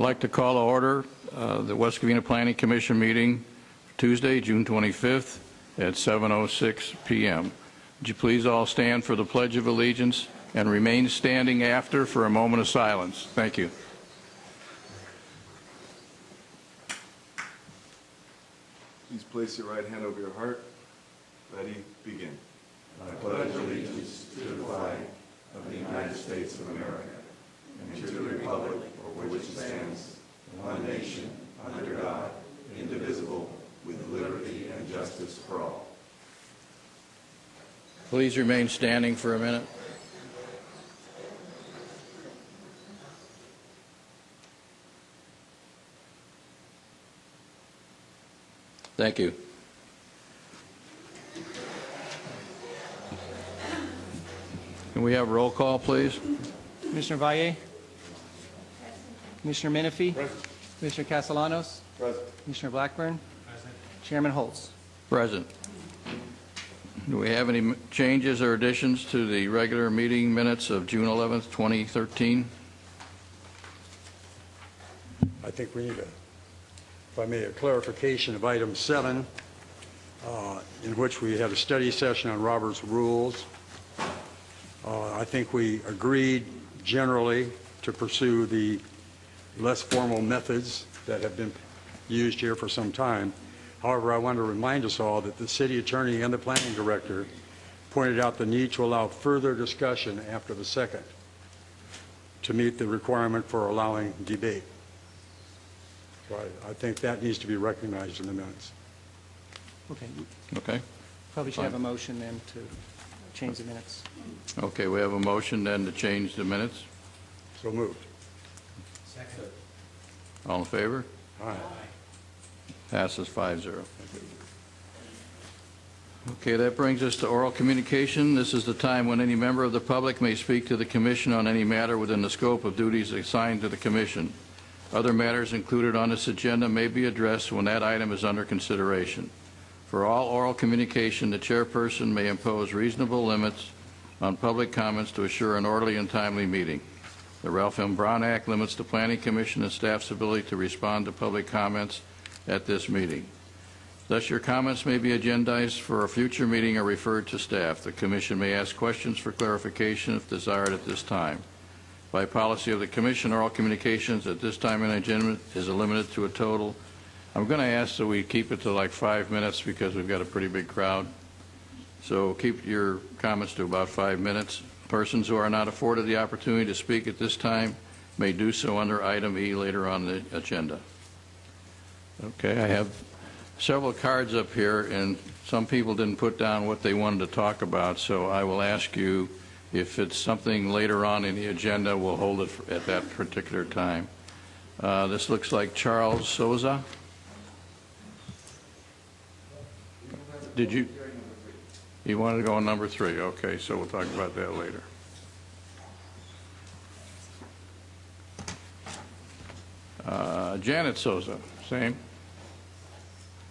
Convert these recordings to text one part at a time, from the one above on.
I'd like to call to order the West Covina Planning Commission meeting Tuesday, June 25th at 7:06 p.m. Would you please all stand for the Pledge of Allegiance and remain standing after for a moment of silence. Thank you. Please place your right hand over your heart. Ready, begin. I pledge allegiance to the flag of the United States of America and to the republic for which it stands, one nation, under God, indivisible, with liberty and justice for all. Please remain standing for a minute. Thank you. Can we have roll call, please? Commissioner Valle? Commissioner Menifee? Present. Commissioner Castellanos? Present. Commissioner Blackburn? Present. Chairman Holtz? Present. Do we have any changes or additions to the regular meeting minutes of June 11th, 2013? I think we need if I may, a clarification of item 7, in which we had a study session on Robert's rules. I think we agreed generally to pursue the less formal methods that have been used here for some time. However, I want to remind us all that the city attorney and the planning director pointed out the need to allow further discussion after the second to meet the requirement for allowing debate. So I think that needs to be recognized in the minutes. Okay. Okay. Probably should have a motion then to change the minutes. Okay, we have a motion then to change the minutes. So moved. Second. All in favor? Aye. Passes 5-0. Okay, that brings us to oral communication. This is the time when any member of the public may speak to the Commission on any matter within the scope of duties assigned to the Commission. Other matters included on this agenda may be addressed when that item is under consideration. For all oral communication, the chairperson may impose reasonable limits on public comments to assure an orderly and timely meeting. The Ralph M. Brown Act limits the Planning Commission and staff's ability to respond to public comments at this meeting. Thus, your comments may be agendized for a future meeting or referred to staff. The Commission may ask questions for clarification if desired at this time. By policy of the Commission, oral communications at this time in the agenda is limited to a total. I'm going to ask that we keep it to like 5 minutes because we've got a pretty big crowd. So keep your comments to about 5 minutes. Persons who are not afforded the opportunity to speak at this time may do so under item E later on the agenda. Okay, I have several cards up here, and some people didn't put down what they wanted to talk about, so I will ask you if it's something later on in the agenda, we'll hold it at that particular time. This looks like Charles Souza. Did you? You wanted to go on number 3. Okay, so we'll talk about that later. Janet Souza, same?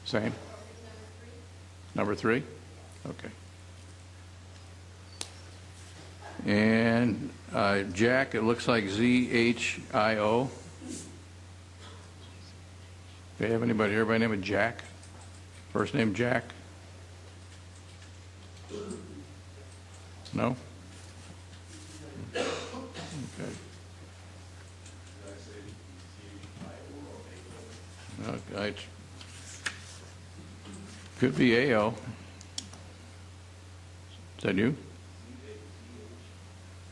Same? Number 3? Okay. And Jack, it looks like Z-H-I-O. Do you have anybody here by the name of Jack? First name Jack? No? Okay. Okay. Could be A-O. Is that you?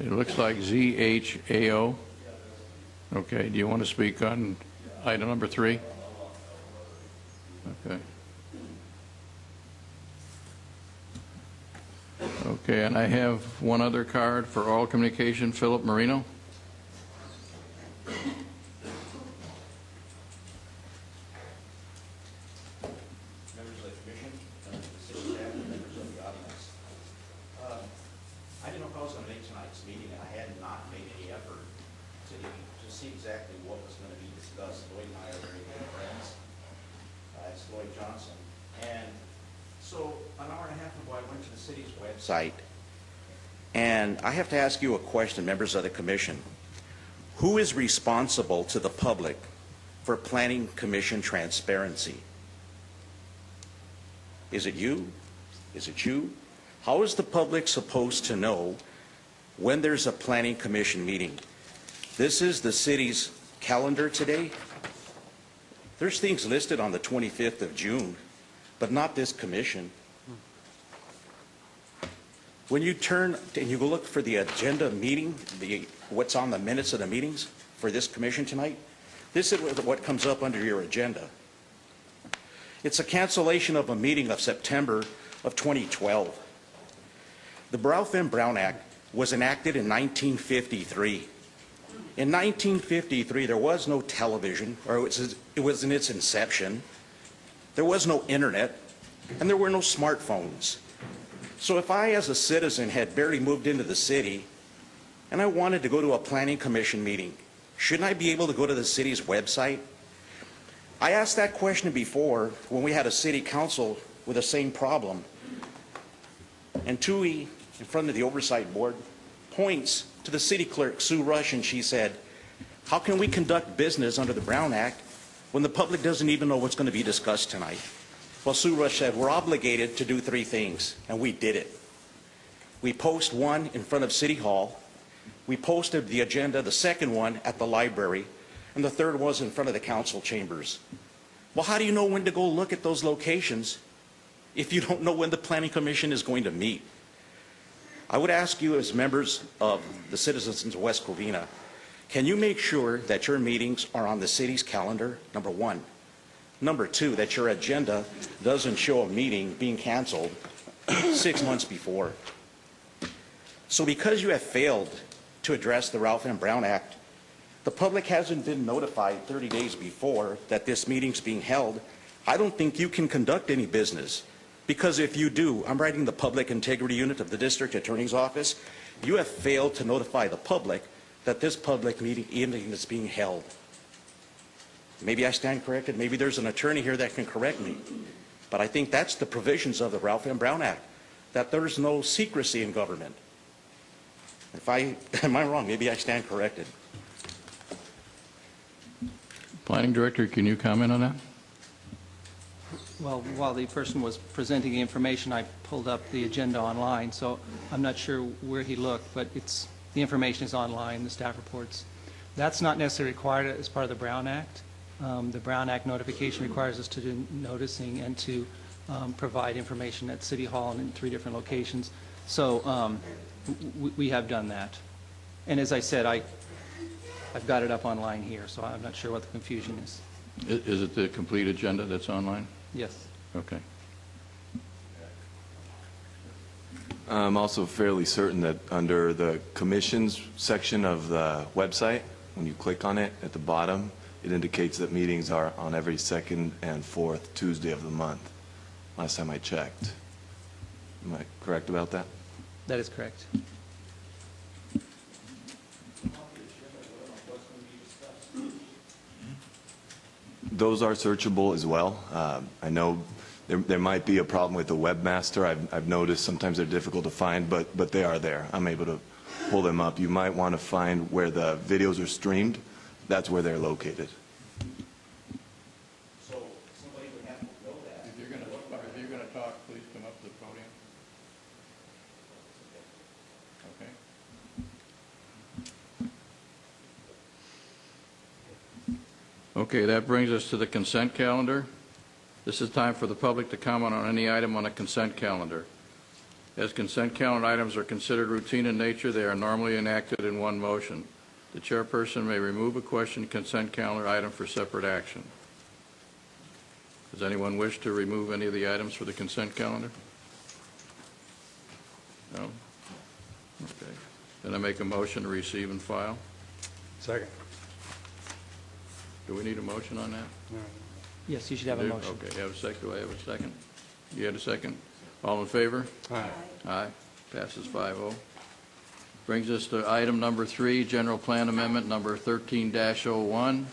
It looks like Z-H-A-O. Okay. Do you want to speak on item number 3? Okay. Okay, and I have one other card for oral communication, Philip Marino. Members of the Commission, members of the city staff, and members of the audience. I didn't know if I was going to make tonight's meeting, and I had not made any effort to see exactly what was going to be discussed. Lloyd and I are very good friends. It's Lloyd Johnson. And so an hour and a half ago, I went to the city's website, and I have to ask you a question, members of the Commission. Who is responsible to the public for Planning Commission transparency? Is it you? Is it you? How is the public supposed to know when there's a Planning Commission meeting? This is the city's calendar today. There's things listed on the 25th of June, but not this commission. When you turn and you go look for the agenda meeting, what's on the minutes of the meetings for this commission tonight, this is what comes up under your agenda. It's a cancellation of a meeting of September of 2012. The Ralph M. Brown Act was enacted in 1953. In 1953, there was no television, or it was in its inception. There was no internet, and there were no smartphones. So if I, as a citizen, had barely moved into the city, and I wanted to go to a planning commission meeting, shouldn't I be able to go to the city's website? I asked that question before when we had a city council with the same problem. And Tui, in front of the oversight board, points to the city clerk, Sue Rush, and she said, how can we conduct business under the Brown Act when the public doesn't even know what's going to be discussed tonight? Well, Sue Rush said, we're obligated to do three things, and we did it. We post one in front of City Hall. We posted the agenda, the second one, at the library, and the third was in front of the council chambers. Well, how do you know when to go look at those locations if you don't know when the Planning Commission is going to meet? I would ask you, as members of the citizens of West Covina, can you make sure that your meetings are on the city's calendar, number one? Number two, that your agenda doesn't show a meeting being canceled 6 months before. So because you have failed to address the Ralph M. Brown Act, the public hasn't been notified 30 days before that this meeting's being held. I don't think you can conduct any business. Because if you do, I'm writing the Public Integrity Unit of the District Attorney's Office, you have failed to notify the public that this public meeting is being held. Maybe I stand corrected. Maybe there's an attorney here that can correct me. But I think that's the provisions of the Ralph M. Brown Act, that there's no secrecy in government. Am I wrong? Maybe I stand corrected. Planning Director, can you comment on that? Well, while the person was presenting the information, I pulled up the agenda online, so I'm not sure where he looked, but the information is online, the staff reports. That's not necessarily required as part of the Brown Act. The Brown Act notification requires us to do noticing and to provide information at City Hall and in 3 different locations. So we have done that. And as I said, I've got it up online here, so I'm not sure what the confusion is. Is it the complete agenda that's online? Yes. Okay. I'm also fairly certain that under the commissions section of the website, when you click on it at the bottom, it indicates that meetings are on every second and fourth Tuesday of the month. Last time I checked. Am I correct about that? That is correct. Those are searchable as well. I know there might be a problem with the webmaster. I've noticed sometimes they're difficult to find, but they are there. I'm able to pull them up. You might want to find where the videos are streamed. That's where they're located. So somebody would have to know that. If you're going to talk, please come up to the podium. Okay. Okay, that brings us to the consent calendar. This is time for the public to comment on any item on a consent calendar. As consent calendar items are considered routine in nature, they are normally enacted in one motion. The chairperson may remove a question consent calendar item for separate action. Does anyone wish to remove any of the items for the consent calendar? No? Okay. Then I make a motion to receive and file. Second. Do we need a motion on that? Yes, you should have a Do? motion. Okay, have a second. Do I have a second? You had a second? All in favor? Aye. Aye. Passes 5-0. Brings us to item number 3, General Plan Amendment number 13-01,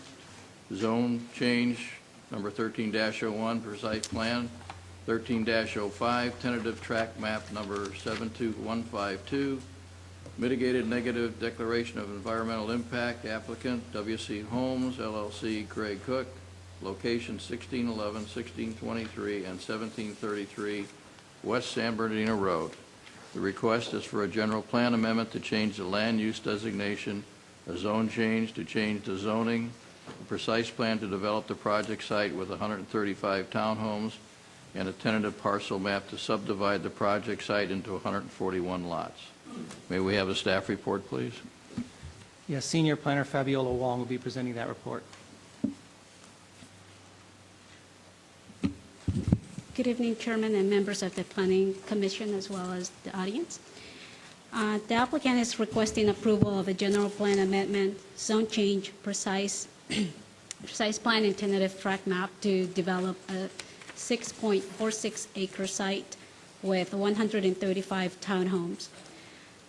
Zone Change number 13-01 for Site Plan, 13-05, Tentative Track Map number 72152, Mitigated negative declaration of environmental impact, applicant WC Homes, LLC, Craig Cook, location 1611, 1623, and 1733 West San Bernardino Road. The request is for a general plan amendment to change the land use designation, a zone change to change the zoning, a precise plan to develop the project site with 135 townhomes, and a tentative parcel map to subdivide the project site into 141 lots. May we have a staff report, please? Yes, Senior Planner Fabiola Wong will be presenting that report. Good evening, Chairman and members of the Planning Commission, as well as the audience. The applicant is requesting approval of a general plan amendment, zone change, precise plan and tentative track map to develop a 6.46 acre site with 135 townhomes.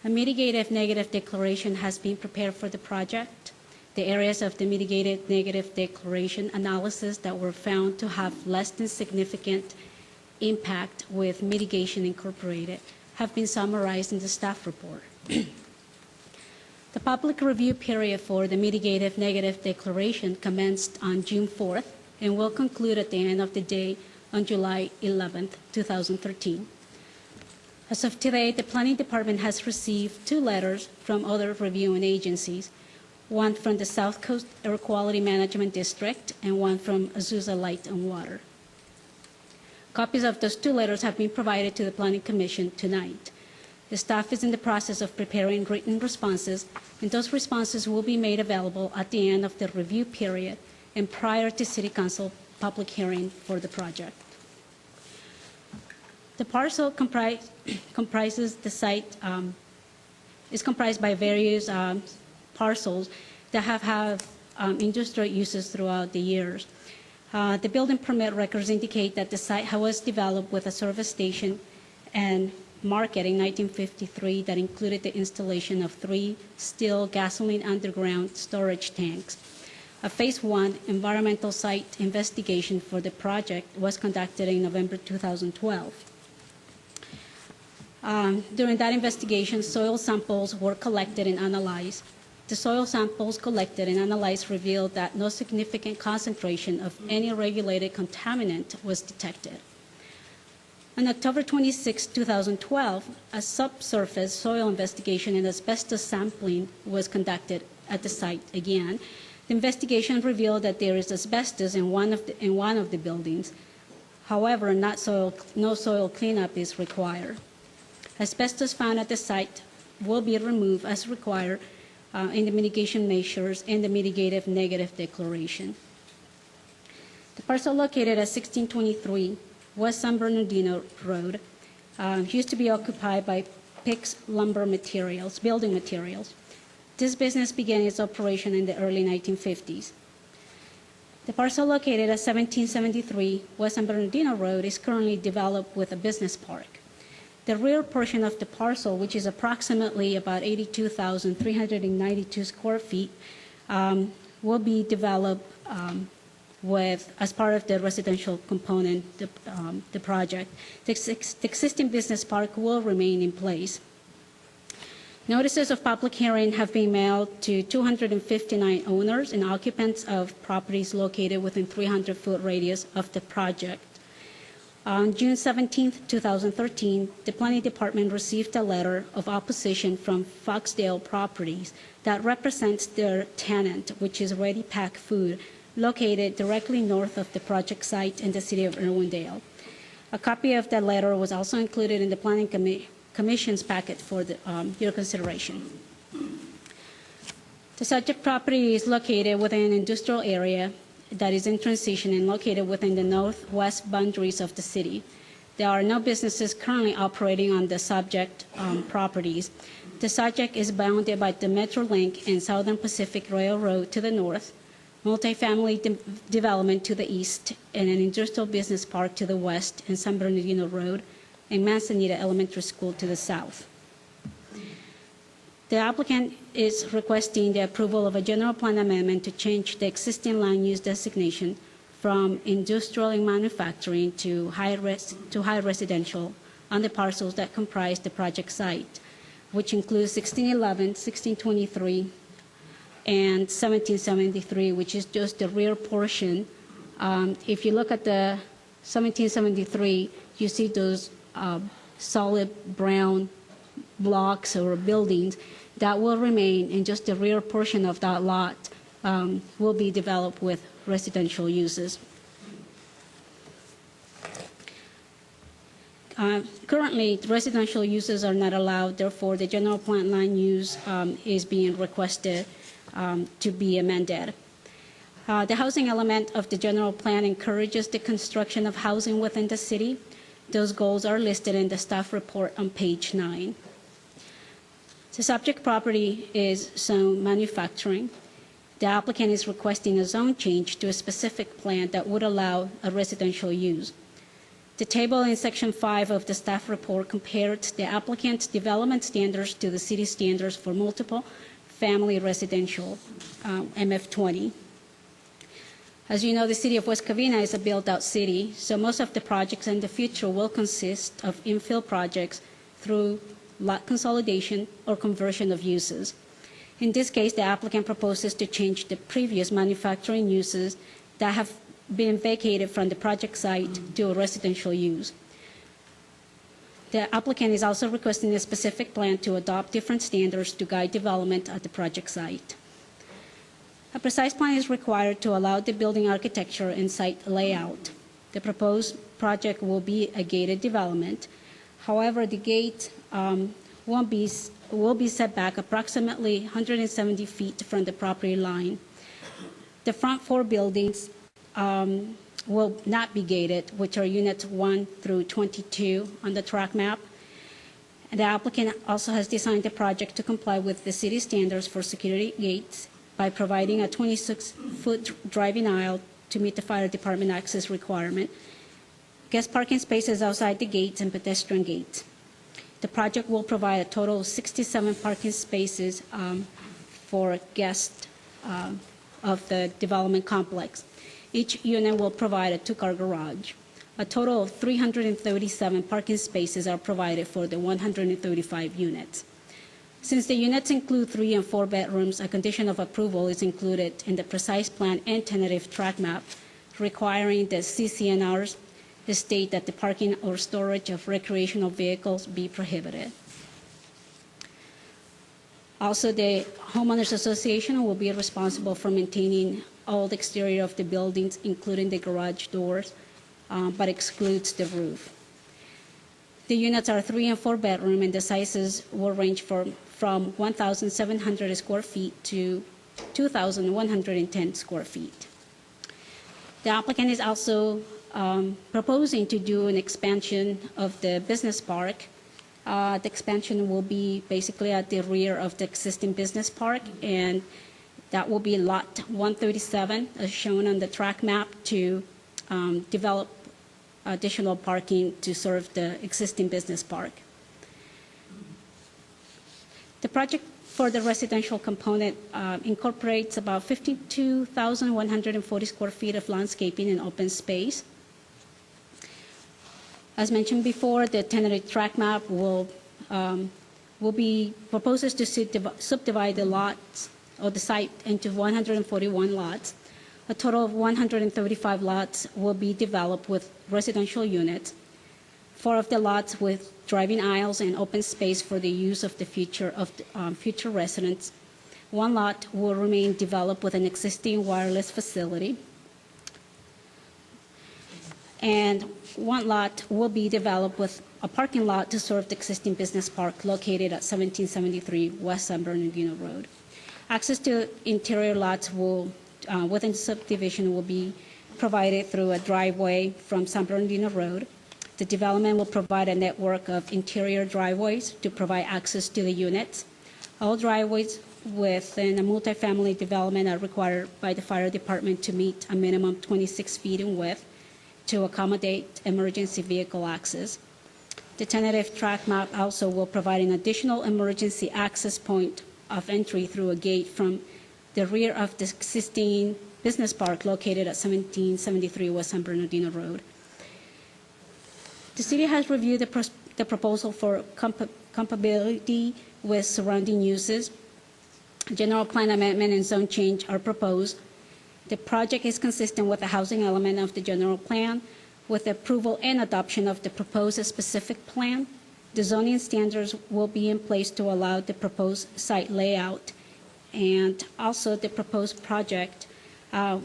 A mitigated negative declaration has been prepared for the project. The areas of the mitigated negative declaration analysis that were found to have less than significant impact with mitigation incorporated have been summarized in the staff report. The public review period for the mitigated negative declaration commenced on June 4th and will conclude at the end of the day on July 11th, 2013. As of today, the Planning Department has received 2 letters from other reviewing agencies, one from the South Coast Air Quality Management District and one from Azusa Light and Water. Copies of those 2 letters have been provided to the Planning Commission tonight. The staff is in the process of preparing written responses, and those responses will be made available at the end of the review period and prior to City Council public hearing for the project. The parcel comprises the site is comprised by various parcels that have had industrial uses throughout the years. The building permit records indicate that the site was developed with a service station and market in 1953 that included the installation of 3 steel gasoline underground storage tanks. A Phase 1 environmental site investigation for the project was conducted in November 2012. During that investigation, soil samples were collected and analyzed. The soil samples collected and analyzed revealed that no significant concentration of any regulated contaminant was detected. On October 26, 2012, a subsurface soil investigation and asbestos sampling was conducted at the site again. The investigation revealed that there is asbestos in one of the buildings. However, no soil cleanup is required. Asbestos found at the site will be removed as required in the mitigation measures and the mitigated negative declaration. The parcel located at 1623 West San Bernardino Road used to be occupied by Pix Lumber Materials, building materials. This business began its operation in the early 1950s. The parcel located at 1773 West San Bernardino Road is currently developed with a business park. The rear portion of the parcel, which is approximately about 82,392 square feet, will be developed as part of the residential component, the project. The existing business park will remain in place. Notices of public hearing have been mailed to 259 owners and occupants of properties located within 300-foot radius of the project. On June 17, 2013, the Planning Department received a letter of opposition from Foxdale Properties that represents their tenant, which is Ready Pack Food, located directly north of the project site in the city of Irwindale. A copy of that letter was also included in the Planning Commission's packet for your consideration. The subject property is located within an industrial area that is in transition and located within the northwest boundaries of the city. There are no businesses currently operating on the subject properties. The subject is bounded by the Metrolink and Southern Pacific Railroad to the north, multifamily development to the east, and an industrial business park to the west, and San Bernardino Road, and Manzanita Elementary School to the south. The applicant is requesting the approval of a general plan amendment to change the existing land use designation from industrial and manufacturing to high residential on the parcels that comprise the project site. which includes 1611, 1623, and 1773, which is just the rear portion. If you look at the 1773, you see those solid brown blocks or buildings that will remain, and just the rear portion of that lot will be developed with residential uses. Currently, residential uses are not allowed, therefore the general plan land use is being requested to be amended. The housing element of the general plan encourages the construction of housing within the city. Those goals are listed in the staff report on page 9. The subject property is zone manufacturing. The applicant is requesting a zone change to a specific plan that would allow a residential use. The table in section 5 of the staff report compared the applicant's development standards to the city standards for multiple family residential, MF20. As you know, the city of West Covina is a built-out city, so most of the projects in the future will consist of infill projects through lot consolidation or conversion of uses. In this case, the applicant proposes to change the previous manufacturing uses that have been vacated from the project site to a residential use. The applicant is also requesting a specific plan to adopt different standards to guide development at the project site. A precise plan is required to allow the building architecture and site layout. The proposed project will be a gated development. However, the gate will be set back approximately 170 feet from the property line. The front 4 buildings will not be gated, which are units 1 through 22 on the track map. The applicant also has designed the project to comply with the city standards for security gates by providing a 26-foot driving aisle to meet the fire department access requirement, guest parking spaces outside the gates, and pedestrian gates. The project will provide a total of 67 parking spaces for guests of the development complex. Each unit will provide a 2-car garage. A total of 337 parking spaces are provided for the 135 units. Since the units include 3 and 4 bedrooms, a condition of approval is included in the precise plan and tentative track map, requiring the CCNRs state that the parking or storage of recreational vehicles be prohibited. Also, the homeowners association will be responsible for maintaining all the exterior of the buildings, including the garage doors, but excludes the roof. The units are 3 and 4 bedroom, and the sizes will range from 1,700 square feet to 2,110 square feet. The applicant is also proposing to do an expansion of the business park. The expansion will be basically at the rear of the existing business park, and that will be lot 137, as shown on the track map, to develop additional parking to serve the existing business park. The project for the residential component incorporates about 52,140 square feet of landscaping and open space. As mentioned before, the tentative track map proposes to subdivide the lots of the site into 141 lots. A total of 135 lots will be developed with residential units. 4 of the lots with driving aisles and open space for the use of the future residents. 1 lot will remain developed with an existing wireless facility. And 1 lot will be developed with a parking lot to serve the existing business park located at 1773 West San Bernardino Road. Access to interior lots within the subdivision will be provided through a driveway from San Bernardino Road. The development will provide a network of interior driveways to provide access to the units. All driveways within a multifamily development are required by the fire department to meet a minimum 26 feet in width to accommodate emergency vehicle access. The tentative track map also will provide an additional emergency access point of entry through a gate from the rear of the existing business park located at 1773 West San Bernardino Road. The city has reviewed the proposal for compatibility with surrounding uses. General plan amendment and zone change are proposed. The project is consistent with the housing element of the general plan, with approval and adoption of the proposed specific plan. The zoning standards will be in place to allow the proposed site layout, and also the proposed project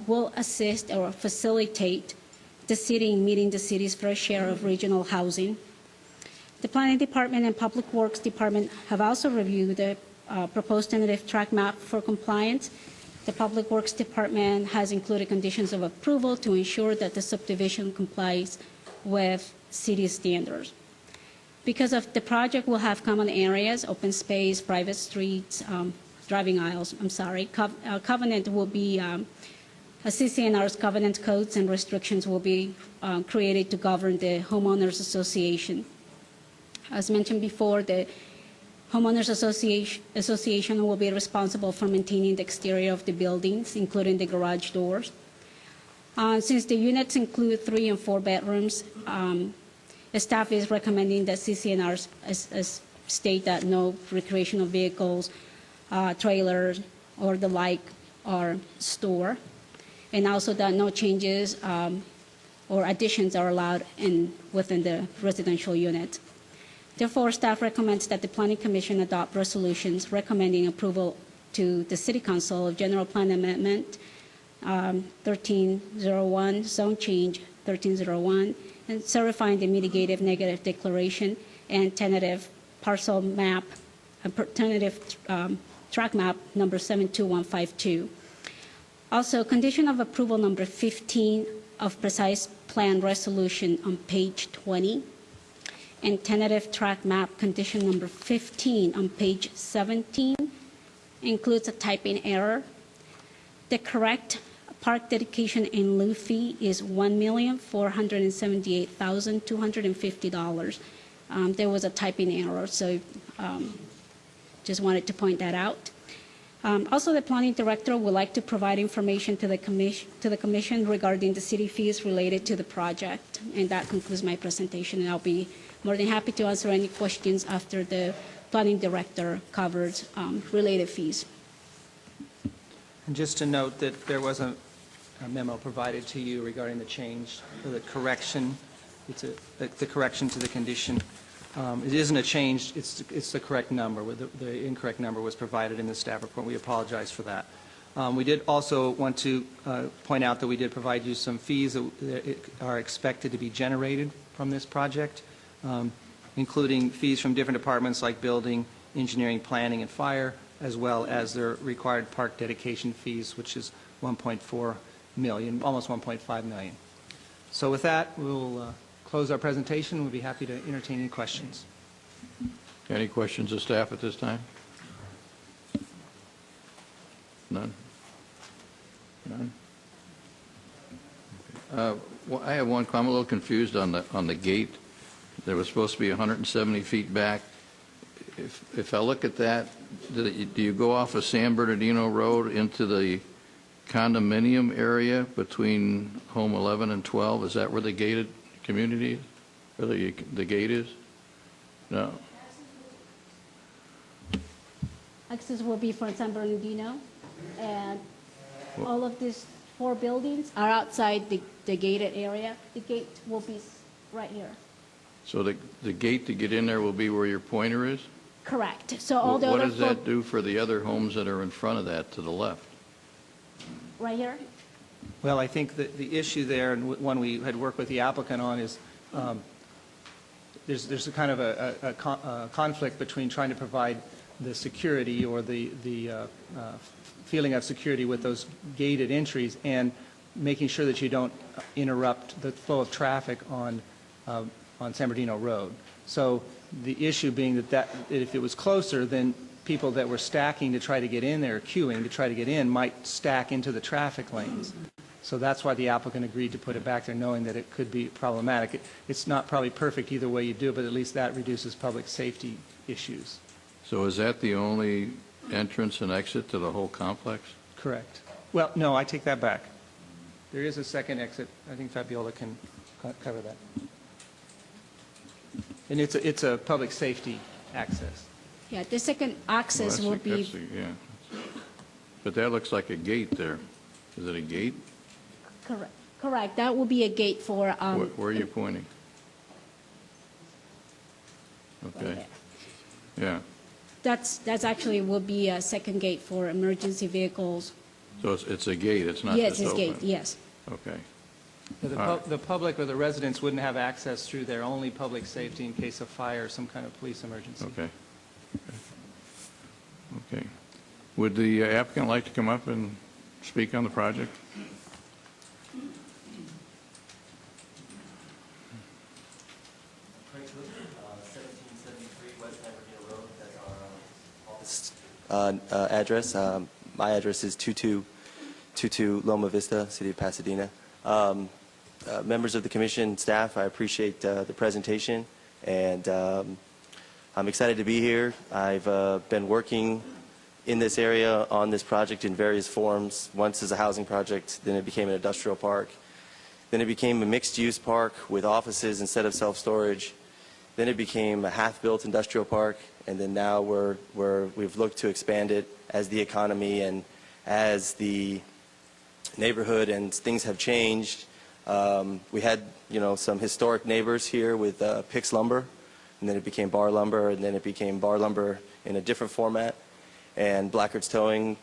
will assist or facilitate the city in meeting the city's fair share of regional housing. The Planning Department and Public Works Department have also reviewed the proposed tentative track map for compliance. The Public Works Department has included conditions of approval to ensure that the subdivision complies with city standards. Because of the project will have common areas, open space, private streets, driving aisles, covenant will be, CCNR's covenant codes and restrictions will be created to govern the homeowners association. As mentioned before, the homeowners association will be responsible for maintaining the exterior of the buildings, including the garage doors. Since the units include 3 and 4 bedrooms, staff is recommending that CCNR state that no recreational vehicles, trailers, or the like are stored, and also that no changes or additions are allowed within the residential unit. Therefore, staff recommends that the Planning Commission adopt resolutions recommending approval to the City Council of General Plan Amendment 1301, Zone Change 1301, and certifying the mitigative negative declaration and tentative parcel map, tentative track map number 72152. Also, condition of approval number 15 of precise plan resolution on page 20, and tentative track map condition number 15 on page 17 includes a typing error. The correct park dedication in lieu fee is $1,478,250. There was a typing error, so just wanted to point that out. Also, the planning director would like to provide information to the commission regarding the city fees related to the project, and that concludes my presentation. And I'll be more than happy to answer any questions after the planning director covers related fees. And just to note that there was a memo provided to you regarding the change, or the correction. It's the correction to the condition. It isn't a change, it's the correct number. The incorrect number was provided in the staff report. We apologize for that. We did also want to point out that we did provide you some fees that are expected to be generated from this project, including fees from different departments like building, engineering, planning, and fire, as well as their required park dedication fees, which is $1.4 million, almost $1.5 million. So with that, we'll close our presentation. We'll be happy to entertain any questions. Any questions of staff at this time? None? None? Well, I have one. I'm a little confused on the gate. There was supposed to be 170 feet back. If I look at that, do you go off of San Bernardino Road into the condominium area between home 11 and 12? Is that where the gated community is? Where the gate is? No. Access will be from San Bernardino, and all of these 4 buildings are outside the gated area. The gate will be right here. So the gate to get in there will be where your pointer is? Correct. So all the What other does that do for the other homes that are in front of that to the left? right here? Well, I think that the issue there, and one we had worked with the applicant on, is there's a kind of a conflict between trying to provide the security or the feeling of security with those gated entries and making sure that you don't interrupt the flow of traffic on San Bernardino Road. So the issue being that if it was closer, then people that were stacking to try to get in there, queuing to try to get in, might stack into the traffic lanes. So that's why the applicant agreed to put it back there, knowing that it could be problematic. It's not probably perfect either way you do it, but at least that reduces public safety issues. So is that the only entrance and exit to the whole complex? Correct. Well, no, I take that back. There is a second exit. I think Fabiola can cover that. And it's a public safety access. Yeah, the second Well, access that's will the- that's be, the- Yeah. But that looks like a gate there. Is it a gate? correct, that will be a gate for, Where are you pointing? Okay, yeah. that's actually will be a second gate for emergency vehicles. So it's a gate, it's not Yes, just it's open? gate, yes. Okay, The public or the residents wouldn't have access through there, only public safety in case of fire or some kind of police emergency. okay. Okay. Would the applicant like to come up and speak on the project? Craig Cook, 1773 West Aberdeen Road, that's our office address. My address is 2222 Loma Vista, City of Pasadena. Members of the commission, staff, I appreciate the presentation, and I'm excited to be here. I've been working in this area on this project in various forms. Once as a housing project, then it became an industrial park. Then it became a mixed-use park with offices instead of self-storage. Then it became a half-built industrial park, and then now we've looked to expand it as the economy and as the neighborhood and things have changed. We had, some historic neighbors here with Pix Lumber, and then it became Bar Lumber, and then it became Bar Lumber in a different format. And Blackard's Towing,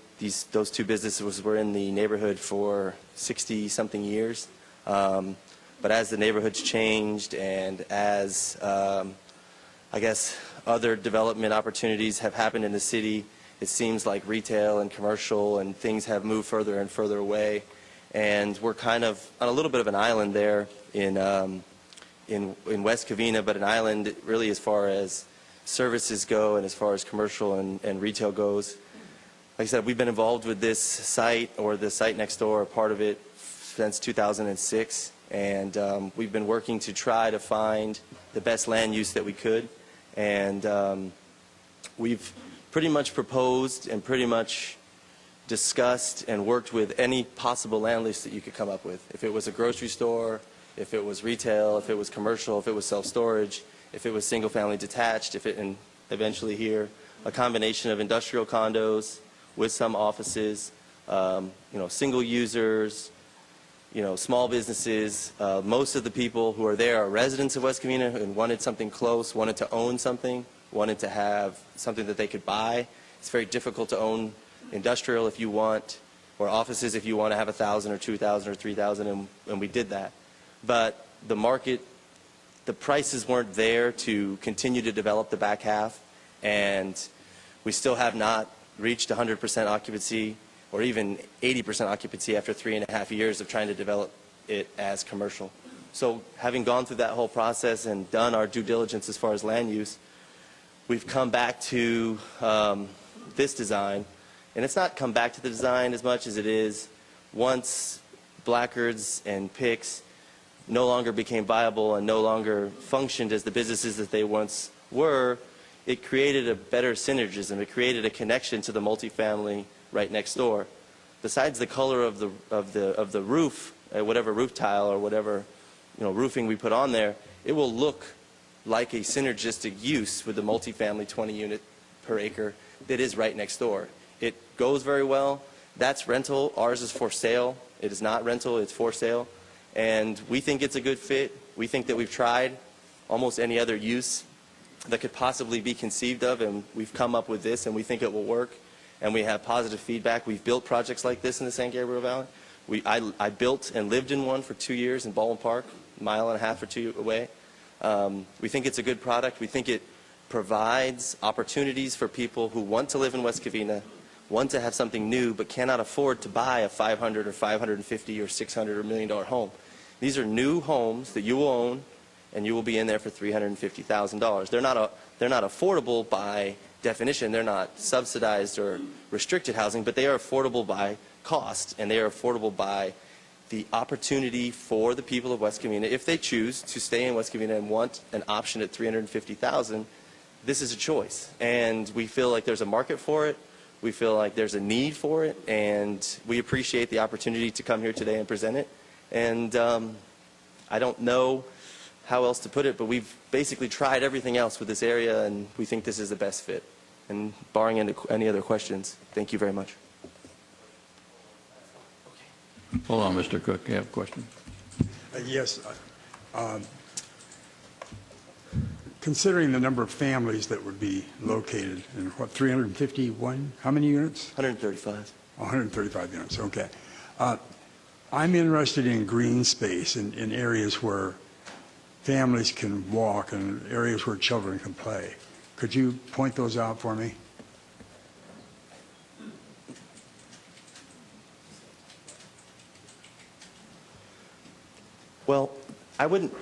those two businesses were in the neighborhood for 60-something years. But as the neighborhood's changed and as, I guess, other development opportunities have happened in the city, it seems like retail and commercial and things have moved further and further away. And we're kind of on a little bit of an island there in West Covina, but an island really as far as services go and as far as commercial and retail goes. Like I said, we've been involved with this site or the site next door, part of it, since 2006. And we've been working to try to find the best land use that we could. And we've pretty much proposed and pretty much discussed and worked with any possible land lease that you could come up with. If it was a grocery store, if it was retail, if it was commercial, if it was self-storage, if it was single-family detached, and eventually here, a combination of industrial condos with some offices, single users, small businesses. Most of the people who are there are residents of West Covina and wanted something close, wanted to own something, wanted to have something that they could buy. It's very difficult to own industrial if you want, or offices if you want to have 1,000 or 2,000 or 3,000, and we did that. But the market, the prices weren't there to continue to develop the back half, and we still have not reached 100% occupancy or even 80% occupancy after 3.5 years of trying to develop it as commercial. So having gone through that whole process and done our due diligence as far as land use, we've come back to this design. And it's not come back to the design as much as it is once Blackard's and Pix no longer became viable and no longer functioned as the businesses that they once were, it created a better synergism. It created a connection to the multifamily right next door. Besides the color of the roof, whatever roof tile or whatever roofing we put on there, it will look like a synergistic use with the multifamily 20 unit per acre that is right next door. It goes very well. That's rental. Ours is for sale. It is not rental. It's for sale. And we think it's a good fit. We think that we've tried almost any other use that could possibly be conceived of, and we've come up with this, and we think it will work. And we have positive feedback. We've built projects like this in the San Gabriel Valley. I built and lived in one for 2 years in Baldwin Park, a mile and a half or two away. We think it's a good product. We think it provides opportunities for people who want to live in West Covina, want to have something new, but cannot afford to buy a $500 or $550 or $600 or $1 million home. These are new homes that you will own, and you will be in there for $350,000. They're not affordable by definition. They're not subsidized or restricted housing, but they are affordable by cost, and they are affordable by the opportunity for the people of West Covina, if they choose to stay in West Covina and want an option at $350,000. This is a choice, and we feel like there's a market for it. We feel like there's a need for it, and we appreciate the opportunity to come here today and present it. And I don't know how else to put it, but we've basically tried everything else with this area, and we think this is the best fit. And barring any other questions, thank you very much. Hold on, Mr. Cook, you have a question? Yes. Considering the number of families that would be located in, what, 351? How many units? 135. 135 units, okay. I'm interested in green space in areas where families can walk and areas where children can play. Could you point those out for me? Well, I wouldn't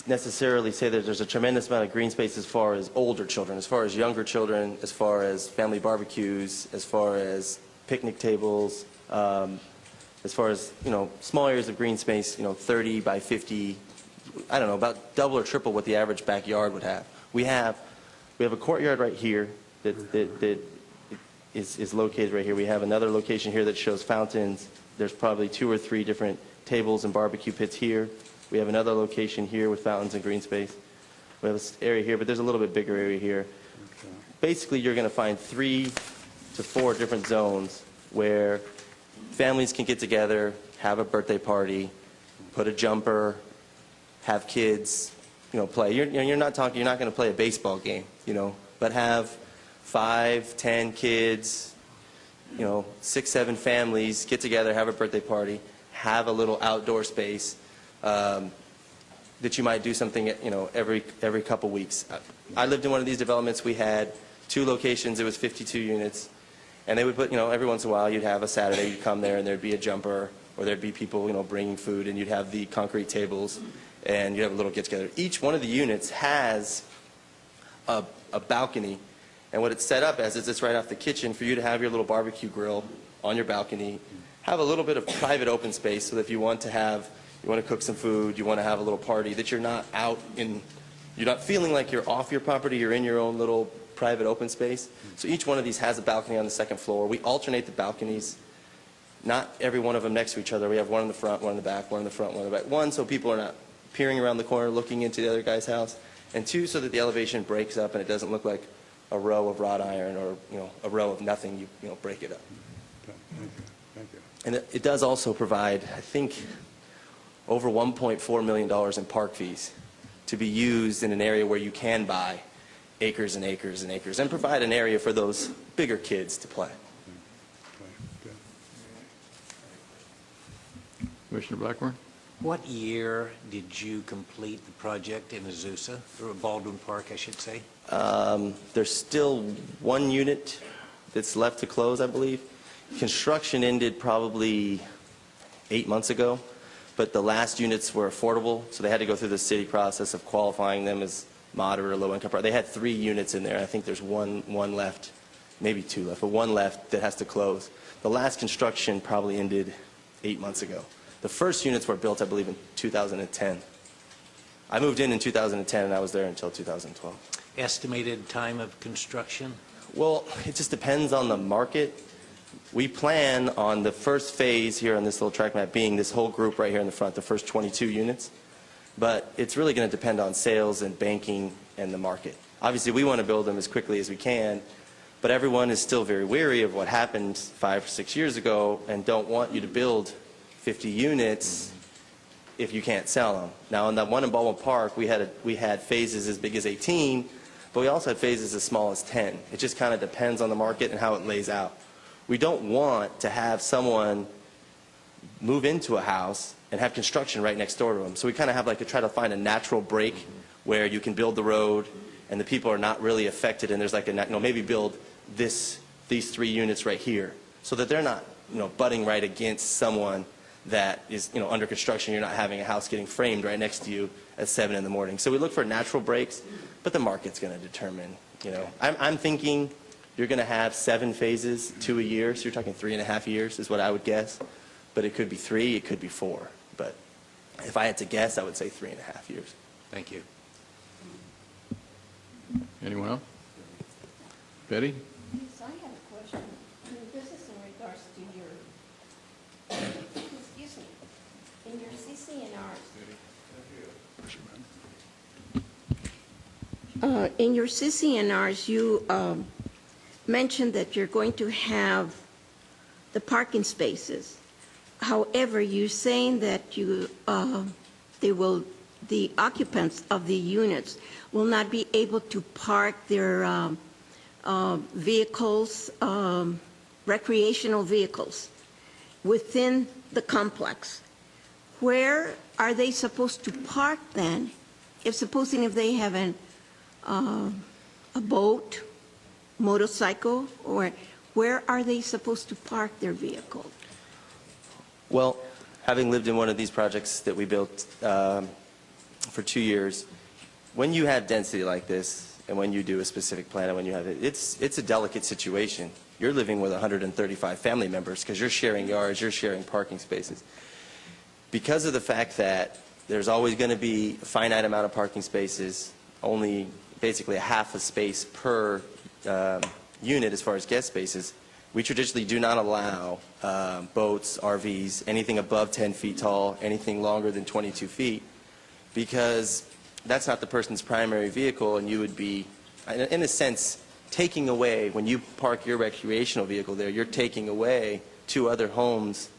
necessarily say that there's a tremendous amount of green space as far as older children, as far as younger children, as far as family barbecues, as far as picnic tables, as far as, small areas of green space, 30 by 50, I don't know, about double or triple what the average backyard would have. We have a courtyard right here that is located right here. We have another location here that shows fountains. There's probably 2 or 3 different tables and barbecue pits here. We have another location here with fountains and green space. We have this area here, but there's a little bit bigger area here. Okay. Basically, you're going to find 3 to 4 different zones where families can get together, have a birthday party, put a jumper, have kids, play. You're not going to play a baseball game, but have 5, 10 kids, 6, 7 families get together, have a birthday party, have a little outdoor space that you might do something, every couple weeks. I lived in one of these developments. We had 2 locations. It was 52 units. And they would put, every once in a while you'd have a Saturday, you'd come there and there'd be a jumper, or there'd be people, bringing food, and you'd have the concrete tables, and you'd have a little get-together. Each one of the units has a balcony, and what it's set up as is it's right off the kitchen for you to have your little barbecue grill on your balcony, have a little bit of private open space so that if you want to cook some food, you want to have a little party, that you're not you're not feeling like you're off your property, you're in your own little private open space. So each one of these has a balcony on the second floor. We alternate the balconies, not every one of them next to each other. We have one in the front, one in the back, one in the front, one in the back. 1, so people are not peering around the corner looking into the other guy's house. And 2, so that the elevation breaks up and it doesn't look like a row of wrought iron or a row of nothing. You break it up. Okay. Thank you. And it does also provide, I think, over $1.4 million in park fees to be used in an area where you can buy acres and acres and acres and provide an area for those bigger kids to play. Okay. Commissioner Blackburn? What year did you complete the project in Azusa, or Baldwin Park, I should say? There's still 1 unit that's left to close, I believe. Construction ended probably 8 months ago, but the last units were affordable, so they had to go through the city process of qualifying them as moderate or low income. They had 3 units in there. I think there's one left, maybe 2 left, but 1 left that has to close. The last construction probably ended 8 months ago. The first units were built, I believe, in 2010. I moved in 2010, and I was there until 2012. Estimated time of construction? Well, it just depends on the market. We plan on the first phase here on this little track map being this whole group right here in the front, the first 22 units. But it's really going to depend on sales and banking and the market. Obviously, we want to build them as quickly as we can, but everyone is still very wary of what happened 5 or 6 years ago and don't want you to build 50 units if you can't sell them. Now, on that one in Baldwin Park, we had phases as big as 18, but we also had phases as small as 10. It just kind of depends on the market and how it lays out. We don't want to have someone move into a house and have construction right next door to them. So we kind of have to try to find a natural break where you can build the road and the people are not really affected, and there's maybe build these 3 units right here so that they're not butting right against someone that is under construction. You're not having a house getting framed right next to you at 7 in the morning. So we look for natural breaks, but the market's going to determine. I'm thinking you're going to have 7 phases, 2 a year, so you're talking 3.5 years is what I would guess. But it could be 3, it could be 4. But if I had to guess, I would say 3.5 years. Thank you. Anyone else? Betty? Yes, I have a question. This is in regards to excuse me, in your CCNR, In your CCNRs, you mentioned that you're going to have the parking spaces. However, you're saying that the occupants of the units will not be able to park their vehicles, recreational vehicles, within the complex. Where are they supposed to park then? Supposing if they have a boat, motorcycle, or where are they supposed to park their vehicle? Well, having lived in one of these projects that we built for 2 years, when you have density like this, and when you do a specific plan, and when you have it, it's a delicate situation. You're living with 135 family members because you're sharing yards, you're sharing parking spaces. Because of the fact that there's always going to be a finite amount of parking spaces, only basically a half a space per unit as far as guest spaces, we traditionally do not allow boats, RVs, anything above 10 feet tall, anything longer than 22 feet, because that's not the person's primary vehicle, and you would be, in a sense, taking away, when you park your recreational vehicle there, you're taking away 2 other homes'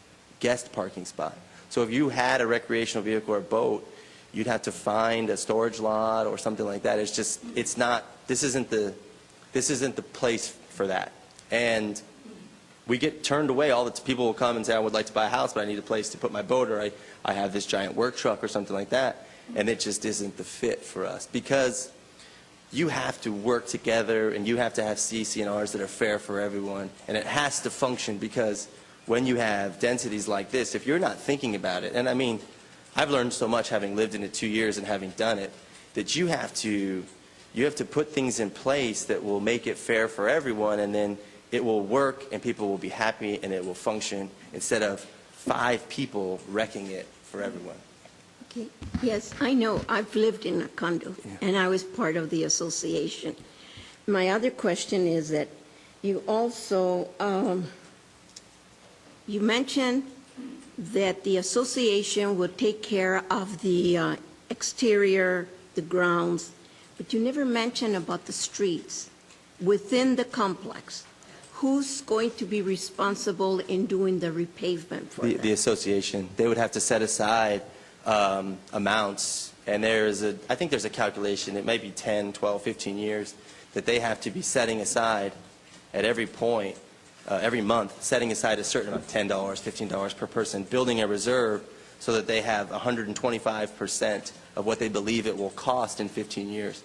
guest parking spot. So if you had a recreational vehicle or a boat, you'd have to find a storage lot or something like that. It's just, it's not, this isn't the place for that. And we get turned away. All the people will come and say, I would like to buy a house, but I need a place to put my boat, or I have this giant work truck or something like that. And it just isn't the fit for us, because you have to work together and you have to have CCNRs that are fair for everyone. And it has to function, because when you have densities like this, if you're not thinking about it, and I mean, I've learned so much having lived in it 2 years and having done it, that you have to put things in place that will make it fair for everyone, and then it will work and people will be happy and it will function, instead of 5 people wrecking it for everyone. Okay. Yes, I know. I've lived in a condo, and I was part of the association. My other question is that you also, you mentioned that the association would take care of the exterior, the grounds, but you never mentioned about the streets within the complex. Who's going to be responsible in doing the repavement for that? The association. They would have to set aside amounts, and I think there's a calculation, it might be 10, 12, 15 years, that they have to be setting aside at every point, every month, setting aside a certain amount, $10, $15 per person, building a reserve so that they have 125% of what they believe it will cost in 15 years.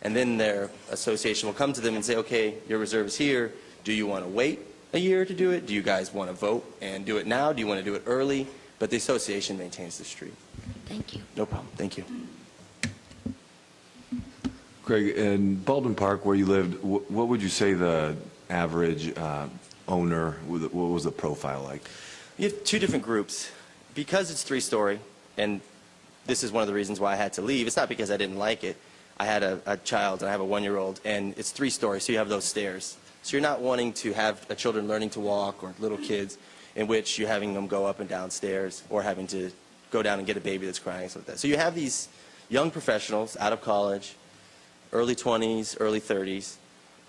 And then their association will come to them and say, okay, your reserve is here. Do you want to wait a year to do it? Do you guys want to vote and do it now? Do you want to do it early? But the association maintains the street. Thank you. No problem. Thank you. Craig, in Baldwin Park, where you lived, what would you say the average owner, what was the profile like? You have 2 different groups. Because it's 3-story, and this is one of the reasons why I had to leave. It's not because I didn't like it. I had a child, and I have a 1-year-old, and it's 3 stories, so you have those stairs. So you're not wanting to have children learning to walk, or little kids, in which you're having them go up and down stairs, or having to go down and get a baby that's crying, something like that. So you have these young professionals out of college, early 20s, early 30s,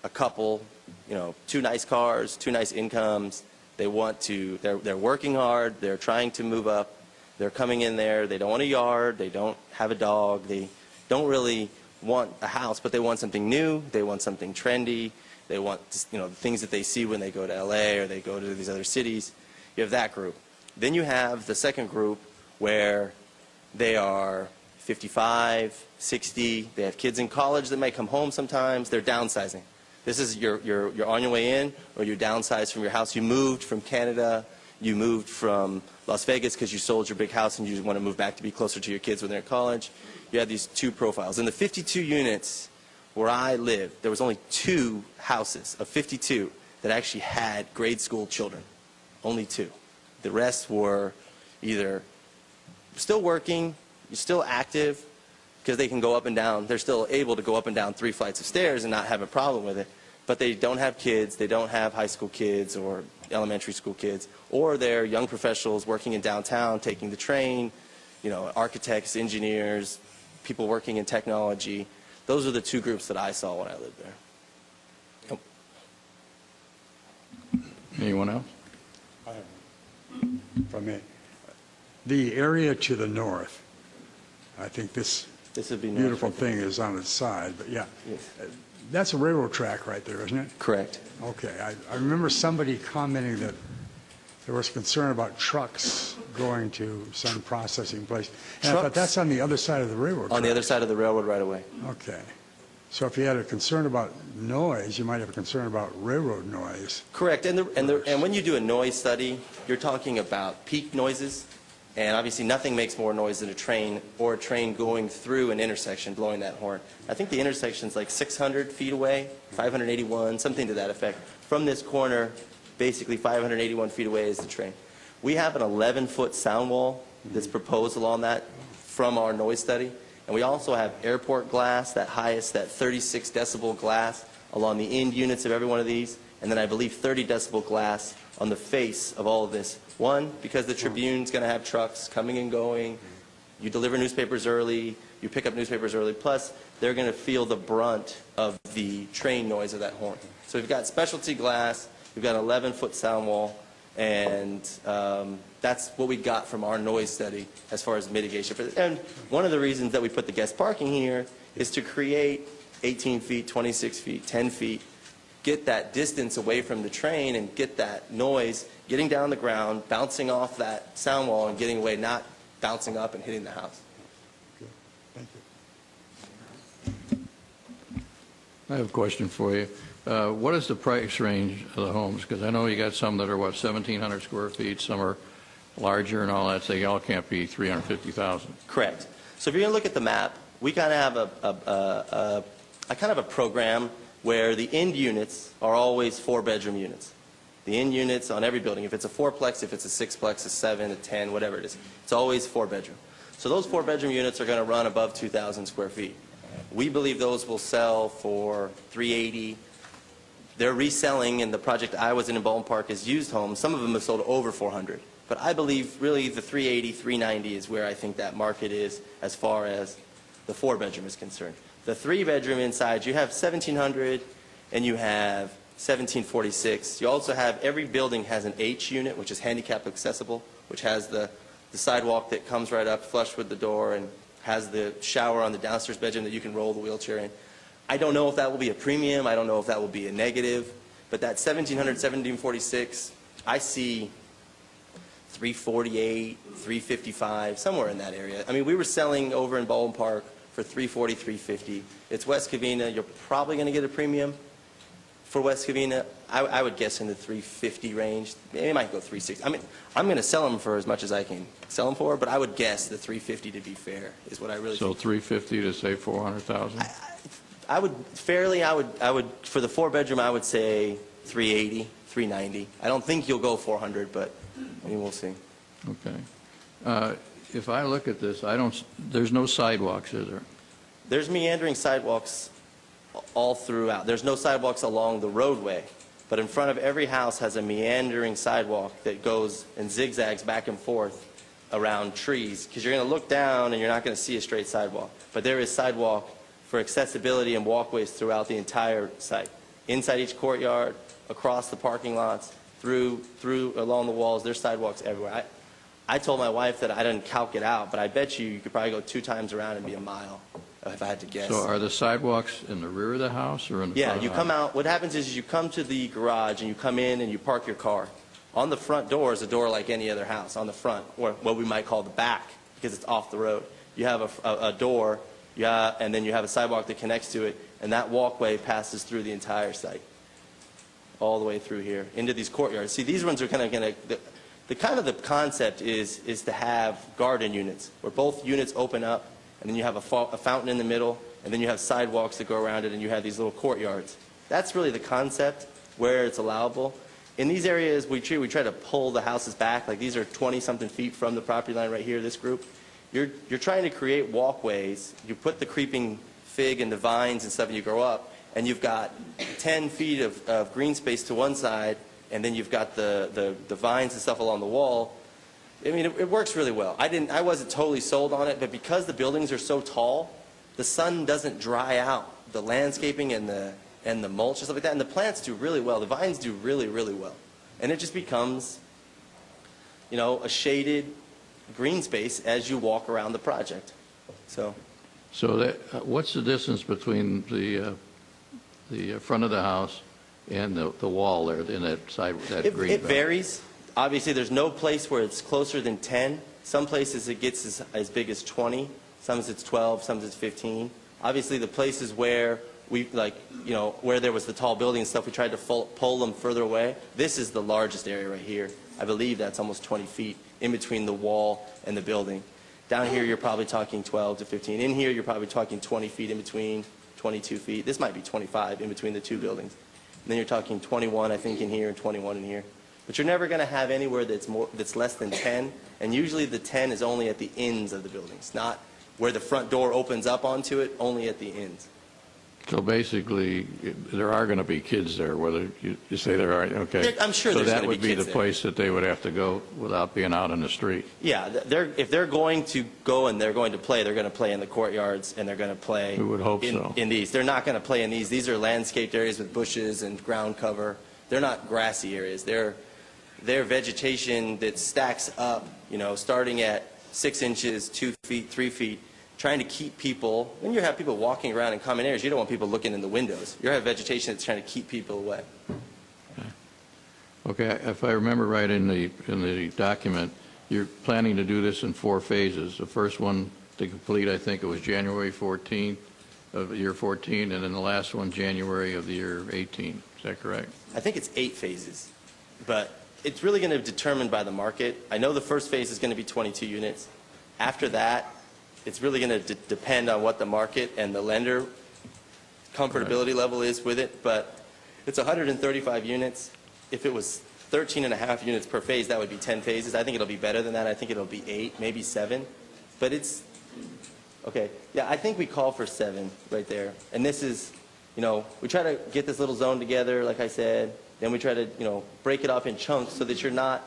a couple, 2 nice cars, 2 nice incomes. They're working hard, they're trying to move up, they're coming in there, they don't want a yard, they don't have a dog, they don't really want a house, but they want something new, they want something trendy, they want, the things that they see when they go to LA or they go to these other cities. You have that group. Then you have the second group where they are 55, 60, they have kids in college that might come home sometimes, they're downsizing. This is you're on your way in, or you're downsized from your house. You moved from Canada, you moved from Las Vegas because you sold your big house and you want to move back to be closer to your kids when they're in college. You have these 2 profiles. In the 52 units where I lived, there was only 2 houses of 52 that actually had grade school children. Only 2. The rest were either still working, still active, because they can go up and down. They're still able to go up and down 3 flights of stairs and not have a problem with it. But they don't have kids, they don't have high school kids or elementary school kids, or they're young professionals working in downtown, taking the train, architects, engineers, people working in technology. Those are the two groups that I saw when I lived there. Anyone else? If I may. The area to the north, I think this This would be north beautiful right there. thing is on its side, but yeah. Yes. That's a railroad track right there, isn't it? Correct. Okay. I remember somebody commenting that there was concern about trucks going to some processing place. And I thought Trucks? that's on the other side of the railroad On the other tracks. side of the railroad right away. Okay. So if you had a concern about noise, you might have a concern about railroad noise. Correct. And when you do a noise study, you're talking about peak noises. And obviously nothing makes more noise than a train or a train going through an intersection blowing that horn. I think the intersection's like 600 feet away, 581, something to that effect. From this corner, basically 581 feet away is the train. We have an 11-foot sound wall that's proposed along that from our noise study. And we also have airport glass, that highest, that 36 decibel glass along the end units of every one of these. And then I believe 30 decibel glass on the face of all of this. One, because the Tribune's going to have trucks coming and going. You deliver newspapers early. You pick up newspapers early. Plus, they're going to feel the brunt of the train noise of that horn. So we've got specialty glass. We've got an 11-foot sound wall. And that's what we got from our noise study as far as mitigation. And one of the reasons that we put the guest parking here is to create 18 feet, 26 feet, 10 feet, get that distance away from the train and get that noise getting down the ground, bouncing off that sound wall and getting away, not bouncing up and hitting the house. Good. Thank you. I have a question for you. What is the price range of the homes? Because I know you got some that are, 1,700 square feet, some are larger and all that, so they all can't be 350,000. Correct. So if you're going to look at the map, we kind of have a kind of a program where the end units are always 4-bedroom units. The end units on every building, if it's a 4-plex, if it's a 6-plex, a 7, a 10, whatever it is, it's always 4-bedroom. So those 4-bedroom units are going to run above 2,000 square feet. We believe those will sell for $380,000. They're reselling, and the project I was in Baldwin Park is used homes. Some of them have sold over $400,000. But I believe really the $380,000, $390,000 is where I think that market is as far as the 4-bedroom is concerned. The 3-bedroom inside, you have 1,700 and you have 1,746. You also have, every building has an H unit, which is handicap accessible, which has the sidewalk that comes right up flush with the door and has the shower on the downstairs bedroom that you can roll the wheelchair in. I don't know if that will be a premium. I don't know if that will be a negative. But that 1,700, 1,746, I see 348, 355, somewhere in that area. I mean, we were selling over in Baldwin Park for 340, 350. It's West Covina. You're probably going to get a premium for West Covina. I would guess in the 350 range. Maybe it might go 360. I mean, I'm going to sell them for as much as I can sell them for, but I would guess the 350 to be fair is what I really So think. 350 to say 400,000? I would fairly, I would for the 4-bedroom, I would say 380, 390. I don't think you'll go 400, but I mean, we'll see. Okay. If I look at this, there's no sidewalks, is there? There's meandering sidewalks all throughout. There's no sidewalks along the roadway, but in front of every house has a meandering sidewalk that goes and zigzags back and forth around trees, because you're going to look down and you're not going to see a straight sidewalk. But there is sidewalk for accessibility and walkways throughout the entire site. Inside each courtyard, across the parking lots, through along the walls, there's sidewalks everywhere. I told my wife that I didn't calc it out, but I bet you could probably go 2 times around and be a mile, if I had to guess. So are the sidewalks in the rear of the house or in the front Yeah, of the you house? come out. What happens is you come to the garage and you come in and you park your car. On the front door is a door like any other house. On the front, or what we might call the back, because it's off the road. You have a door, and then you have a sidewalk that connects to it, and that walkway passes through the entire site, all the way through here into these courtyards. See, these ones are kind of going to. The concept is to have garden units where both units open up, and then you have a fountain in the middle, and then you have sidewalks that go around it, and you have these little courtyards. That's really the concept where it's allowable. In these areas, we try to pull the houses back. Like these are 20-something feet from the property line right here, this group. You're trying to create walkways. You put the creeping fig and the vines and stuff, and you grow up, and you've got 10 feet of green space to one side, and then you've got the vines and stuff along the wall. I mean, it works really well. I wasn't totally sold on it, but because the buildings are so tall, the sun doesn't dry out the landscaping and the mulch and stuff like that. And the plants do really well. The vines do really, really well. And it just becomes, you know, a shaded green space as you walk around the project. So What's the distance between the front of the house and the wall there in that side, that green it belt? varies. Obviously, there's no place where it's closer than 10. Some places it gets as big as 20. Some it's 12. Some it's 15. Obviously, the places where we, like, you know, where there was the tall building and stuff, we tried to pull them further away. This is the largest area right here. I believe that's almost 20 feet in between the wall and the building. Down here, you're probably talking 12 to 15. In here, you're probably talking 20 feet in between, 22 feet. This might be 25 in between the two buildings. And then you're talking 21, I think, in here and 21 in here. But you're never going to have anywhere that's less than 10. And usually the 10 is only at the ends of the buildings, not where the front door opens up onto it, only at the ends. So basically, there are going to be kids there, whether you say there are, okay. I'm sure there's So gonna that be would be kids the there. place that they would have to go without being out in the street. Yeah, if they're going to go and they're going to play, they're going to play in the courtyards and they're going to play We would hope so. in these. They're not going to play in these. These are landscaped areas with bushes and ground cover. They're not grassy areas. They're vegetation that stacks up, you know, starting at 6 inches, 2 feet, 3 feet, trying to keep people, when you have people walking around in common areas, you don't want people looking in the windows. You have vegetation that's trying to keep people away. Okay, if I remember right in the document, you're planning to do this in 4 phases. The first one to complete, I think it was January 14th of the year 14, and then the last one January of the year 18. Is that correct? I think it's 8 phases, but it's really going to be determined by the market. I know the first phase is going to be 22 units. After that, it's really going to depend on what the market and the lender comfortability level is with it, but it's 135 units. If it was 13 and a half units per phase, that would be 10 phases. I think it'll be better than that. I think it'll be 8, maybe 7. But it's, okay, yeah, I think we call for 7 right there. And this is, you know, we try to get this little zone together, like I said. Then we try to, you know, break it off in chunks so that you're not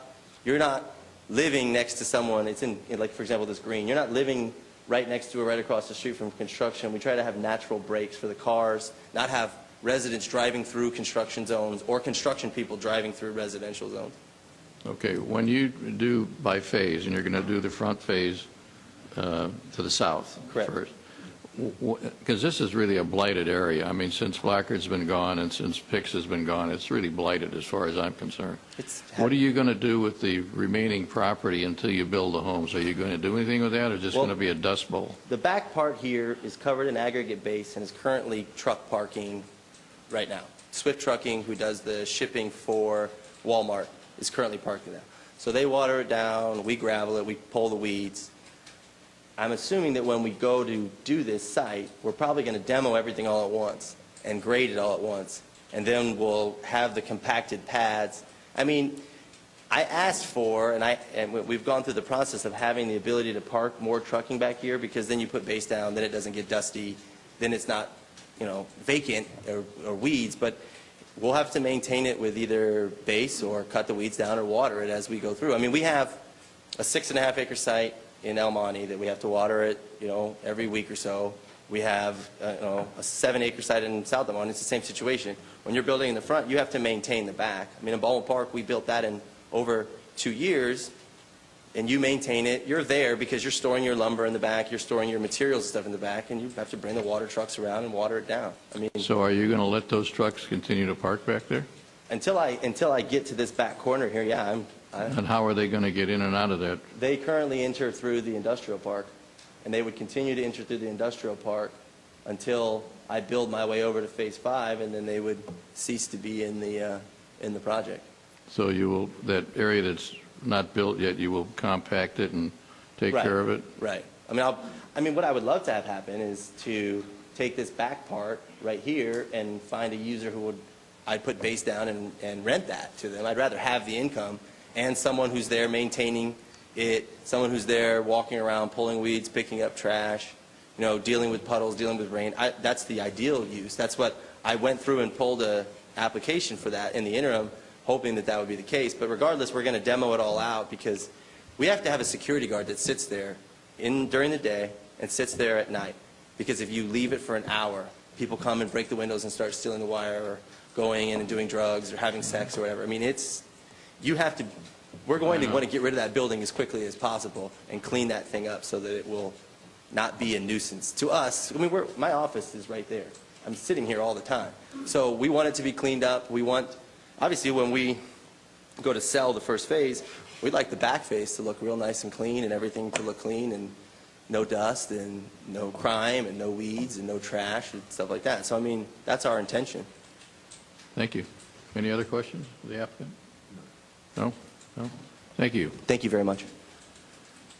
living next to someone. It's in, like, for example, this green. You're not living right next to or right across the street from construction. We try to have natural breaks for the cars, not have residents driving through construction zones or construction people driving through residential zones. Okay, when you do by phase, and you're going to do the front phase to the south Correct. first, because this is really a blighted area. I mean, since Blackard's been gone and since Pix has been gone, it's really blighted as far as I'm concerned. What are you going to do with the remaining property until you build the homes? Are you going to do anything with that, or just Well, going to be a dust bowl? The back part here is covered in aggregate base and is currently truck parking right now. Swift Trucking, who does the shipping for Walmart, is currently parking there. So they water it down, we gravel it, we pull the weeds. I'm assuming that when we go to do this site, we're probably going to demo everything all at once and grade it all at once. And then we'll have the compacted pads. I mean, I asked for, and we've gone through the process of having the ability to park more trucking back here, because then you put base down, then it doesn't get dusty, then it's not, you know, vacant or weeds. But we'll have to maintain it with either base or cut the weeds down or water it as we go through. I mean, we have a 6.5 acre site in El Monte that we have to water it, you know, every week or so. We have, you know, a 7 acre site in South El Monte. It's the same situation. When you're building in the front, you have to maintain the back. I mean, in Baldwin Park, we built that in over 2 years, and you maintain it. You're there because you're storing your lumber in the back, you're storing your materials and stuff in the back, and you have to bring the water trucks around and water it down. I mean, So are you going to let those trucks continue to park back there? until I get to this back corner here, yeah, And how are they going to get in and out of that? They currently enter through the industrial park, and they would continue to enter through the industrial park until I build my way over to Phase 5, and then they would cease to be in the project. So you will, that area that's not built yet, you will compact it and take Right. care of it? Right. I mean, what I would love to have happen is to take this back part right here and find a user who would, I'd put base down and rent that to them. I'd rather have the income and someone who's there maintaining it, someone who's there walking around, pulling weeds, picking up trash, you know, dealing with puddles, dealing with rain. That's the ideal use. That's what I went through and pulled a application for that in the interim, hoping that that would be the case. But regardless, we're going to demo it all out, because we have to have a security guard that sits there during the day and sits there at night. Because if you leave it for an hour, people come and break the windows and start stealing the wire or going in and doing drugs or having sex or whatever. I mean, we're going to want to get rid of that building as quickly as possible and clean that thing up so that it will not be a nuisance to us. I mean, my office is right there. I'm sitting here all the time. So we want it to be cleaned up. Obviously, when we go to sell the first phase, we'd like the back face to look real nice and clean and everything to look clean and no dust and no crime and no weeds and no trash and stuff like that. So, I mean, that's our intention. Thank you. Any other questions for the applicant? No? No? Thank you. Thank you very much.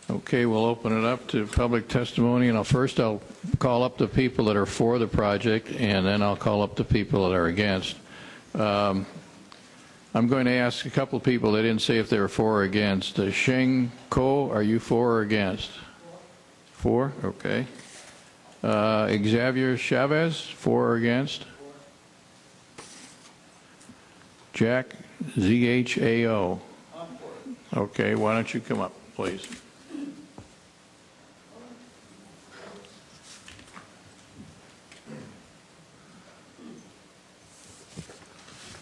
Okay, we'll open it up to public testimony, and I'll call up the people that are for the project, and then I'll call up the people that are against. I'm going to ask a couple of people that didn't say if they were for or against. Sheng Ko, are you for or against? For? Okay. Xavier Chavez, for or against? Jack, ZHAO. Okay, why don't you come up, please?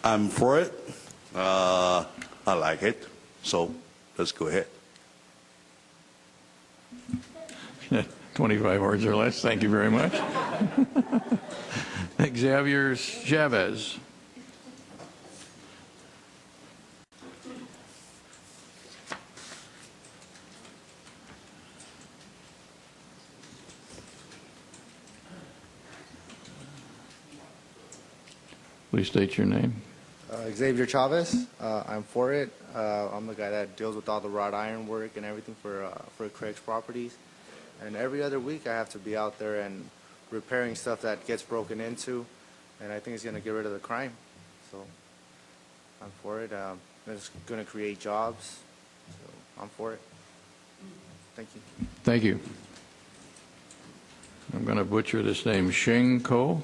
I'm for it. I like it. So let's go ahead. 25 words or less. Thank you very much. Xavier Chavez. Please state your name. Xavier Chavez. I'm for it. I'm the guy that deals with all the wrought iron work and everything for Craig's Properties. And every other week I have to be out there and repairing stuff that gets broken into. And I think it's going to get rid of the crime. So I'm for it. It's going to create jobs. So I'm for it. Thank you. Thank you. I'm going to butcher this name. Sheng Ko.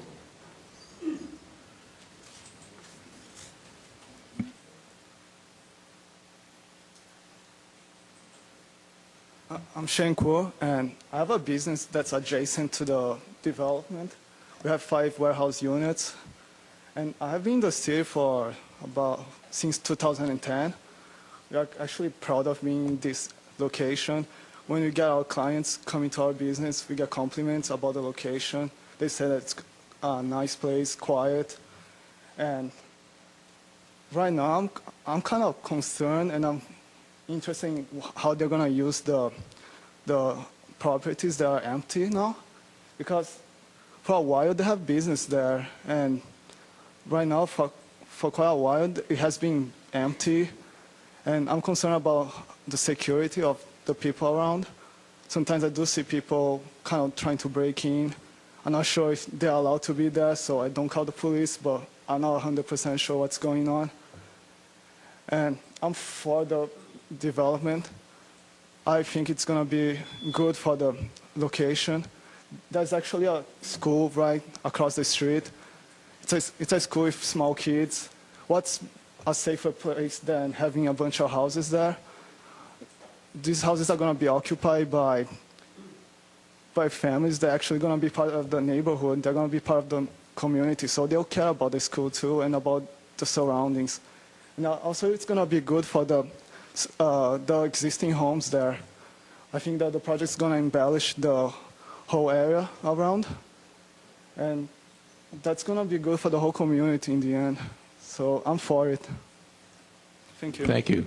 I'm Sheng Kuo, and I have a business that's adjacent to the development. We have 5 warehouse units, and I have been in the city for since 2010. We are actually proud of being in this location. When we get our clients coming to our business, we get compliments about the location. They say that it's a nice place, quiet, and right now I'm kind of concerned, and I'm interested in how they're going to use the properties that are empty now, because for a while they have business there, and right now for quite a while it has been empty, and I'm concerned about the security of the people around. Sometimes I do see people kind of trying to break in. I'm not sure if they're allowed to be there, so I don't call the police, but I'm not 100% sure what's going on. And I'm for the development. I think it's going to be good for the location. There's actually a school right across the street. It's a school with small kids. What's a safer place than having a bunch of houses there? These houses are going to be occupied by families. They're actually going to be part of the neighborhood. They're going to be part of the community. So they'll care about the school too and about the surroundings. Now, also, it's going to be good for the existing homes there. I think that the project's going to embellish the whole area around, and that's going to be good for the whole community in the end. So I'm for it. Thank you. Thank you.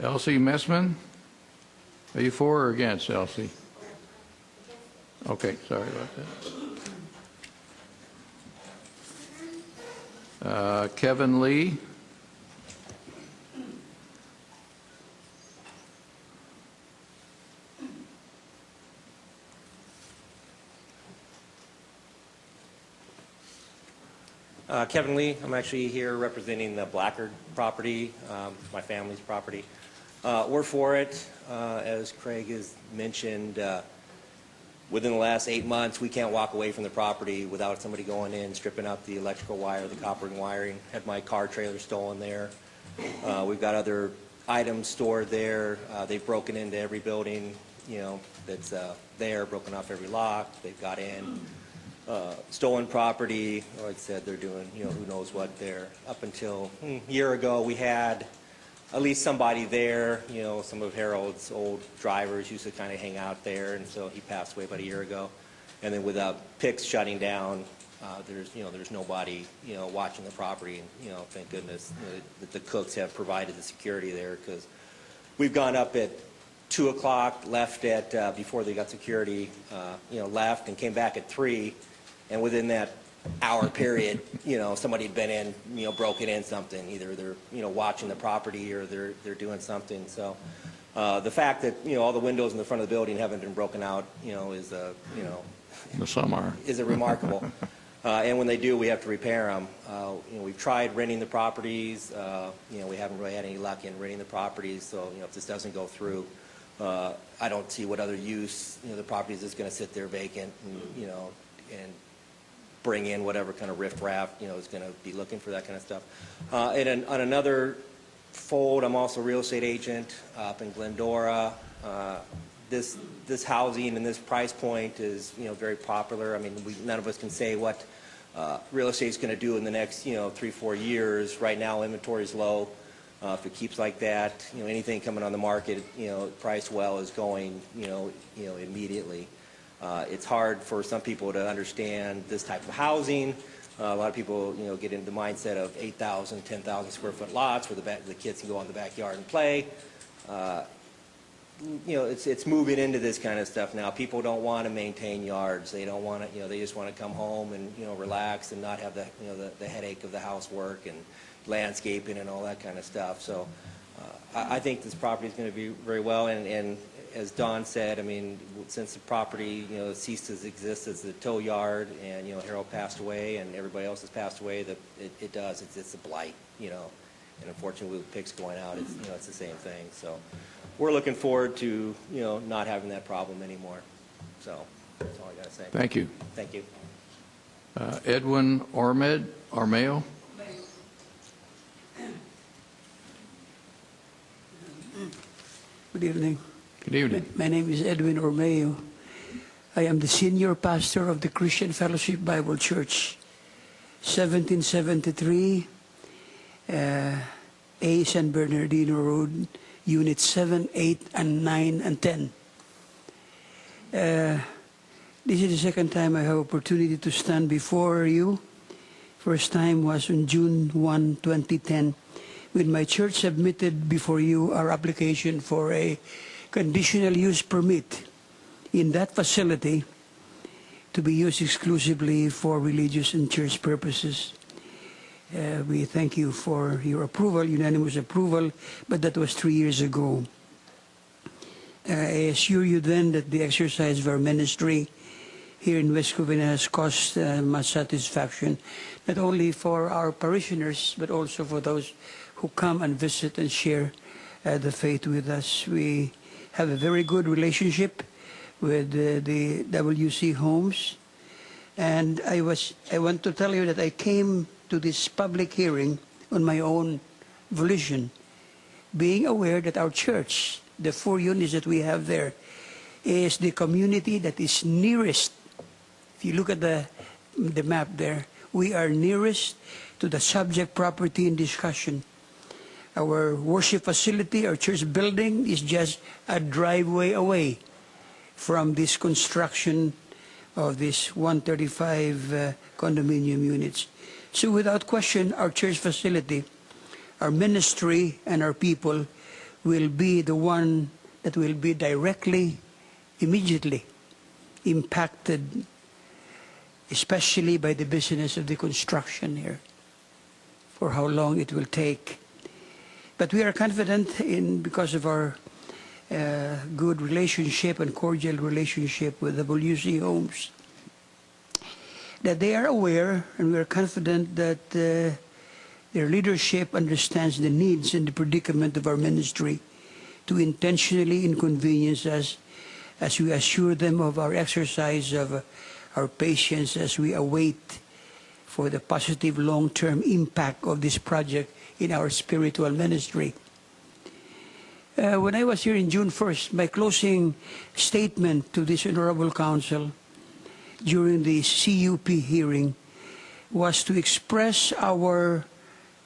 Elsie Messman, are you for or against, Elsie? Okay, sorry about that. Kevin Lee. Kevin Lee, I'm actually here representing the Blackard property, my family's property. We're for it. As Craig has mentioned, within the last 8 months, we can't walk away from the property without somebody going in, stripping up the electrical wire, the copper and wiring. Had my car trailer stolen there. We've got other items stored there. They've broken into every building, that's there, broken off every lock. They've got in. Stolen property, like I said, they're doing, who knows what there. Up until a year ago, we had at least somebody there. Some of Harold's old drivers used to kind of hang out there, and so he passed away about a year ago. And then with PICS shutting down, there's nobody, watching the property. And, thank goodness that the cooks have provided the security there, because we've gone up at 2 o'clock, left at, before they got security, left and came back at 3. And within that hour period, somebody had been in, broken in something. Either they're, watching the property or they're doing something. So the fact that, all the windows in the front of the building haven't been broken out, is Some are. is a remarkable. And when they do, we have to repair them. We've tried renting the properties. We haven't really had any luck in renting the properties. So, if this doesn't go through, I don't see what other use, the property is just going to sit there vacant and, and bring in whatever kind of riffraff, is going to be looking for that kind of stuff. And on another fold, I'm also a real estate agent up in Glendora. This housing and this price point is, very popular. I mean, none of us can say what real estate is going to do in the next, 3-4 years. Right now, inventory is low. If it keeps like that, anything coming on the market, priced well is going, immediately. It's hard for some people to understand this type of housing. A lot of people, get into the mindset of 8,000, 10,000 square foot lots where the kids can go in the backyard and play. It's moving into this kind of stuff now. People don't want to maintain yards. They don't want to, they just want to come home and, relax and not have the, the headache of the housework and landscaping and all that kind of stuff. So I think this property is going to be very well. And as Don said, I mean, since the property, ceased to exist as the tow yard and, Harold passed away and everybody else has passed away, it's a blight, and unfortunately with PICS going out, it's the same thing. So we're looking forward to, not having that problem anymore. So that's all I got to say. Thank you. Thank you. Edwin Ormeo. Good evening. Good evening. My name is Edwin Ormeo. I am the senior pastor of the Christian Fellowship Bible Church, 1773 A. San Bernardino Road, Units 7, 8, and 9, and 10. This is the second time I have opportunity to stand before you. First time was on June 1, 2010, when my church submitted before you our application for a conditional use permit in that facility to be used exclusively for religious and church purposes. We thank you for your approval, unanimous approval, but that was 3 years ago. I assure you then that the exercise of our ministry here in West Covina has caused much satisfaction, not only for our parishioners, but also for those who come and visit and share the faith with us. We have a very good relationship with the WC Homes. And I want to tell you that I came to this public hearing on my own volition, being aware that our church, the 4 units that we have there, is the community that is nearest. If you look at the map there, we are nearest to the subject property in discussion. Our worship facility, our church building, is just a driveway away from this construction of this 135 condominium units. So without question, our church facility, our ministry, and our people will be the one that will be directly, immediately impacted, especially by the business of the construction here, for how long it will take. But we are confident because of our good relationship and cordial relationship with WC Homes, that they are aware, and we are confident that their leadership understands the needs and the predicament of our ministry to intentionally inconvenience us as we assure them of our exercise of our patience as we await for the positive long-term impact of this project in our spiritual ministry. When I was here in June 1st, my closing statement to this Honorable Council during the CUP hearing was to express our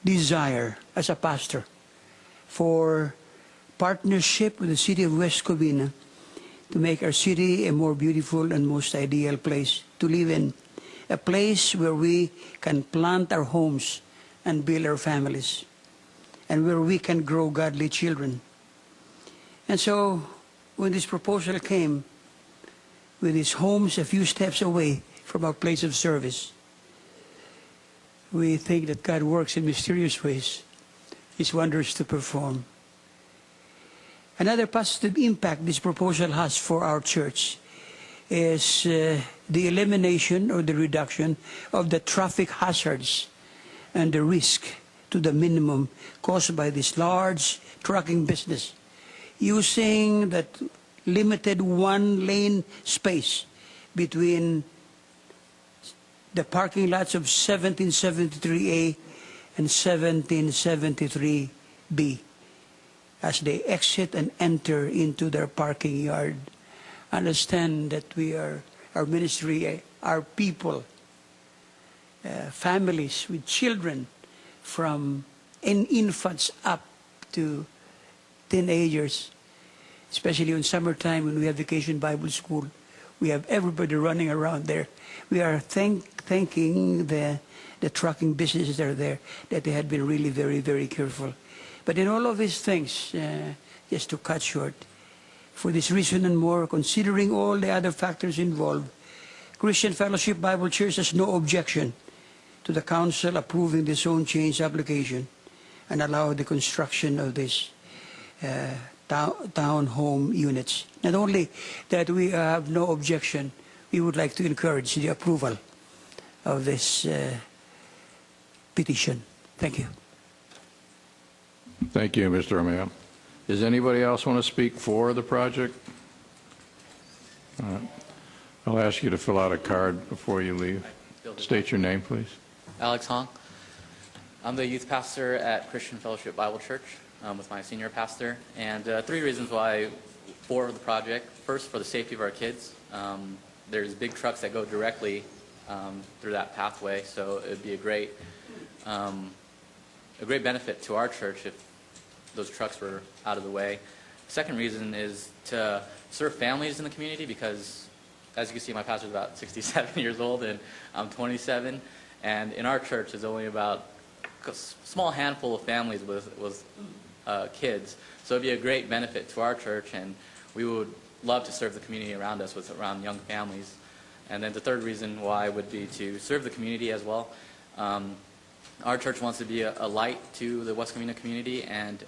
desire as a pastor for partnership with the city of West Covina to make our city a more beautiful and most ideal place to live in, a place where we can plant our homes and build our families, and where we can grow godly children. And so when this proposal came, with his homes a few steps away from our place of service, we think that God works in mysterious ways, His wonders to perform. Another positive impact this proposal has for our church is the elimination or the reduction of the traffic hazards and the risk to the minimum caused by this large trucking business, using that limited one-lane space between the parking lots of 1773A and 1773B as they exit and enter into their parking yard. Understand that we are, our ministry, our people, families with children from infants up to teenagers, especially in summertime when we have Vacation Bible School. We have everybody running around there. We are thanking the trucking businesses that are there, that they had been really very, very careful. But in all of these things, just to cut short, for this reason and more, considering all the other factors involved, Christian Fellowship Bible Church has no objection to the council approving the zone change application and allow the construction of this townhome units. Not only that we have no objection, we would like to encourage the approval of this petition. Thank you. Thank you, Mr. Romeo. Does anybody else want to speak for the project? I'll ask you to fill out a card before you leave. State your name, please. Alex Hong. I'm the youth pastor at Christian Fellowship Bible Church with my senior pastor. And 3 reasons why for the project. First, for the safety of our kids. There's big trucks that go directly through that pathway, so it would be a great benefit to our church if those trucks were out of the way. Second reason is to serve families in the community because, as you can see, my pastor's about 67 years old and I'm 27. And in our church, there's only about a small handful of families with kids. So it'd be a great benefit to our church, and we would love to serve the community around us around young families. And then the third reason why would be to serve the community as well. Our church wants to be a light to the West Covina community, and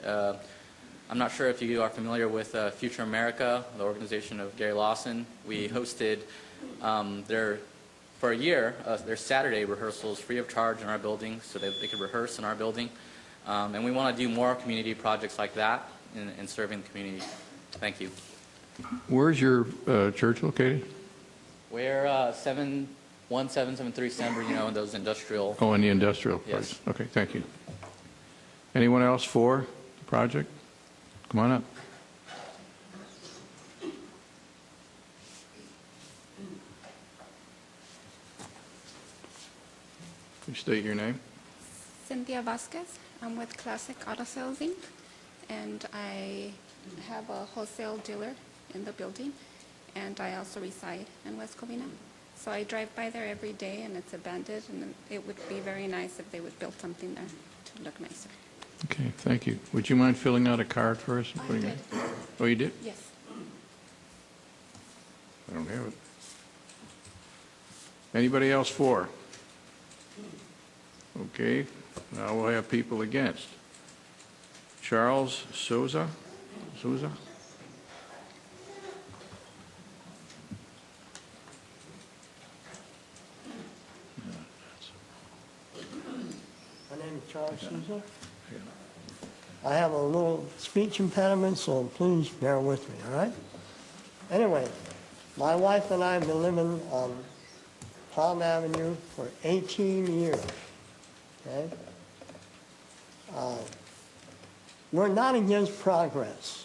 I'm not sure if you are familiar with Future America, the organization of Gary Lawson. We hosted for a year, their Saturday rehearsals free of charge in our building so that they could rehearse in our building. And we want to do more community projects like that in serving the community. Thank you. Where's your church located? We're 1773 San Bernardino in those industrial. Oh, in the industrial place. Yes. Okay, thank you. Anyone else for the project? Come on up. Can you state your name? Cynthia Vasquez. I'm with Classic Auto Sales Inc. And I have a wholesale dealer in the building. And I also reside in West Covina. So I drive by there every day, and it's abandoned, and it would be very nice if they would build something there to look nicer. Okay, thank you. Would you mind filling out a card for us? And I putting did. it? Oh, you did? Yes. I don't have it. Anybody else for? Okay, now we'll have people against. Charles Souza? Souza? My name is Charles Souza. I have a little speech impediment, so please bear with me, all right? Anyway, my wife and I have been living on Palm Avenue for 18 years, okay? We're not against progress.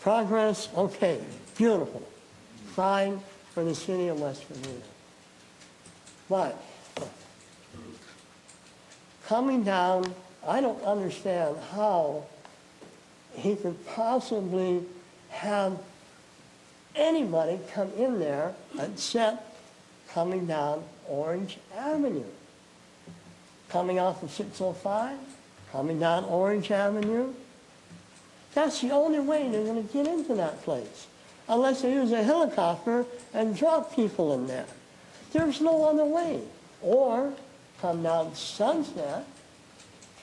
Progress, okay, beautiful. Fine for the city of West Covina. But coming down, I don't understand how he could possibly have anybody come in there except coming down Orange Avenue. Coming off of 605, coming down Orange Avenue. That's the only way they're going to get into that place, unless they use a helicopter and drop people in there. There's no other way. Or come down Sunset,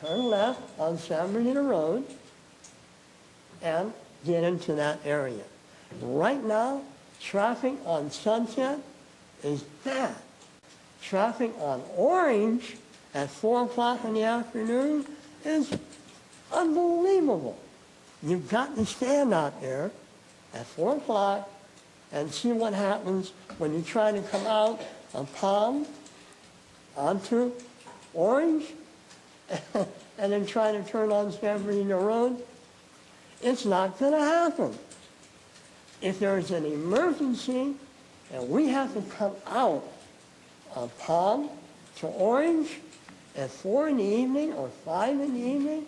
turn left on San Bernardino Road, and get into that area. Right now, traffic on Sunset is bad. Traffic on Orange at 4 o'clock in the afternoon is unbelievable. You've got to stand out there at 4 o'clock and see what happens when you try to come out of Palm onto Orange and then try to turn on San Bernardino Road. It's not going to happen. If there's an emergency and we have to come out of Palm to Orange at 4 in the evening or 5 in the evening,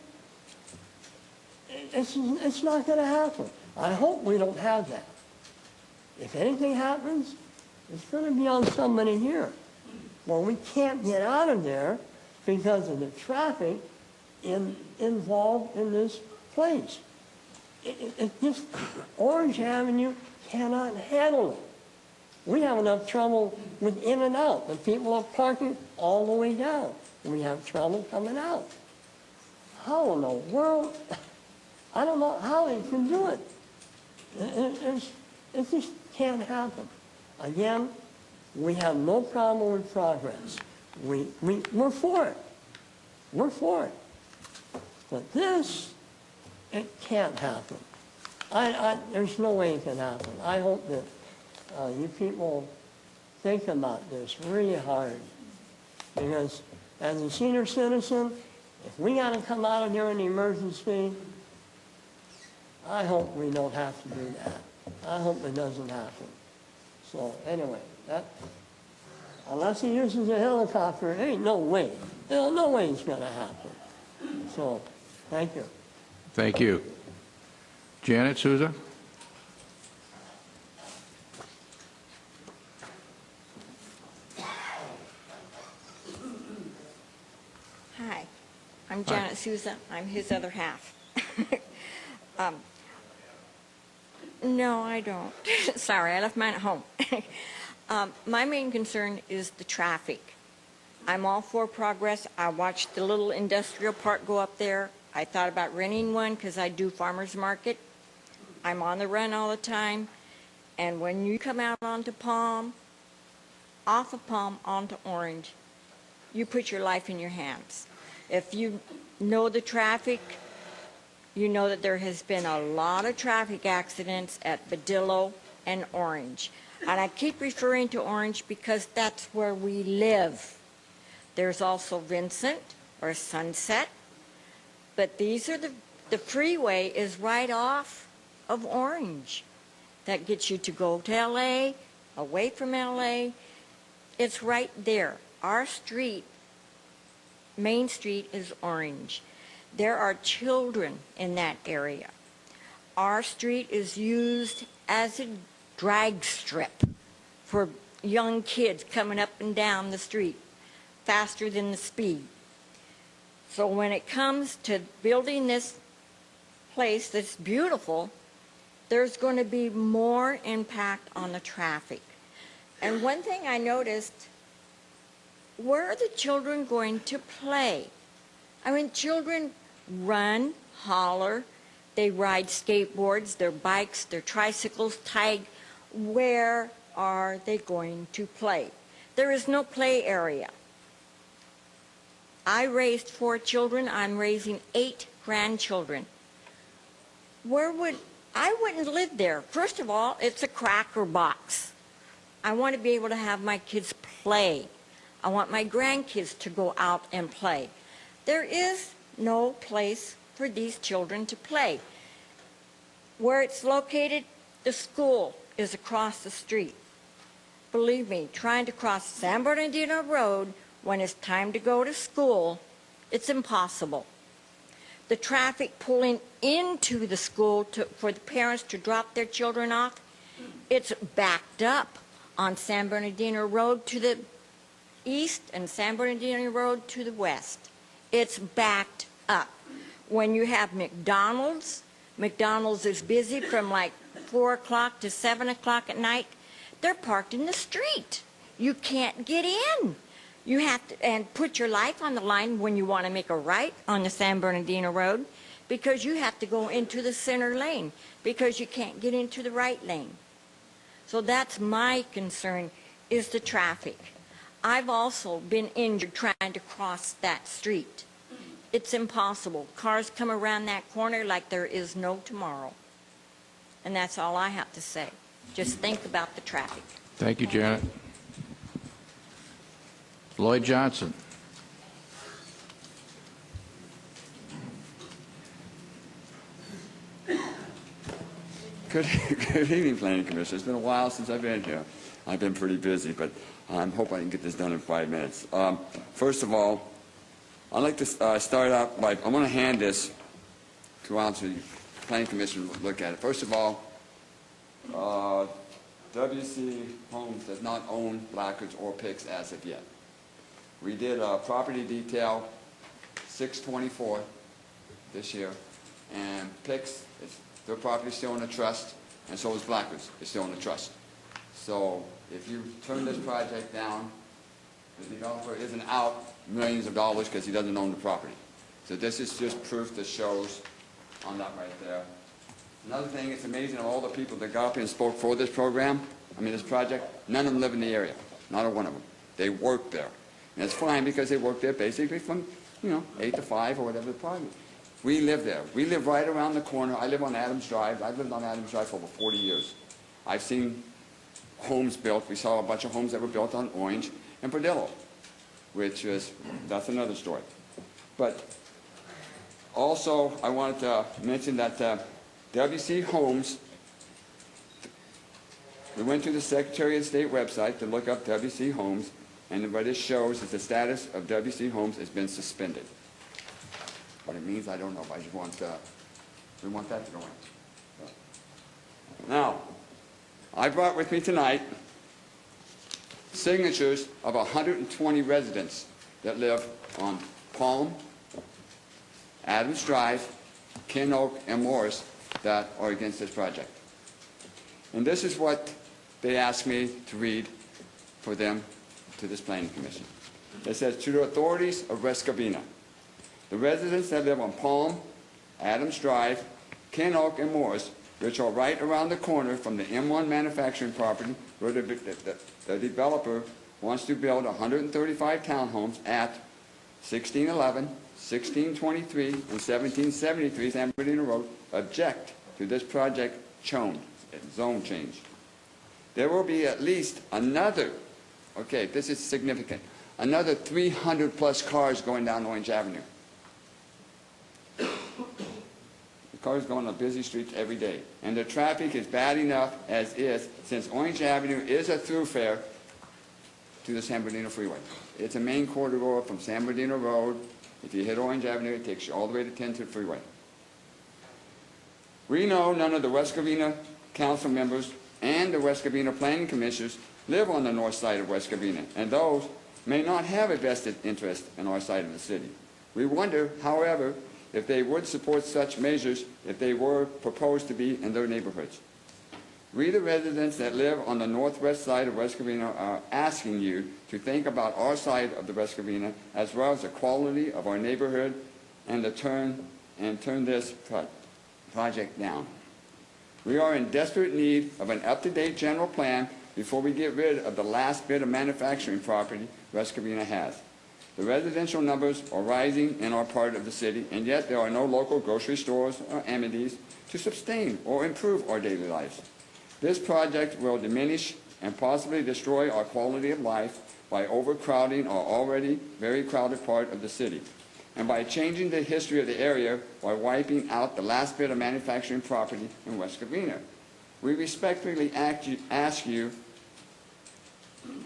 it's not going to happen. I hope we don't have that. If anything happens, it's going to be on somebody here. Well, we can't get out of there because of the traffic involved in this place. It just, Orange Avenue cannot handle it. We have enough trouble with in and out. The people are parking all the way down. We have trouble coming out. How in the world? I don't know how they can do it. It just can't happen. Again, we have no problem with progress. We're for it. We're for it. But this, it can't happen. There's no way it can happen. I hope that you people think about this really hard. Because as a senior citizen, if we got to come out of here in an emergency, I hope we don't have to do that. I hope it doesn't happen. So anyway, unless he uses a helicopter, there ain't no way. There's no way it's going to happen. So, thank you. Thank you. Janet Souza? Hi, I'm Janet Souza. I'm his other half. No, I don't. Sorry, I left mine at home. My main concern is the traffic. I'm all for progress. I watched the little industrial park go up there. I thought about renting one because I do farmers market. I'm on the run all the time. And when you come out onto Palm, off of Palm onto Orange, you put your life in your hands. If you know the traffic, you know that there has been a lot of traffic accidents at Badillo and Orange. And I keep referring to Orange because that's where we live. There's also Vincent or Sunset. But these are the freeway is right off of Orange. That gets you to go to LA, away from LA. It's right there. Our street, Main Street, is Orange. There are children in that area. Our street is used as a drag strip for young kids coming up and down the street faster than the speed. So when it comes to building this place that's beautiful, there's going to be more impact on the traffic. And one thing I noticed, where are the children going to play? I mean, children run, holler, they ride skateboards, their bikes, their tricycles, tag. Where are they going to play? There is no play area. I raised 4 children. I'm raising 8 grandchildren. I wouldn't live there. First of all, it's a cracker box. I want to be able to have my kids play. I want my grandkids to go out and play. There is no place for these children to play. Where it's located, the school is across the street. Believe me, trying to cross San Bernardino Road when it's time to go to school, it's impossible. The traffic pulling into the school for the parents to drop their children off, it's backed up on San Bernardino Road to the east and San Bernardino Road to the west. It's backed up. When you have McDonald's is busy from like 4 o'clock to 7 o'clock at night. They're parked in the street. You can't get in. You have to, and put your life on the line when you want to make a right on the San Bernardino Road, because you have to go into the center lane because you can't get into the right lane. So that's my concern, is the traffic. I've also been injured trying to cross that street. It's impossible. Cars come around that corner like there is no tomorrow. And that's all I have to say. Just think about the traffic. Thank you, Janet. Lloyd Johnson. Good evening, Planning Commission. It's been a while since I've been here. I've been pretty busy, but I hope I can get this done in 5 minutes. First of all, I'd like to start out by, I'm going to hand this to the Planning Commission to look at it. First of all, WC Homes does not own Blackards or PICS as of yet. We did a property detail 6/24 this year, and PICS, their property is still in a trust, and so is Blackards. It's still in a trust. So if you turn this project down, the developer isn't out millions of dollars because he doesn't own the property. So this is just proof that shows on that right there. Another thing, it's amazing of all the people that got up and spoke for this program, this project, none of them live in the area. Not a one of them. They work there. And it's fine because they work there basically from, 8 to 5 or whatever the project. We live there. We live right around the corner. I live on Adams Drive. I've lived on Adams Drive for over 40 years. I've seen homes built. We saw a bunch of homes that were built on Orange and Perdillo, that's another story. But also, I wanted to mention that WC Homes, we went to the Secretary of State website to look up WC Homes, and what it shows is the status of WC Homes has been suspended. What it means, I don't know. I just want we want that to go in. Now, I brought with me tonight signatures of 120 residents that live on Palm, Adams Drive, Ken Oak, and Morris that are against this project. And this is what they asked me to read for them to this Planning Commission. It says, to the authorities of West Covina, the residents that live on Palm, Adams Drive, Ken Oak, and Morris, which are right around the corner from the M1 manufacturing property where the developer wants to build 135 townhomes at 1611, 1623, and 1773 San Bernardino Road, object to this project zone change. There will be at least another, okay, this is significant, another 300 plus cars going down Orange Avenue. Cars going on busy streets every day. And the traffic is bad enough as is, since Orange Avenue is a thoroughfare to the San Bernardino Freeway. It's a main corridor from San Bernardino Road. If you hit Orange Avenue, it takes you all the way to 10th Freeway. We know none of the West Covina council members and the West Covina planning commissioners live on the north side of West Covina, and those may not have a vested interest in our side of the city. We wonder, however, if they would support such measures if they were proposed to be in their neighborhoods. We, the residents that live on the northwest side of West Covina, are asking you to think about our side of the West Covina as well as the quality of our neighborhood and turn this project down. We are in desperate need of an up-to-date general plan before we get rid of the last bit of manufacturing property West Covina has. The residential numbers are rising in our part of the city, and yet there are no local grocery stores or amenities to sustain or improve our daily lives. This project will diminish and possibly destroy our quality of life by overcrowding our already very crowded part of the city. and by changing the history of the area by wiping out the last bit of manufacturing property in West Covina. We respectfully ask you to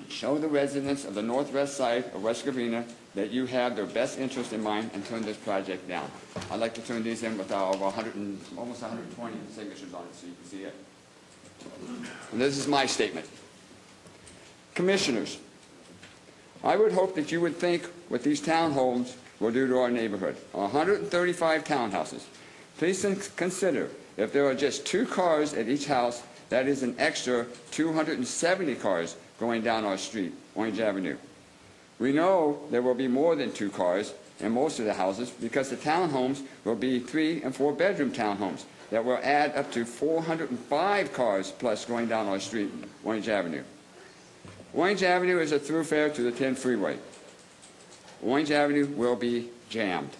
show the residents of the northwest side of West Covina that you have their best interest in mind and turn this project down. I'd like to turn these in with almost 120 signatures on it so you can see it. And this is my statement. Commissioners, I would hope that you would think what these townhomes will do to our neighborhood. 135 townhouses. Please consider if there are just 2 cars at each house, that is an extra 270 cars going down our street, Orange Avenue. We know there will be more than 2 cars in most of the houses because the townhomes will be 3- and 4-bedroom townhomes that will add up to 405 cars plus going down our street, Orange Avenue. Orange Avenue is a thoroughfare to the 10 freeway. Orange Avenue will be jammed.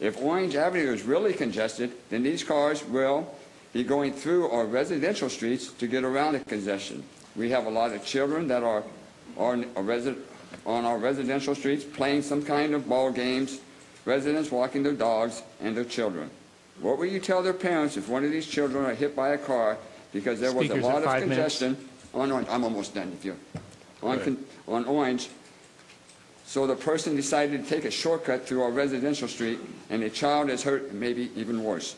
If Orange Avenue is really congested, then these cars will be going through our residential streets to get around the congestion. We have a lot of children that are on our residential streets playing some kind of ball games, residents walking their dogs and their children. What will you tell their parents if one of these children are hit by a car because there was a lot of congestion on Orange? I'm almost done with you. On Orange, so the person decided to take a shortcut through our residential street and a child is hurt and maybe even worse.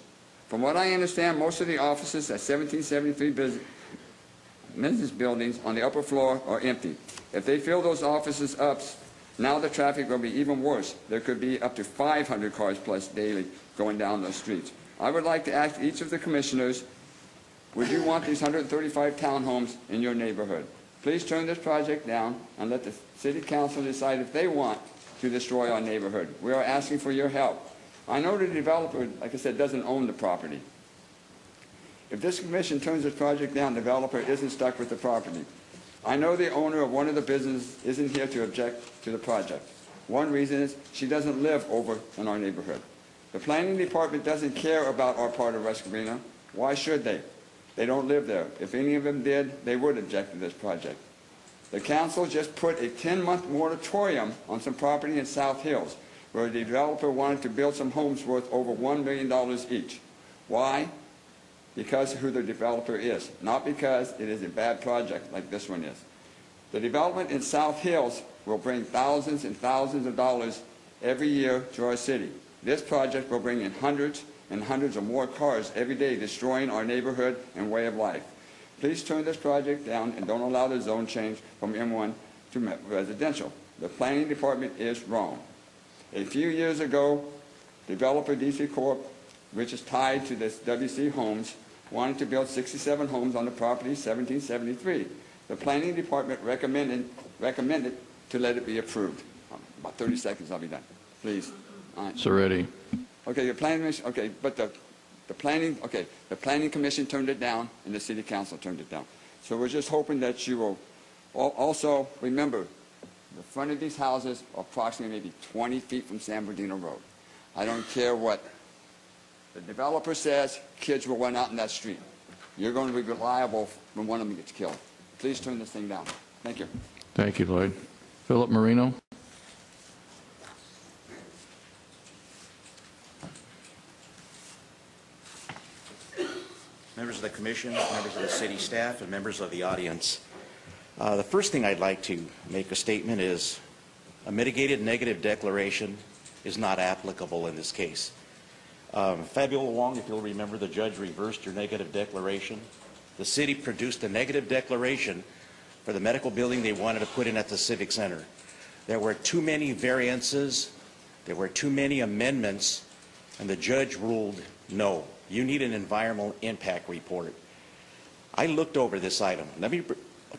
From what I understand, most of the offices at 1773 business buildings on the upper floor are empty. If they fill those offices up, now the traffic will be even worse. There could be up to 500 cars plus daily going down those streets. I would like to ask each of the commissioners, would you want these 135 townhomes in your neighborhood? Please turn this project down and let the city council decide if they want to destroy our neighborhood. We are asking for your help. I know the developer, like I said, doesn't own the property. If this commission turns this project down, the developer isn't stuck with the property. I know the owner of one of the businesses isn't here to object to the project. One reason is she doesn't live over in our neighborhood. The planning department doesn't care about our part of West Covina. Why should they? They don't live there. If any of them did, they would object to this project. The council just put a 10-month moratorium on some property in South Hills, where the developer wanted to build some homes worth over $1 million each. Why? Because of who the developer is, not because it is a bad project like this one is. The development in South Hills will bring thousands and thousands of dollars every year to our city. This project will bring in hundreds and hundreds of more cars every day, destroying our neighborhood and way of life. Please turn this project down and don't allow the zone change from M1 to residential. The planning department is wrong. A few years ago, developer DC Corp., which is tied to this WC Homes, wanted to build 67 homes on the property 1773. The planning department recommended to let it be approved. About 30 seconds, I'll be done. Please. It's already. Okay, the planning commission turned it down and the city council turned it down. So we're just hoping that you will also remember the front of these houses are approximately maybe 20 feet from San Bernardino Road. I don't care what the developer says, kids will run out in that street. You're going to be liable when one of them gets killed. Please turn this thing down. Thank you. Thank you, Lloyd. Philip Marino. Members of the commission, members of the city staff, and members of the audience. The first thing I'd like to make a statement is a mitigated negative declaration is not applicable in this case. Fabiola Wong, if you'll remember, the judge reversed your negative declaration. The city produced a negative declaration for the medical building they wanted to put in at the Civic Center. There were too many variances, there were too many amendments, and the judge ruled no. You need an environmental impact report. I looked over this item. Let me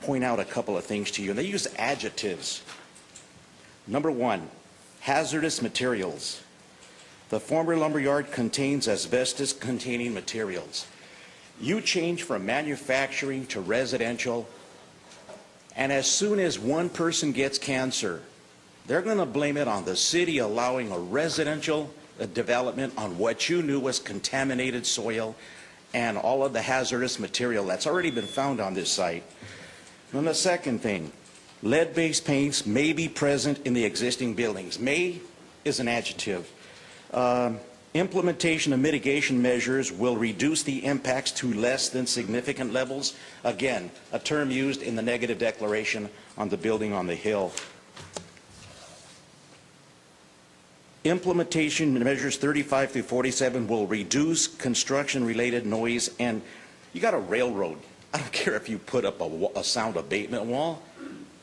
point out a couple of things to you, and they use adjectives. Number one, hazardous materials. The former lumberyard contains asbestos-containing materials. You change from manufacturing to residential, and as soon as one person gets cancer, they're going to blame it on the city allowing a residential development on what you knew was contaminated soil and all of the hazardous material that's already been found on this site. And the second thing, lead-based paints may be present in the existing buildings. May is an adjective. Implementation of mitigation measures will reduce the impacts to less than significant levels. Again, a term used in the negative declaration on the building on the hill. Implementation measures 35 through 47 will reduce construction-related noise. And you got a railroad. I don't care if you put up a sound abatement wall.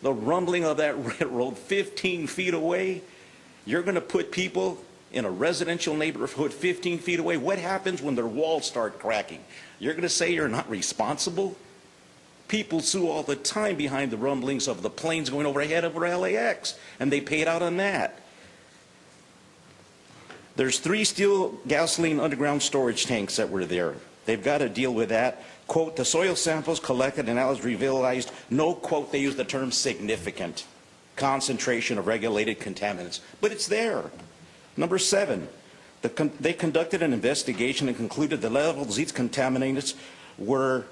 The rumbling of that railroad 15 feet away, you're going to put people in a residential neighborhood 15 feet away. What happens when their walls start cracking? You're going to say you're not responsible? People sue all the time behind the rumblings of the planes going overhead over LAX, and they paid out on that. There's 3 steel gasoline underground storage tanks that were there. They've got to deal with that. Quote, the soil samples collected and analyzed revealed no, quote, they use the term significant concentration of regulated contaminants. But it's there. Number 7, they conducted an investigation and concluded the levels of these contaminants were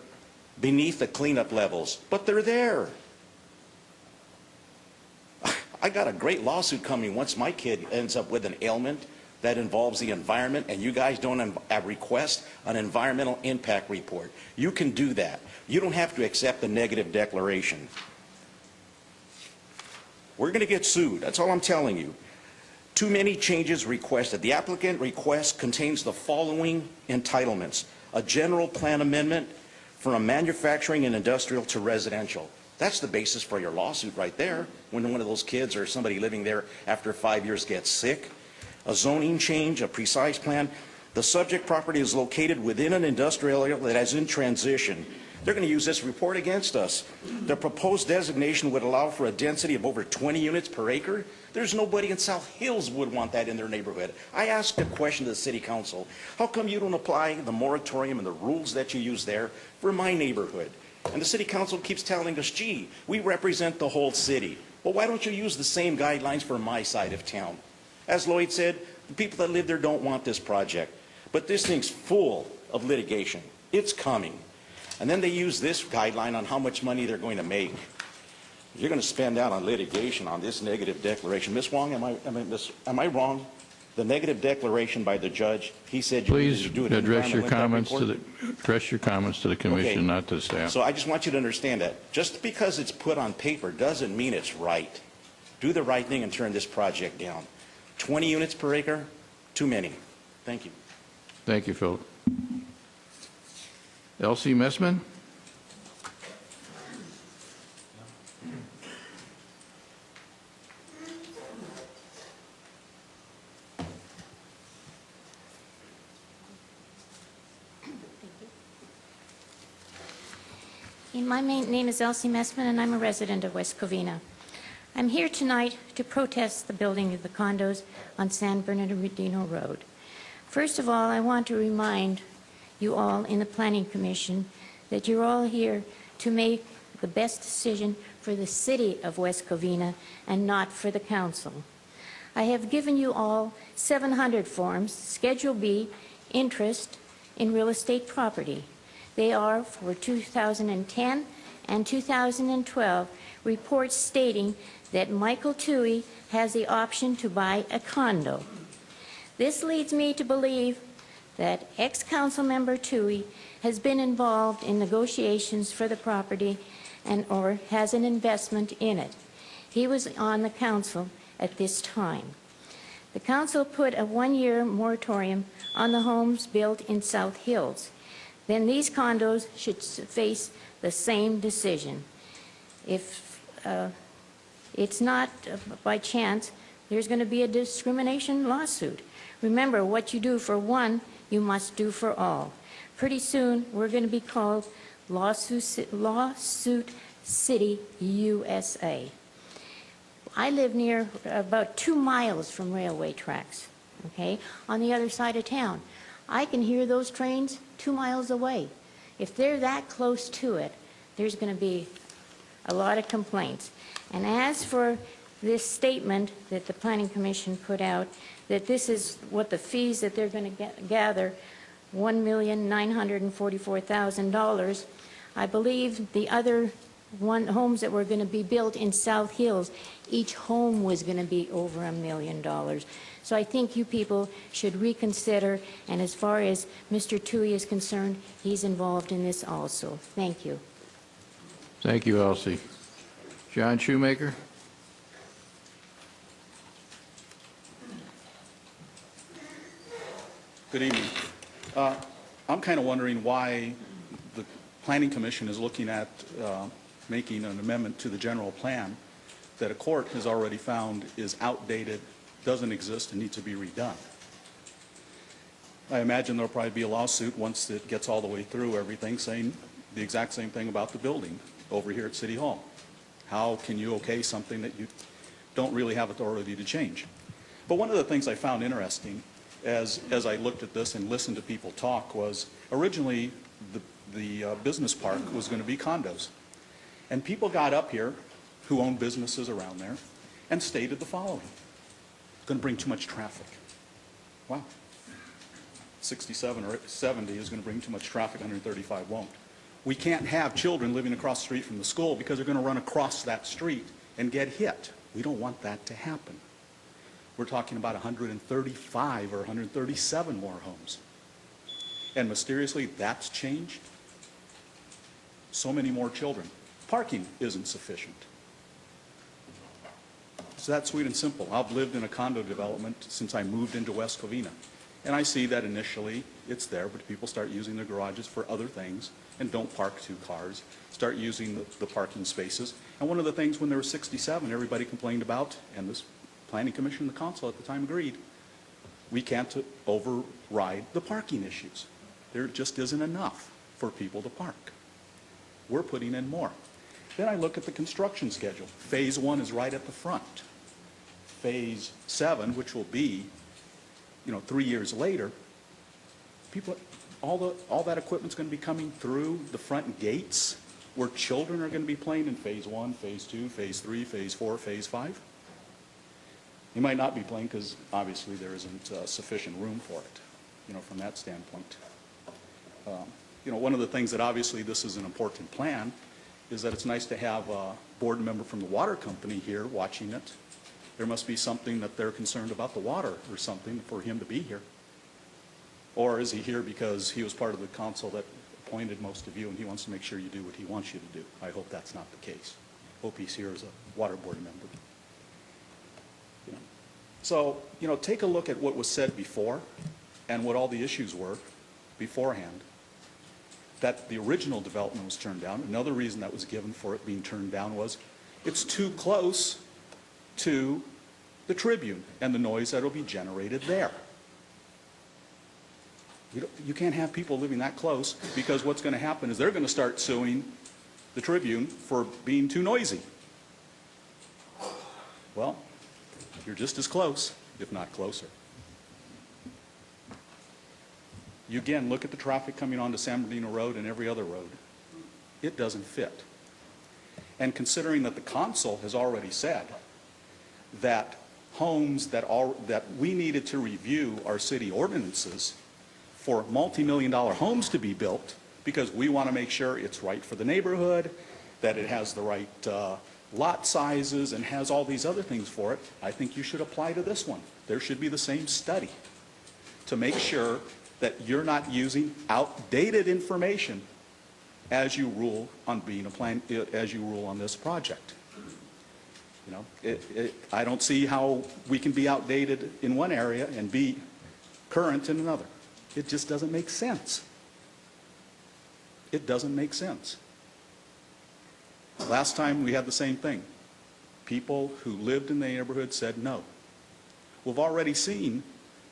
beneath the cleanup levels. But they're there. I got a great lawsuit coming once my kid ends up with an ailment that involves the environment, and you guys don't request an environmental impact report. You can do that. You don't have to accept the negative declaration. We're going to get sued. That's all I'm telling you. Too many changes requested. The applicant request contains the following entitlements: a general plan amendment from manufacturing and industrial to residential. That's the basis for your lawsuit right there, when one of those kids or somebody living there after 5 years gets sick. A zoning change, a precise plan. The subject property is located within an industrial area that is in transition. They're going to use this report against us. The proposed designation would allow for a density of over 20 units per acre. There's nobody in South Hills would want that in their neighborhood. I asked a question to the city council. How come you don't apply the moratorium and the rules that you use there for my neighborhood? And the city council keeps telling us, gee, we represent the whole city. Well, why don't you use the same guidelines for my side of town? As Lloyd said, the people that live there don't want this project. But this thing's full of litigation. It's coming. And then they use this guideline on how much money they're going to make. You're going to spend out on litigation on this negative declaration. Ms. Wong, am I wrong? The negative declaration by the judge, he said you Please needed to do it. address your comments to the commission, okay. not to the staff. So I just want you to understand that. Just because it's put on paper doesn't mean it's right. Do the right thing and turn this project down. 20 units per acre, too many. Thank you. Thank you, Phil. Elsie Messman? My name is Elsie Messman, and I'm a resident of West Covina. I'm here tonight to protest the building of the condos on San Bernardino Road. First of all, I want to remind you all in the Planning Commission that you're all here to make the best decision for the city of West Covina and not for the council. I have given you all 700 forms, Schedule B, interest in real estate property. They are for 2010 and 2012 reports stating that Michael Toohey has the option to buy a condo. This leads me to believe that ex-council member Toohey has been involved in negotiations for the property and or has an investment in it. He was on the council at this time. The council put a one-year moratorium on the homes built in South Hills. Then these condos should face the same decision. If it's not by chance, there's going to be a discrimination lawsuit. Remember, what you do for one, you must do for all. Pretty soon, we're going to be called Lawsuit City USA. I live near about 2 miles from railway tracks, okay, on the other side of town. I can hear those trains 2 miles away. If they're that close to it, there's going to be a lot of complaints. And as for this statement that the Planning Commission put out, that this is what the fees that they're going to gather, $1,944,000, I believe the other homes that were going to be built in South Hills, each home was going to be over $1 million. So I think you people should reconsider, and as far as Mr. Tui is concerned, he's involved in this also. Thank you. Thank you, Elsie. John Shoemaker? Good evening. I'm kind of wondering why the Planning Commission is looking at making an amendment to the general plan that a court has already found is outdated, doesn't exist, and needs to be redone. I imagine there'll probably be a lawsuit once it gets all the way through everything saying the exact same thing about the building over here at City Hall. How can you okay something that you don't really have authority to change? But one of the things I found interesting as I looked at this and listened to people talk was originally the business park was going to be condos. And people got up here who own businesses around there and stated the following: it's going to bring too much traffic. Wow. 67 or 70 is going to bring too much traffic, 135 won't. We can't have children living across the street from the school because they're going to run across that street and get hit. We don't want that to happen. We're talking about 135 or 137 more homes. And mysteriously, that's changed. So many more children. Parking isn't sufficient. It's that sweet and simple. I've lived in a condo development since I moved into West Covina. And I see that initially it's there, but people start using their garages for other things and don't park two cars, start using the parking spaces. And one of the things when there was 67, everybody complained about, and this Planning Commission and the council at the time agreed, we can't override the parking issues. There just isn't enough for people to park. We're putting in more. Then I look at the construction schedule. Phase 1 is right at the front. Phase 7, which will be 3 years later, people, all that equipment's going to be coming through the front gates where children are going to be playing in Phase 1, Phase 2, Phase 3, Phase 4, Phase 5. They might not be playing because obviously there isn't sufficient room for it, from that standpoint. One of the things that obviously this is an important plan is that it's nice to have a board member from the water company here watching it. There must be something that they're concerned about the water or something for him to be here. Or is he here because he was part of the council that appointed most of you and he wants to make sure you do what he wants you to do? I hope that's not the case. Hope he's here as a water board member. So, take a look at what was said before and what all the issues were beforehand. That the original development was turned down. Another reason that was given for it being turned down was it's too close to the Tribune and the noise that will be generated there. You can't have people living that close because what's going to happen is they're going to start suing the Tribune for being too noisy. Well, you're just as close, if not closer. You again look at the traffic coming onto San Bernardino Road and every other road. It doesn't fit. And considering that the council has already said that homes that we needed to review our city ordinances for multi-million-dollar homes to be built because we want to make sure it's right for the neighborhood, that it has the right lot sizes and has all these other things for it, I think you should apply to this one. There should be the same study to make sure that you're not using outdated information as you rule on on this project. I don't see how we can be outdated in one area and be current in another. It just doesn't make sense. It doesn't make sense. Last time we had the same thing. People who lived in the neighborhood said no. We've already seen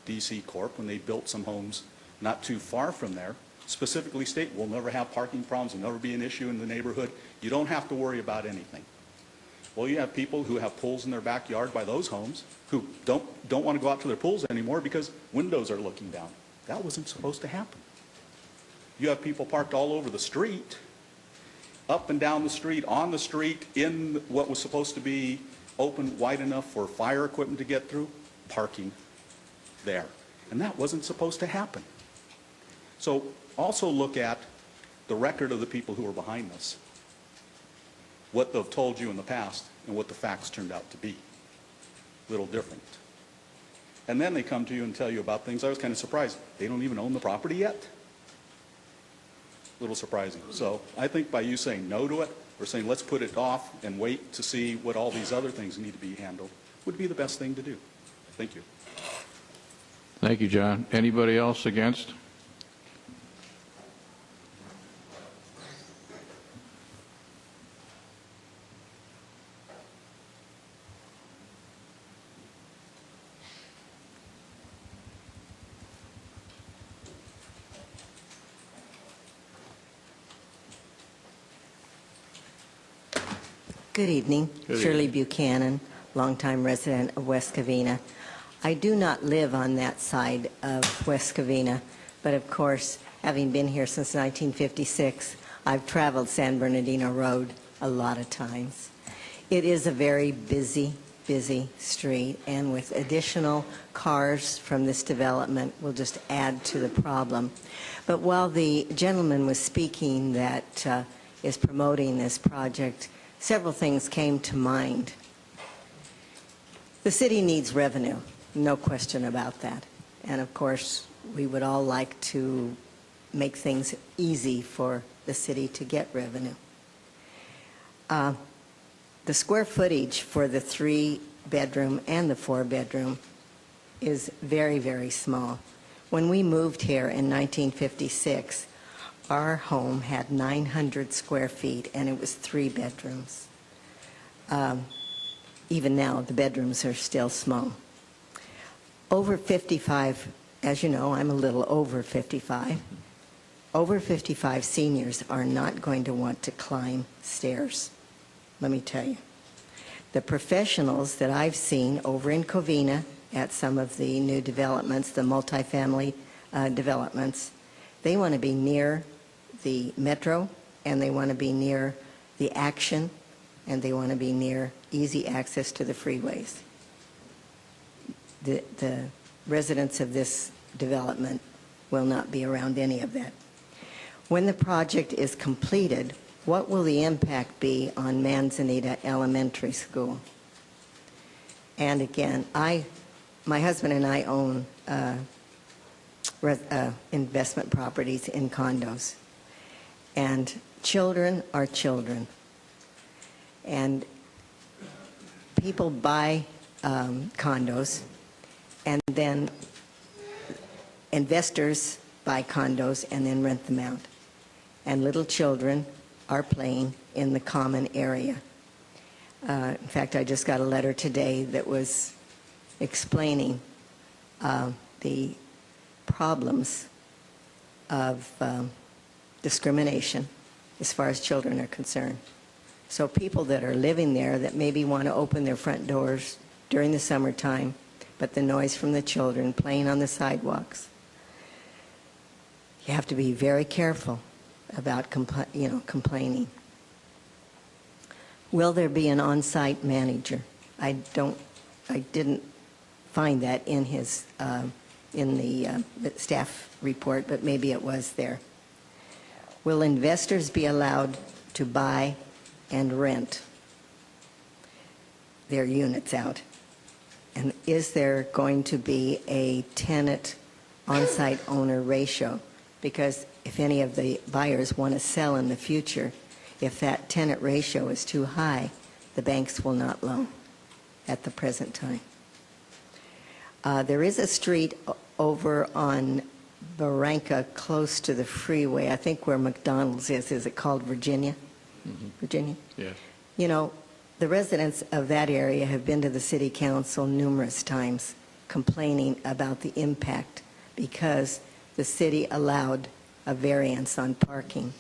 DC Corp, when they built some homes not too far from there, specifically state we'll never have parking problems, there'll never be an issue in the neighborhood. You don't have to worry about anything. Well, you have people who have pools in their backyard by those homes who don't want to go out to their pools anymore because windows are looking down. That wasn't supposed to happen. You have people parked all over the street, up and down the street, on the street, in what was supposed to be open wide enough for fire equipment to get through, parking there. And that wasn't supposed to happen. So also look at the record of the people who were behind this. what they've told you in the past and what the facts turned out to be. A little different. And then they come to you and tell you about things. I was kind of surprised. They don't even own the property yet? A little surprising. So I think by you saying no to it, or saying let's put it off and wait to see what all these other things need to be handled, would be the best thing to do. Thank you. Thank you, John. Anybody else against? Good evening. Good Shirley evening. Buchanan, longtime resident of West Covina. I do not live on that side of West Covina, but of course, having been here since 1956, I've traveled San Bernardino Road a lot of times. It is a very busy street, and with additional cars from this development will just add to the problem. But while the gentleman was speaking that is promoting this project, several things came to mind. The city needs revenue, no question about that. And of course, we would all like to make things easy for the city to get revenue. The square footage for the 3-bedroom and the 4-bedroom is very, very small. When we moved here in 1956, our home had 900 square feet, and it was 3 bedrooms. Even now, the bedrooms are still small. Over 55, as you know, I'm a little over 55. Over 55 seniors are not going to want to climb stairs, let me tell you. The professionals that I've seen over in Covina at some of the new developments, the multifamily developments, they want to be near the metro, and they want to be near the action, and they want to be near easy access to the freeways. The residents of this development will not be around any of that. When the project is completed, what will the impact be on Manzanita Elementary School? And again, my husband and I own investment properties in condos. And children are children. And people buy condos, and then investors buy condos and then rent them out. And little children are playing in the common area. In fact, I just got a letter today that was explaining the problems of discrimination as far as children are concerned. So people that are living there that maybe want to open their front doors during the summertime, but the noise from the children playing on the sidewalks, you have to be very careful about complaining. Will there be an on-site manager? I didn't find that in his in the staff report, but maybe it was there. Will investors be allowed to buy and rent their units out? And is there going to be a tenant on-site owner ratio? Because if any of the buyers want to sell in the future, if that tenant ratio is too high, the banks will not loan at the present time. There is a street over on Barranca close to the freeway, I think where McDonald's is. Is it called Virginia? Mm-hmm. Virginia? Yes. You know, the residents of that area have been to the city council numerous times complaining about the impact because the city allowed a variance on parking.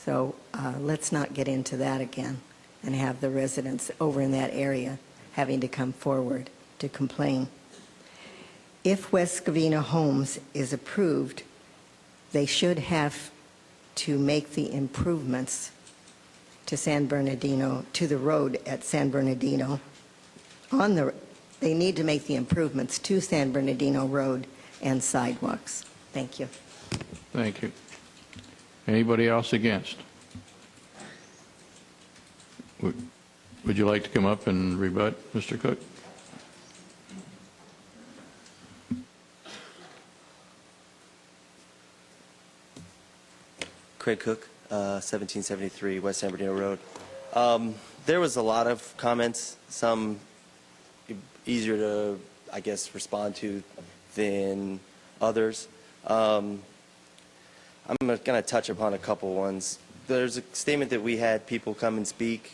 So let's not get into that again and have the residents over in that area having to come forward to complain. If West Covina Homes is approved, they should have to make the improvements to San Bernardino, to the road at San Bernardino. They need to make the improvements to San Bernardino Road and sidewalks. Thank you. Thank you. Anybody else against? Would you like to come up and rebut, Mr. Cook? Craig Cook, 1773 West San Bernardino Road. There was a lot of comments, some easier to, I guess, respond to than others. I'm going to touch upon a couple ones. There's a statement that we had people come and speak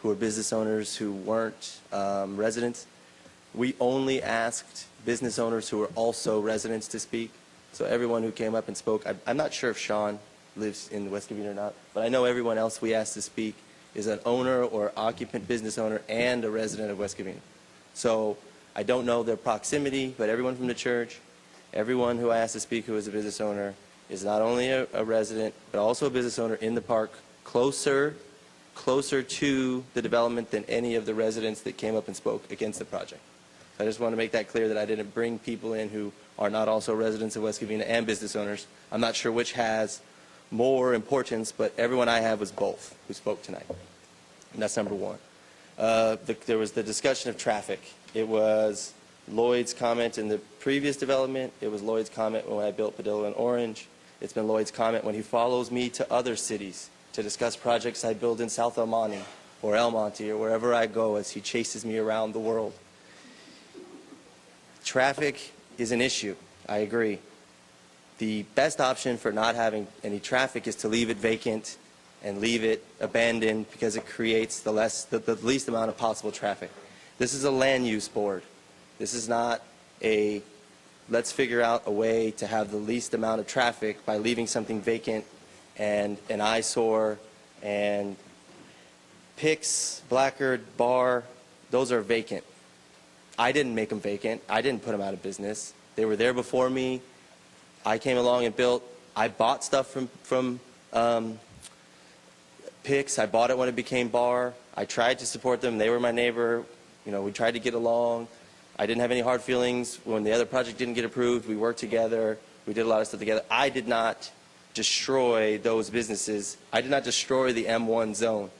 who are business owners who weren't residents. We only asked business owners who are also residents to speak. So everyone who came up and spoke, I'm not sure if Sean lives in West Covina or not, but I know everyone else we asked to speak is an owner or occupant business owner and a resident of West Covina. So I don't know their proximity, but everyone from the church, everyone who I asked to speak who is a business owner is not only a resident, but also a business owner in the park, closer to the development than any of the residents that came up and spoke against the project. I just want to make that clear that I didn't bring people in who are not also residents of West Covina and business owners. I'm not sure which has more importance, but everyone I have was both who spoke tonight. And that's number one. There was the discussion of traffic. It was Lloyd's comment in the previous development. It was Lloyd's comment when I built Padilla and Orange. It's been Lloyd's comment when he follows me to other cities to discuss projects I build in South El Monte or El Monte or wherever I go as he chases me around the world. Traffic is an issue. I agree. The best option for not having any traffic is to leave it vacant and leave it abandoned because it creates the least amount of possible traffic. This is a land use board. This is not a let's figure out a way to have the least amount of traffic by leaving something vacant and an eyesore. And Pix, Blackard, Bar, those are vacant. I didn't make them vacant. I didn't put them out of business. They were there before me. I came along and built. I bought stuff from Pix. I bought it when it became Bar. I tried to support them. They were my neighbor. You know, we tried to get along. I didn't have any hard feelings. When the other project didn't get approved, we worked together. We did a lot of stuff together. I did not destroy those businesses. I did not destroy the M1 zone.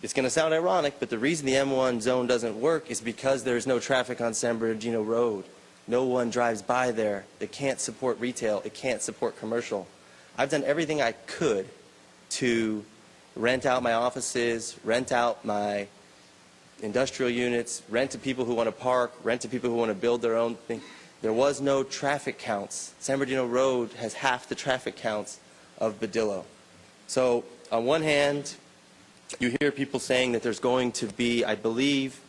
It's going to sound ironic, but the reason the M1 zone doesn't work is because there's no traffic on San Bernardino Road. No one drives by there. It can't support retail. It can't support commercial. I've done everything I could to rent out my offices, rent out my industrial units, rent to people who want to park, rent to people who want to build their own thing. There was no traffic counts. San Bernardino Road has half the traffic counts of Badillo. So on one hand, you hear people saying that there's going to be, I believe,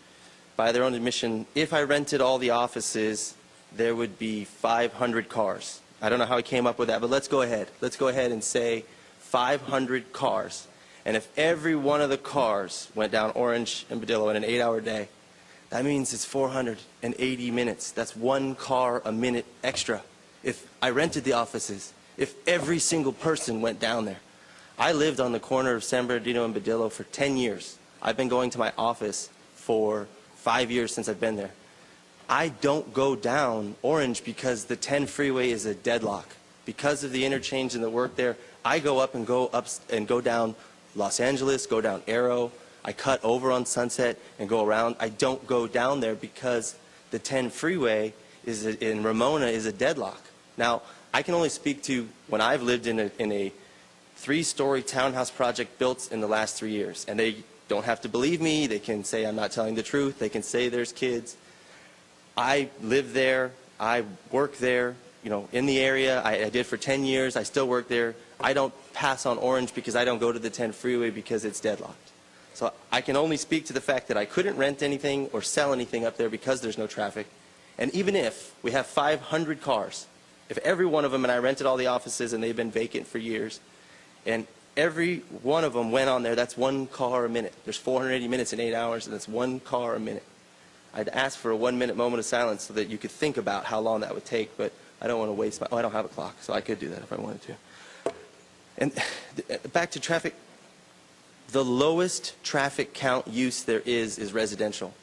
by their own admission, if I rented all the offices, there would be 500 cars. I don't know how he came up with that, but let's go ahead. Let's go ahead and say 500 cars. And if every one of the cars went down Orange and Badillo in an 8-hour day, that means it's 480 minutes. That's 1 car a minute extra. If I rented the offices, if every single person went down there. I lived on the corner of San Bernardino and Badillo for 10 years. I've been going to my office for 5 years since I've been there. I don't go down Orange because the 10 freeway is a deadlock. Because of the interchange and the work there, I go up and go down Los Angeles, go down Arrow. I cut over on Sunset and go around. I don't go down there because the 10 freeway in Ramona is a deadlock. Now, I can only speak to when I've lived in a 3-story townhouse project built in the last 3 years. And they don't have to believe me. They can say I'm not telling the truth. They can say there's kids. I live there. I work there, you know, in the area. I did for 10 years. I still work there. I don't pass on Orange because I don't go to the 10 freeway because it's deadlocked. So I can only speak to the fact that I couldn't rent anything or sell anything up there because there's no traffic. And even if we have 500 cars, if every one of them, and I rented all the offices and they've been vacant for years, and every one of them went on there, that's 1 car a minute. There's 480 minutes in 8 hours, and that's 1 car a minute. I'd ask for a 1-minute moment of silence so that you could think about how long that would take, but I don't want to waste my, I don't have a clock, so I could do that if I wanted to. And back to traffic, the lowest traffic count use there is residential.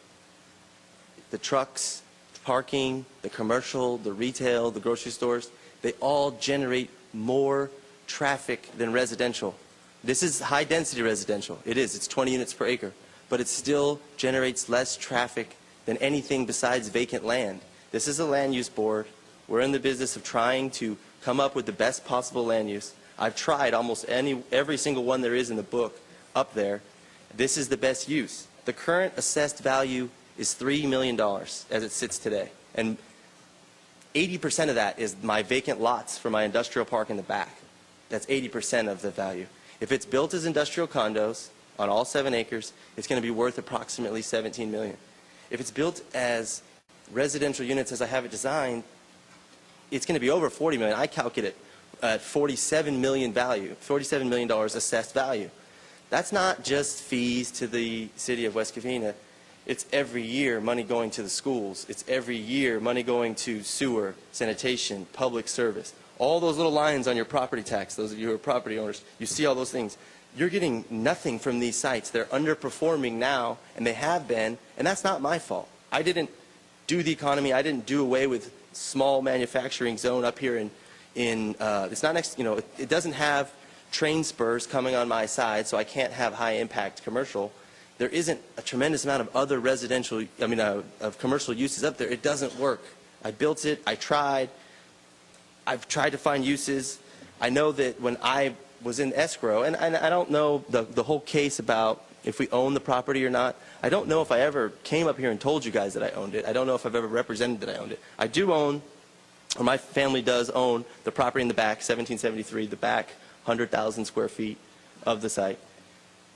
The trucks, parking, the commercial, the retail, the grocery stores, they all generate more traffic than residential. This is high-density residential. It is. It's 20 units per acre. But it still generates less traffic than anything besides vacant land. This is a land use board. We're in the business of trying to come up with the best possible land use. I've tried almost every single one there is in the book up there. This is the best use. The current assessed value is $3 million as it sits today. And 80% of that is my vacant lots for my industrial park in the back. That's 80% of the value. If it's built as industrial condos on all 7 acres, it's going to be worth approximately $17 million. If it's built as residential units as I have it designed, it's going to be over $40 million. I calculate it at $47 million value, $47 million assessed value. That's not just fees to the city of West Covina. It's every year money going to the schools. It's every year money going to sewer, sanitation, public service. All those little lines on your property tax, those of you who are property owners, you see all those things. You're getting nothing from these sites. They're underperforming now, and they have been, and that's not my fault. I didn't do the economy. I didn't do away with small manufacturing zone up here it's not next, it doesn't have train spurs coming on my side, so I can't have high impact commercial. There isn't a tremendous amount of other residential, of commercial uses up there. It doesn't work. I built it. I tried. I've tried to find uses. I know that when I was in escrow, and I don't know the whole case about if we own the property or not. I don't know if I ever came up here and told you guys that I owned it. I don't know if I've ever represented that I owned it. I do own, or my family does own, the property in the back, 1773, the back 100,000 square feet of the site.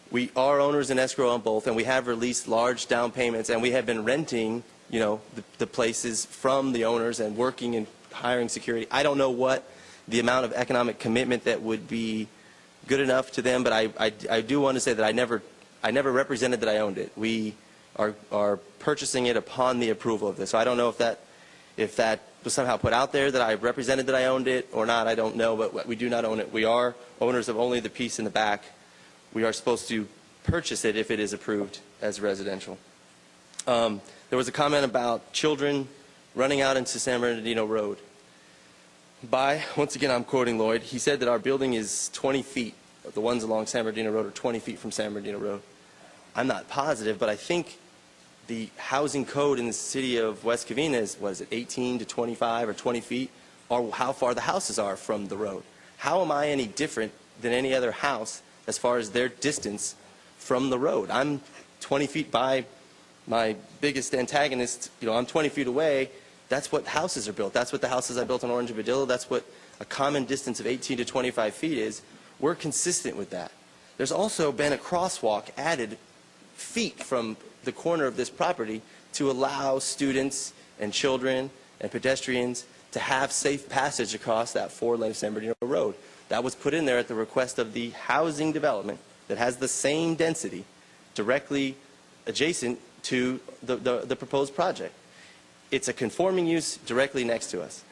We are owners in escrow on both, and we have released large down payments, and we have been renting, the places from the owners and working and hiring security. I don't know what the amount of economic commitment that would be good enough to them, but I do want to say that I never represented that I owned it. We are purchasing it upon the approval of this. So I don't know if that was somehow put out there that I represented that I owned it or not. I don't know, but we do not own it. We are owners of only the piece in the back. We are supposed to purchase it if it is approved as residential. There was a comment about children running out into San Bernardino Road. Once again, I'm quoting Lloyd, he said that our building is 20 feet. The ones along San Bernardino Road are 20 feet from San Bernardino Road. I'm not positive, but I think the housing code in the city of West Covina is, 18 to 25 or 20 feet, or how far the houses are from the road. How am I any different than any other house as far as their distance from the road? I'm 20 feet by my biggest antagonist. I'm 20 feet away. That's what houses are built. That's what the houses I built on Orange and Padilla. That's what a common distance of 18 to 25 feet is. We're consistent with that. There's also been a crosswalk added feet from the corner of this property to allow students and children and pedestrians to have safe passage across that 4-lane San Bernardino Road. That was put in there at the request of the housing development that has the same density directly adjacent to the proposed project. It's a conforming use directly next to us.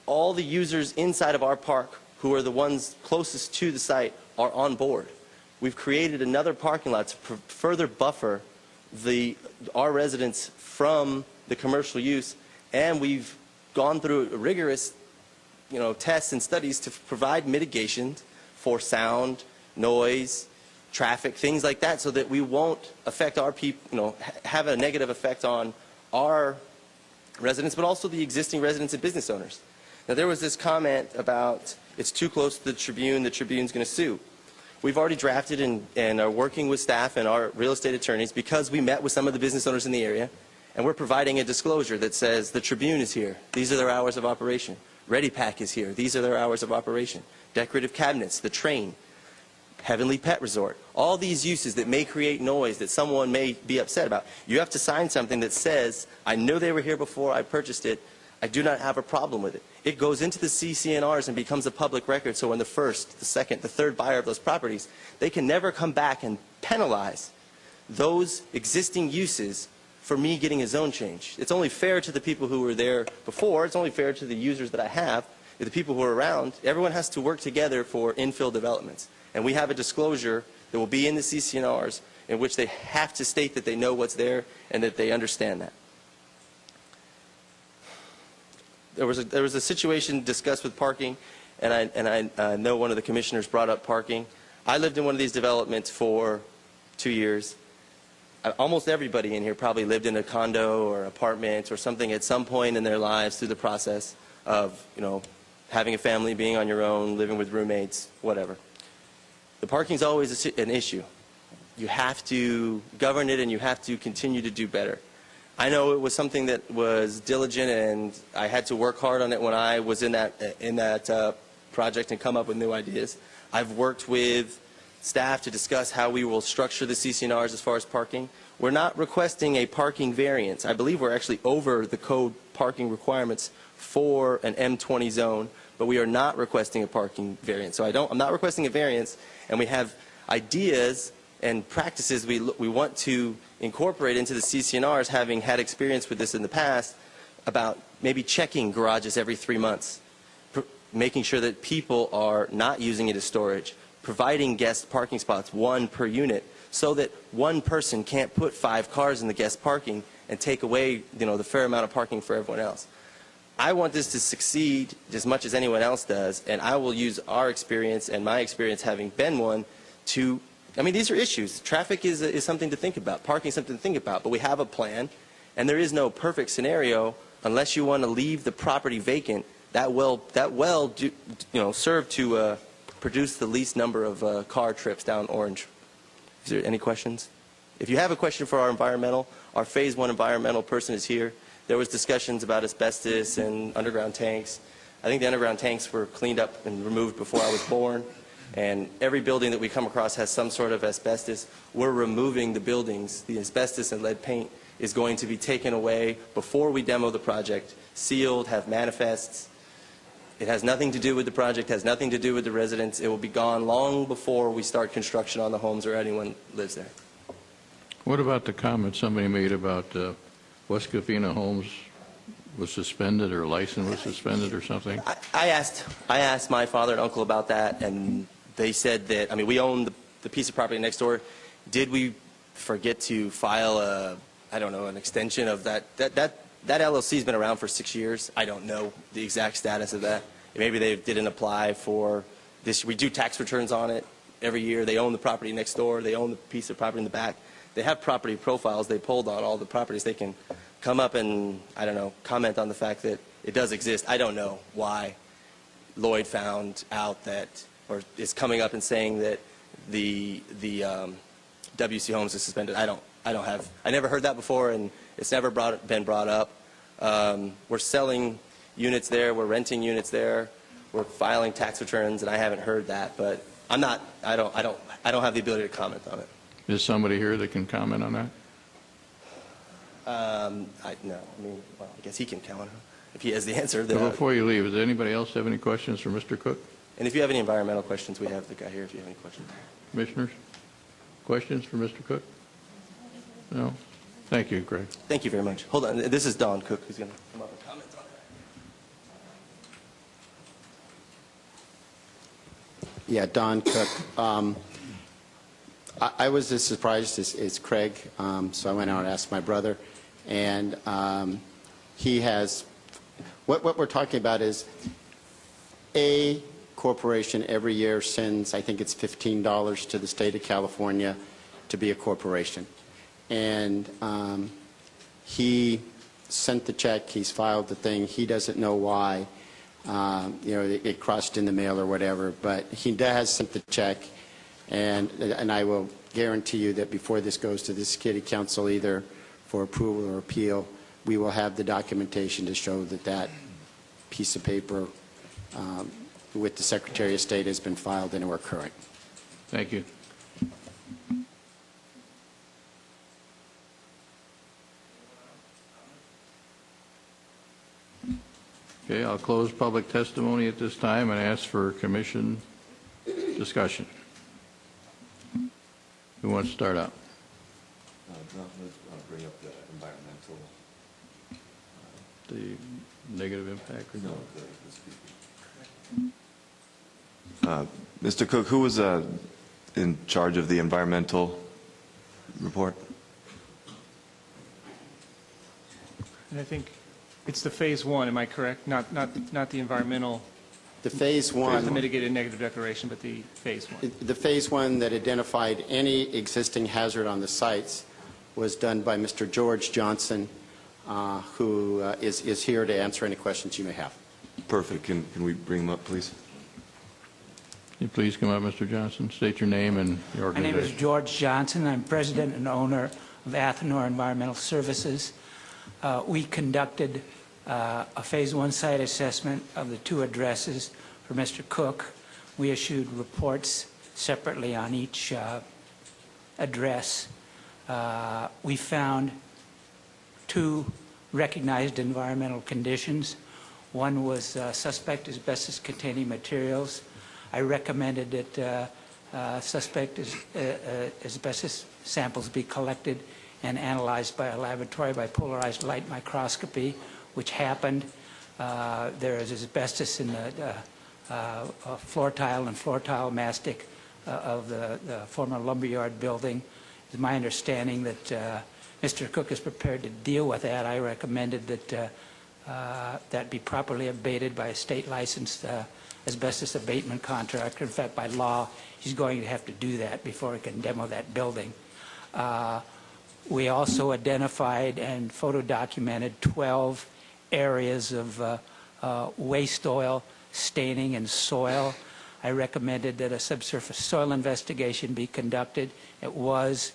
All the users inside of our park who are the ones closest to the site are on board. We've created another parking lot to further buffer our residents from the commercial use, and we've gone through rigorous tests and studies to provide mitigation for sound, noise, traffic, things like that, so that we won't affect our people, have a negative effect on our residents, but also the existing residents and business owners. Now, there was this comment about it's too close to the Tribune's going to sue. We've already drafted and are working with staff and our real estate attorneys because we met with some of the business owners in the area, and we're providing a disclosure that says the Tribune is here. These are their hours of operation. Ready Pack is here. These are their hours of operation. Decorative Cabinets, the Train, Heavenly Pet Resort, all these uses that may create noise that someone may be upset about. You have to sign something that says, I know they were here before I purchased it. I do not have a problem with it. It goes into the CCNRs and becomes a public record, so when the first, the second, the third buyer of those properties, they can never come back and penalize those existing uses for me getting a zone change. It's only fair to the people who were there before. It's only fair to the users that I have, the people who are around. Everyone has to work together for infill developments. And we have a disclosure that will be in the CCNRs in which they have to state that they know what's there and that they understand that. There was a situation discussed with parking, and I know one of the commissioners brought up parking. I lived in one of these developments for 2 years. Almost everybody in here probably lived in a condo or apartment or something at some point in their lives through the process of, having a family, being on your own, living with roommates, whatever. The parking's always an issue. You have to govern it and you have to continue to do better. I know it was something that was diligent and I had to work hard on it when I was in that project and come up with new ideas. I've worked with staff to discuss how we will structure the CCNRs as far as parking. We're not requesting a parking variance. I believe we're actually over the code parking requirements for an M20 zone, but we are not requesting a parking variance. So I'm not requesting a variance, and we have ideas and practices we want to incorporate into the CCNRs, having had experience with this in the past, about maybe checking garages every 3 months, making sure that people are not using it as storage, providing guest parking spots, 1 per unit, so that one person can't put 5 cars in the guest parking and take away, the fair amount of parking for everyone else. I want this to succeed as much as anyone else does, and I will use our experience and my experience having been one to, these are issues. Traffic is something to think about. Parking is something to think about, but we have a plan, and there is no perfect scenario unless you want to leave the property vacant. That will serve to produce the least number of car trips down Orange. Is there any questions? If you have a question for our Phase 1 environmental person is here. There was discussions about asbestos and underground tanks. I think the underground tanks were cleaned up and removed before I was born. And every building that we come across has some sort of asbestos. We're removing the buildings. The asbestos and lead paint is going to be taken away before we demo the project, sealed, have manifests. It has nothing to do with the project, has nothing to do with the residents. It will be gone long before we start construction on the homes or anyone lives there. What about the comment somebody made about West Covina Homes was suspended or license was suspended or something? I asked my father and uncle about that, and they said that, we own the piece of property next door. Did we forget to file an extension of that? That LLC's been around for 6 years. I don't know the exact status of that. Maybe they didn't apply for this. We do tax returns on it every year. They own the property next door. They own the piece of property in the back. They have property profiles. They pulled on all the properties. They can come up and, comment on the fact that it does exist. I don't know why Lloyd found out that, or is coming up and saying that the WC Homes is suspended. I never heard that before, and it's never been brought up. We're selling units there. We're renting units there. We're filing tax returns, and I haven't heard that. But I don't have the ability to comment on it. Is somebody here that can comment on that? No. I guess he can comment if he has the answer. So before you leave, does anybody else have any questions for Mr. Cook? And if you have any environmental questions, we have the guy here if you have any questions. Commissioners, questions for Mr. Cook? No? Thank you, Greg. Thank you very much. Hold on. This is Don Cook who's going to come up and comment on that. Yeah, Don Cook. I was as surprised as Craig, so I went out and asked my brother, and he has, what we're talking about is a corporation every year sends, I think it's $15 to the state of California to be a corporation. And he sent the check, he's filed the thing, he doesn't know why, it crossed in the mail or whatever, but he has sent the check. And I will guarantee you that before this goes to the City Council, either for approval or appeal, we will have the documentation to show that that piece of paper with the Secretary of State has been filed and we're current. Thank you. Okay, I'll close public testimony at this time and ask for commission discussion. Who wants to start out? Bring up the environmental. The negative impact? Or no? Mr. Cook, who was in charge of the environmental report? And I think it's the Phase 1, am I correct? Not the environmental The phase one. The mitigated negative declaration, but the phase one. The phase one that identified any existing hazard on the sites was done by Mr. George Johnson, who is here to answer any questions you may have. Perfect. Can we bring him up, please? Can you please come up, Mr. Johnson? State your name and your My name organization. is George Johnson. I'm president and owner of Athenor Environmental Services. We conducted a phase one site assessment of the 2 addresses for Mr. Cook. We issued reports separately on each address. We found 2 recognized environmental conditions. One was suspect asbestos-containing materials. I recommended that suspect asbestos samples be collected and analyzed by a laboratory by polarized light microscopy, which happened. There is asbestos in the floor tile and floor tile mastic of the former lumberyard building. It's my understanding that Mr. Cook is prepared to deal with that. I recommended that that be properly abated by a state-licensed asbestos abatement contractor. In fact, by law, he's going to have to do that before he can demo that building. We also identified and photo-documented 12 areas of waste oil staining and soil. I recommended that a subsurface soil investigation be conducted. It was.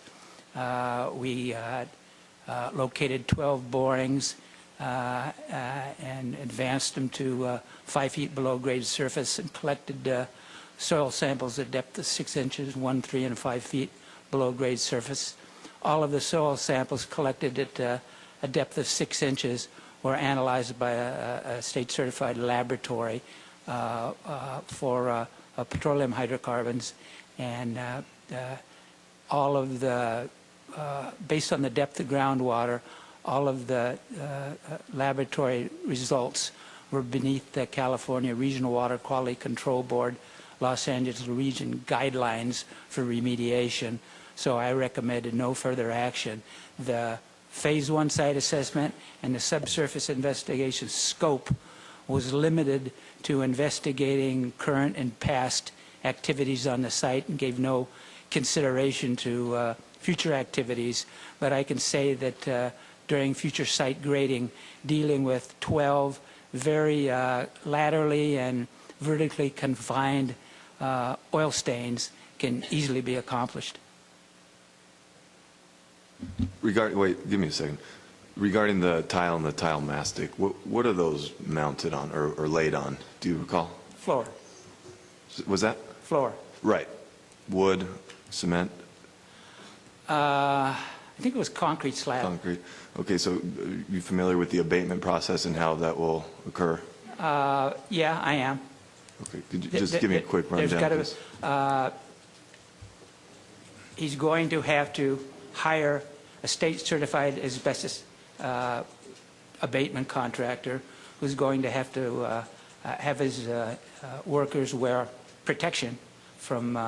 We located 12 borings and advanced them to 5 feet below grade surface and collected soil samples at depth of 6 inches, 1, 3, and 5 feet below grade surface. All of the soil samples collected at a depth of 6 inches were analyzed by a state-certified laboratory for petroleum hydrocarbons, and all of the, based on the depth of groundwater, all of the laboratory results were beneath the California Regional Water Quality Control Board, Los Angeles region guidelines for remediation. So I recommended no further action. The phase one site assessment and the subsurface investigation scope was limited to investigating current and past activities on the site and gave no consideration to future activities. But I can say that during future site grading, dealing with 12 very laterally and vertically confined oil stains can easily be accomplished. Wait, give me a second. Regarding the tile and the tile mastic, what are those mounted on or laid on? Do you recall? Floor. Was that? Floor. Right. Wood, cement? I think it was concrete slab. Concrete. Okay, so are you familiar with the abatement process and how that will occur? Yeah, I am. Okay, could you just give me a quick rundown, please? He's going to have to hire a state-certified asbestos abatement contractor who's going to have have his workers wear protection from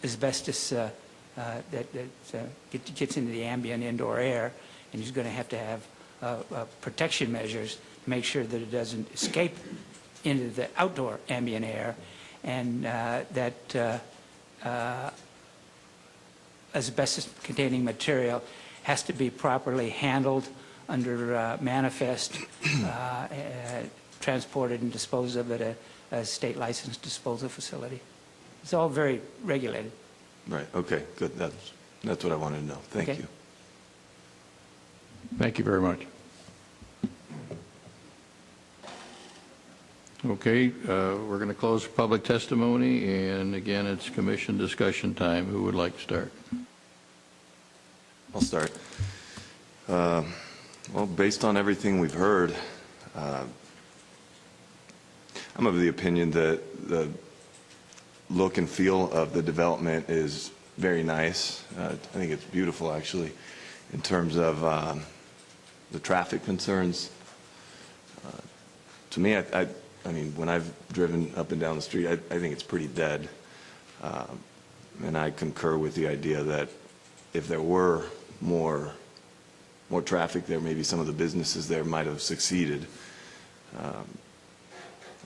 asbestos that gets into the ambient indoor air, and he's going to have protection measures to make sure that it doesn't escape into the outdoor ambient air, and that asbestos-containing material has to be properly handled under manifest, transported and disposed of at a state-licensed disposal facility. It's all very regulated. Right, okay, good. That's what I wanted to know. Thank you. Thank you very much. Okay, we're going to close public testimony, and again, it's commission discussion time. Who would like to start? I'll start. Well, based on everything we've heard, I'm of the opinion that the look and feel of the development is very nice. I think it's beautiful, actually, in terms of the traffic concerns. To me, I mean, when I've driven up and down the street, I think it's pretty dead. And I concur with the idea that if there were more traffic there, maybe some of the businesses there might have succeeded. I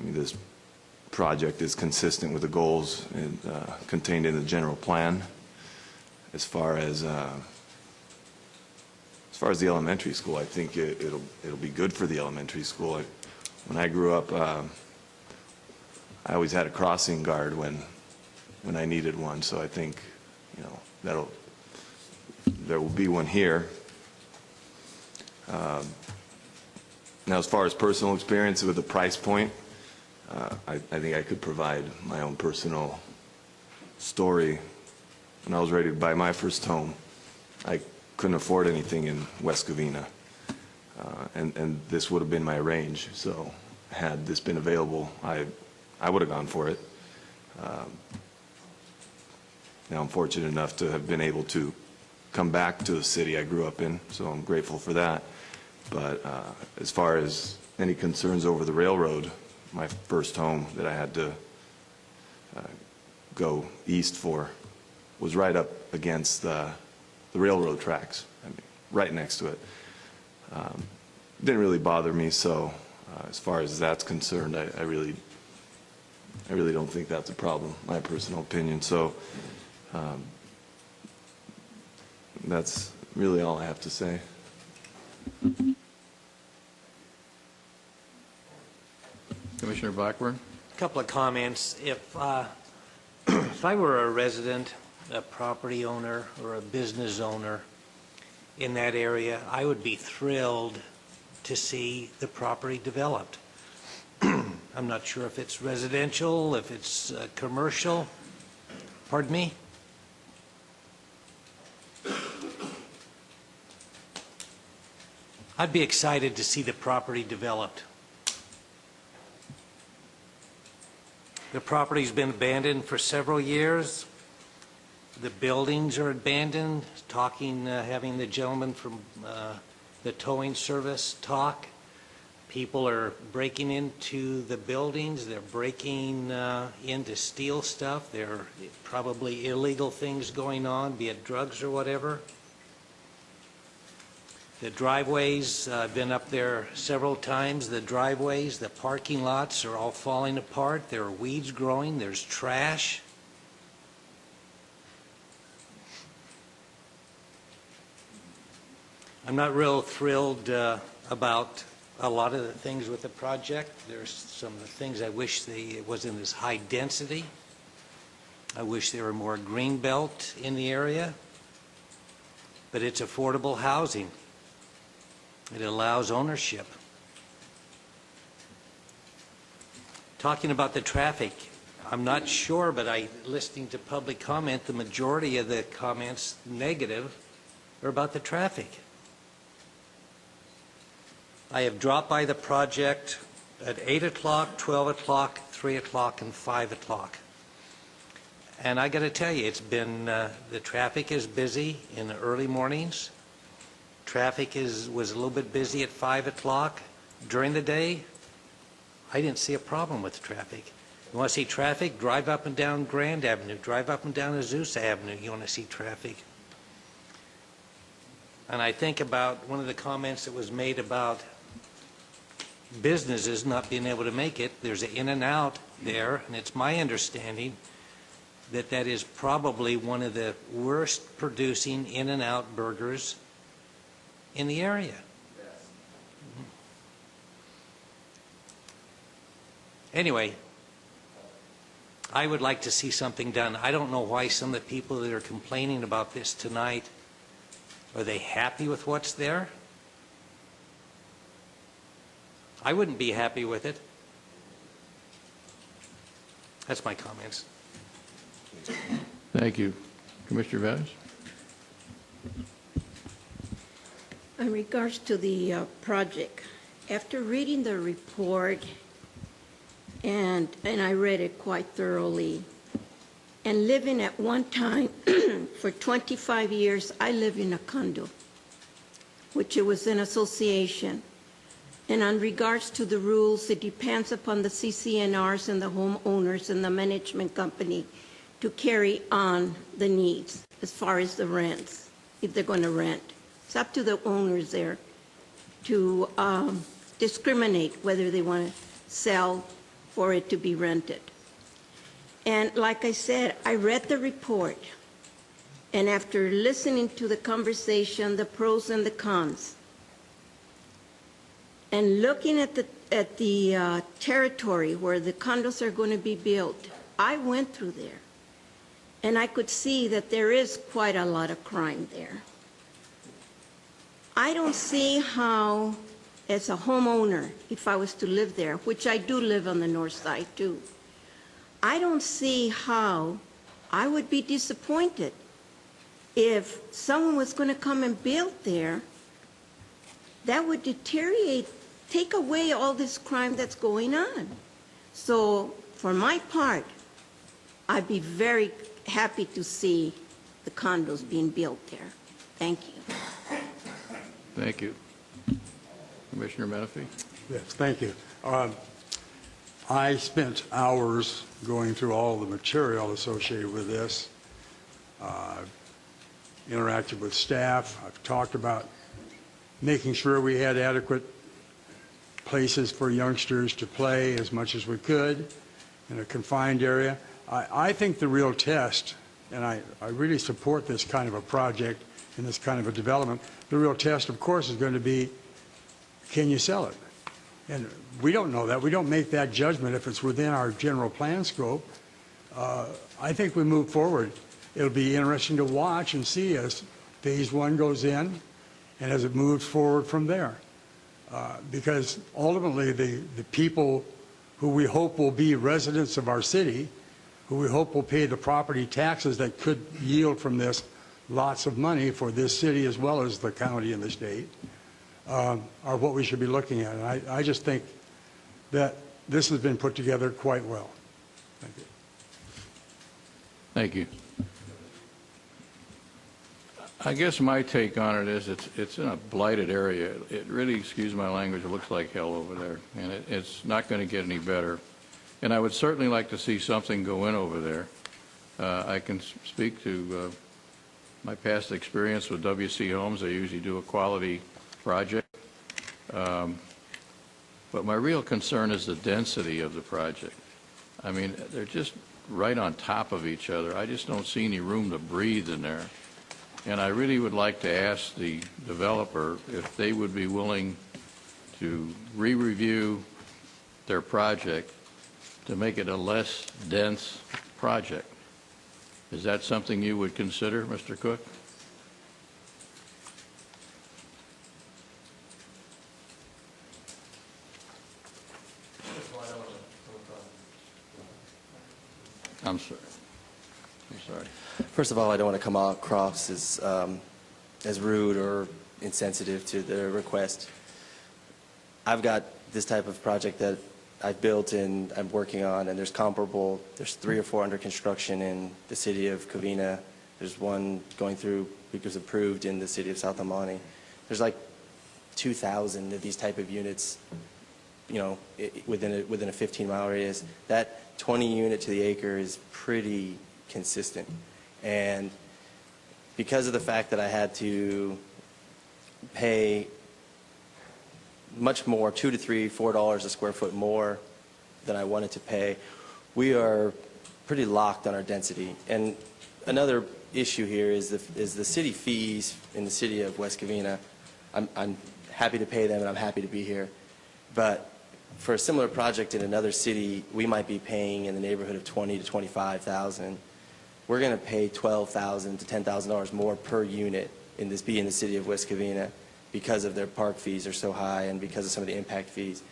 mean, this project is consistent with the goals contained in the general plan. As far as the elementary school, I think it'll be good for the elementary school. When I grew up, I always had a crossing guard when I needed one, so I think, you know, there will be one here. Now, as far as personal experience with the price point, I think I could provide my own personal story. When I was ready to buy my first home, I couldn't afford anything in West Covina, and this would have been my range. So, had this been available, I would have gone for it. Now I'm fortunate enough to have been able to come back to the city I grew up in, so I'm grateful for that. But as far as any concerns over the railroad, my first home that I had to go east for was right up against the railroad tracks, I mean, right next to it. Didn't really bother me, so as far as that's concerned, I really don't think that's a problem, my personal opinion. So that's really all I have to say. Commissioner Blackburn? A couple of comments. If I were a resident, a property owner, or a business owner in that area, I would be thrilled to see the property developed. I'm not sure if it's residential, if it's commercial. Pardon me? I'd be excited to see the property developed. The property's been abandoned for several years. The buildings are abandoned. Having the gentleman from the towing service talk. People are breaking into the buildings. They're breaking in to steal stuff. There are probably illegal things going on, be it drugs or whatever. The driveways, I've been up there several times. The driveways, the parking lots are all falling apart. There are weeds growing. There's trash. I'm not real thrilled about a lot of the things with the project. There's some of the things I wish it wasn't as high density. I wish there were more green belt in the area. But it's affordable housing. It allows ownership. Talking about the traffic, I'm not sure, but listening to public comment, the majority of the comments negative are about the traffic. I have dropped by the project at 8 o'clock, 12 o'clock, 3 o'clock, and 5 o'clock. And I got to tell you, it's been, the traffic is busy in the early mornings. Traffic was a little bit busy at 5 o'clock. During the day, I didn't see a problem with traffic. You want to see traffic? Drive up and down Grand Avenue. Drive up and down Azusa Avenue. You want to see traffic. And I think about one of the comments that was made about businesses not being able to make it. There's an In-N-Out there, and it's my understanding that that is probably one of the worst producing In-N-Out burgers in the area. Anyway, I would like to see something done. I don't know why some of the people that are complaining about this tonight, are they happy with what's there? I wouldn't be happy with it. That's my comments. Thank you. Commissioner Vaz? In regards to the project, after reading the report, and I read it quite thoroughly, and living at one time, for 25 years, I lived in a condo, which it was an association. And on regards to the rules, it depends upon the CCNRs and the homeowners and the management company to carry on the needs as far as the rents, if they're going to rent. It's up to the owners there to discriminate whether they want to sell for it to be rented. And like I said, I read the report, and after listening to the conversation, the pros and the cons, and looking at the territory where the condos are going to be built, I went through there, and I could see that there is quite a lot of crime there. I don't see how, as a homeowner, if I was to live there, which I do live on the north side too, I don't see how I would be disappointed if someone was going to come and build there. That would deteriorate, take away all this crime that's going on. So for my part, I'd be very happy to see the condos being built there. Thank you. Thank you. Commissioner Menifee? Yes, thank you. I spent hours going through all the material associated with this. I've interacted with staff. I've talked about making sure we had adequate places for youngsters to play as much as we could in a confined area. I think the real test, and I really support this kind of a project and this kind of a development, the real test, of course, is going to be, can you sell it? And we don't know that. We don't make that judgment if it's within our general plan scope. I think we move forward. It'll be interesting to watch and see as phase one goes in and as it moves forward from there. Because ultimately the people who we hope will be residents of our city, who we hope will pay the property taxes that could yield from this lots of money for this city as well as the county and the state, are what we should be looking at. And I just think that this has been put together quite well. Thank you. Thank you. I guess my take on it is it's in a blighted area. It really, excuse my language, it looks like hell over there, and it's not going to get any better. And I would certainly like to see something go in over there. I can speak to my past experience with WC Homes. I usually do a quality project. But my real concern is the density of the project. I mean, they're just right on top of each other. I just don't see any room to breathe in there. And I really would like to ask the developer if they would be willing to re-review their project to make it a less dense project. Is that something you would consider, Mr. Cook? I'm sorry. I'm sorry. First of all, I don't want to come across as rude or insensitive to the request. I've got this type of project that I've built and I'm working on, and there's 3 or 4 under construction in the city of Covina. There's one going through, because approved, in the city of South Amani. There's like 2,000 of these type of units, you know, within a 15-mile radius. That 20 unit to the acre is pretty consistent. And because of the fact that I had to pay much more, $2 to $3, $4 a square foot more than I wanted to pay, we are pretty locked on our density. And another issue here is the city fees in the city of West Covina. I'm happy to pay them, and I'm happy to be here. But for a similar project in another city, we might be paying in the neighborhood of $20,000 to $25,000. We're going to pay $12,000 to $10,000 more per unit in the city of West Covina because of their park fees are so high and because of some of the impact fees.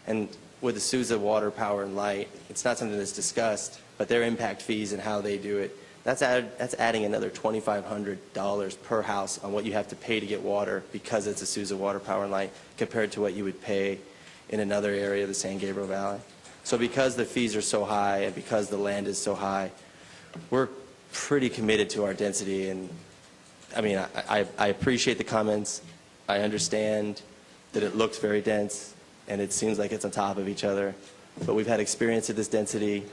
And with the Sousa Water, Power, and Light, it's not something that's discussed, but their impact fees and how they do it, that's adding another $2,500 per house on what you have to pay to get water because it's a Sousa Water, Power, and Light compared to what you would pay in another area of the San Gabriel Valley. So because the fees are so high and because the land is so high, we're pretty committed to our density. And I mean, I appreciate the comments. I understand that it looks very dense and it seems like it's on top of each other, but we've had experience at this density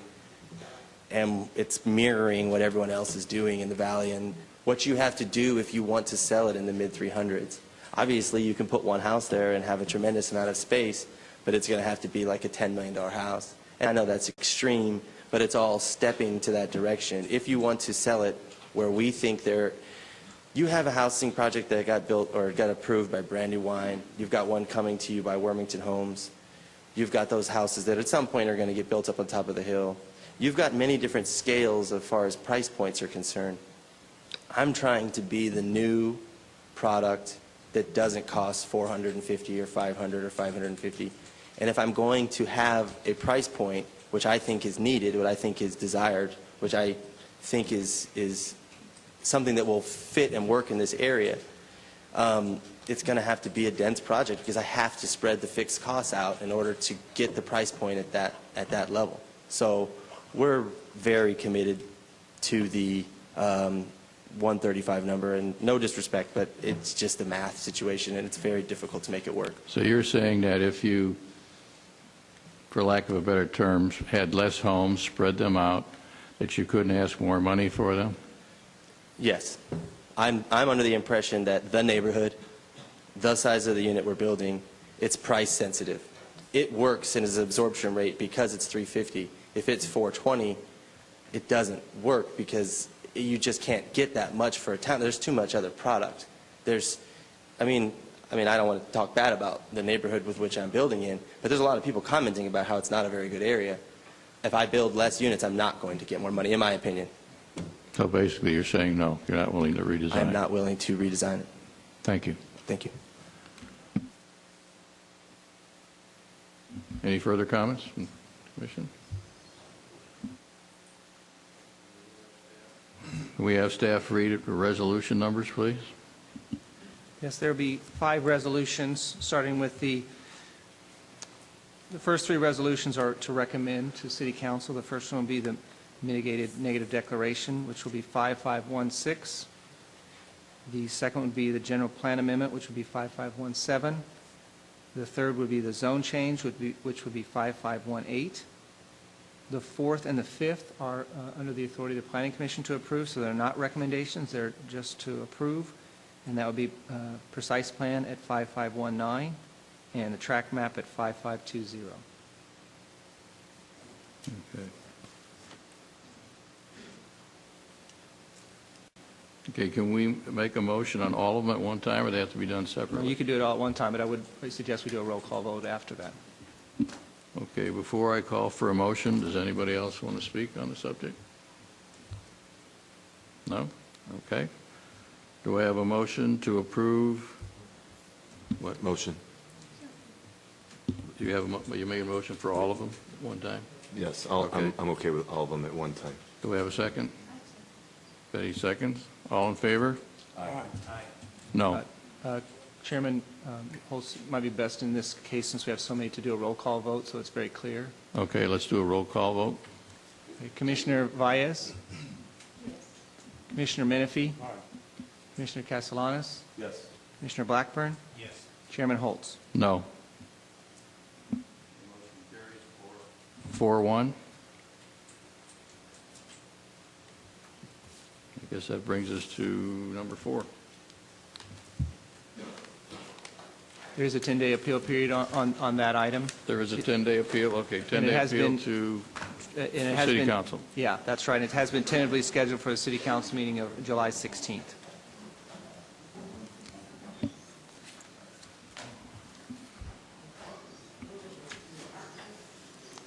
and it's mirroring what everyone else is doing in the valley and what you have to do if you want to sell it in the mid-300s. Obviously, you can put one house there and have a tremendous amount of space, but it's going to have to be like a $10 million house. And I know that's extreme, but it's all stepping to that direction. If you want to sell it where we think you have a housing project that got built or got approved by Brandywine. You've got one coming to you by Wormington Homes. You've got those houses that at some point are going to get built up on top of the hill. You've got many different scales as far as price points are concerned. I'm trying to be the new product that doesn't cost $450 or $500 or $550. And if I'm going to have a price point, which I think is needed, what I think is desired, which I think is something that will fit and work in this area, it's going to have to be a dense project because I have to spread the fixed costs out in order to get the price point at that level. So we're very committed to the 135 number, and no disrespect, but it's just a math situation, and it's very difficult to make it work. So you're saying that if you, for lack of a better term, had less homes, spread them out, that you couldn't ask more money for them? Yes. I'm under the impression that the neighborhood, the size of the unit we're building, it's price sensitive. It works in its absorption rate because it's 350. If it's 420, it doesn't work because you just can't get that much for a town. There's too much other product. I mean, I don't want to talk bad about the neighborhood with which I'm building in, but there's a lot of people commenting about how it's not a very good area. If I build less units, I'm not going to get more money, in my opinion. So basically you're saying no, you're not willing to redesign it? I'm not willing to redesign it. Thank you. Thank you. Any further comments from the Commission? Can we have staff read the resolution numbers, please? Yes, there will be 5 resolutions, starting with the first 3 resolutions are to recommend to City Council. The first one will be the mitigated negative declaration, which will be 5516. The second would be the general plan amendment, which would be 5517. The third would be the zone change, which would be 5518. The fourth and the fifth are under the authority of the Planning Commission to approve, so they're not recommendations, they're just to approve. And that would be precise plan at 5519 and the track map at 5520. Okay. Okay, can we make a motion on all of them at one time, or they have to be done separately? You could do it all at one time, but I would suggest we do a roll call vote after that. Okay, before I call for a motion, does anybody else want to speak on the subject? No? Okay. Do I have a motion to approve? What? Motion. Do you have you made a motion for all of them at one time? Yes, Okay. I'm okay with all of them at one time. Do we have a second? Betty seconds. All in favor? Aye. No. Chairman Holtz, it might be best in this case, since we have so many, to do a roll call vote, so it's very clear. Okay, let's do a roll call vote. Okay, Commissioner Valles? Yes. Commissioner Menifee? Aye. Commissioner Castellanos? Yes. Commissioner Blackburn? Yes. Chairman Holtz? No. 4-1. I guess that brings us to number 4. There is a 10-day appeal period on that item. There is a 10-day appeal? Okay, 10-day appeal to City Council. Yeah, that's right. It has been tentatively scheduled for the City Council meeting of July 16th.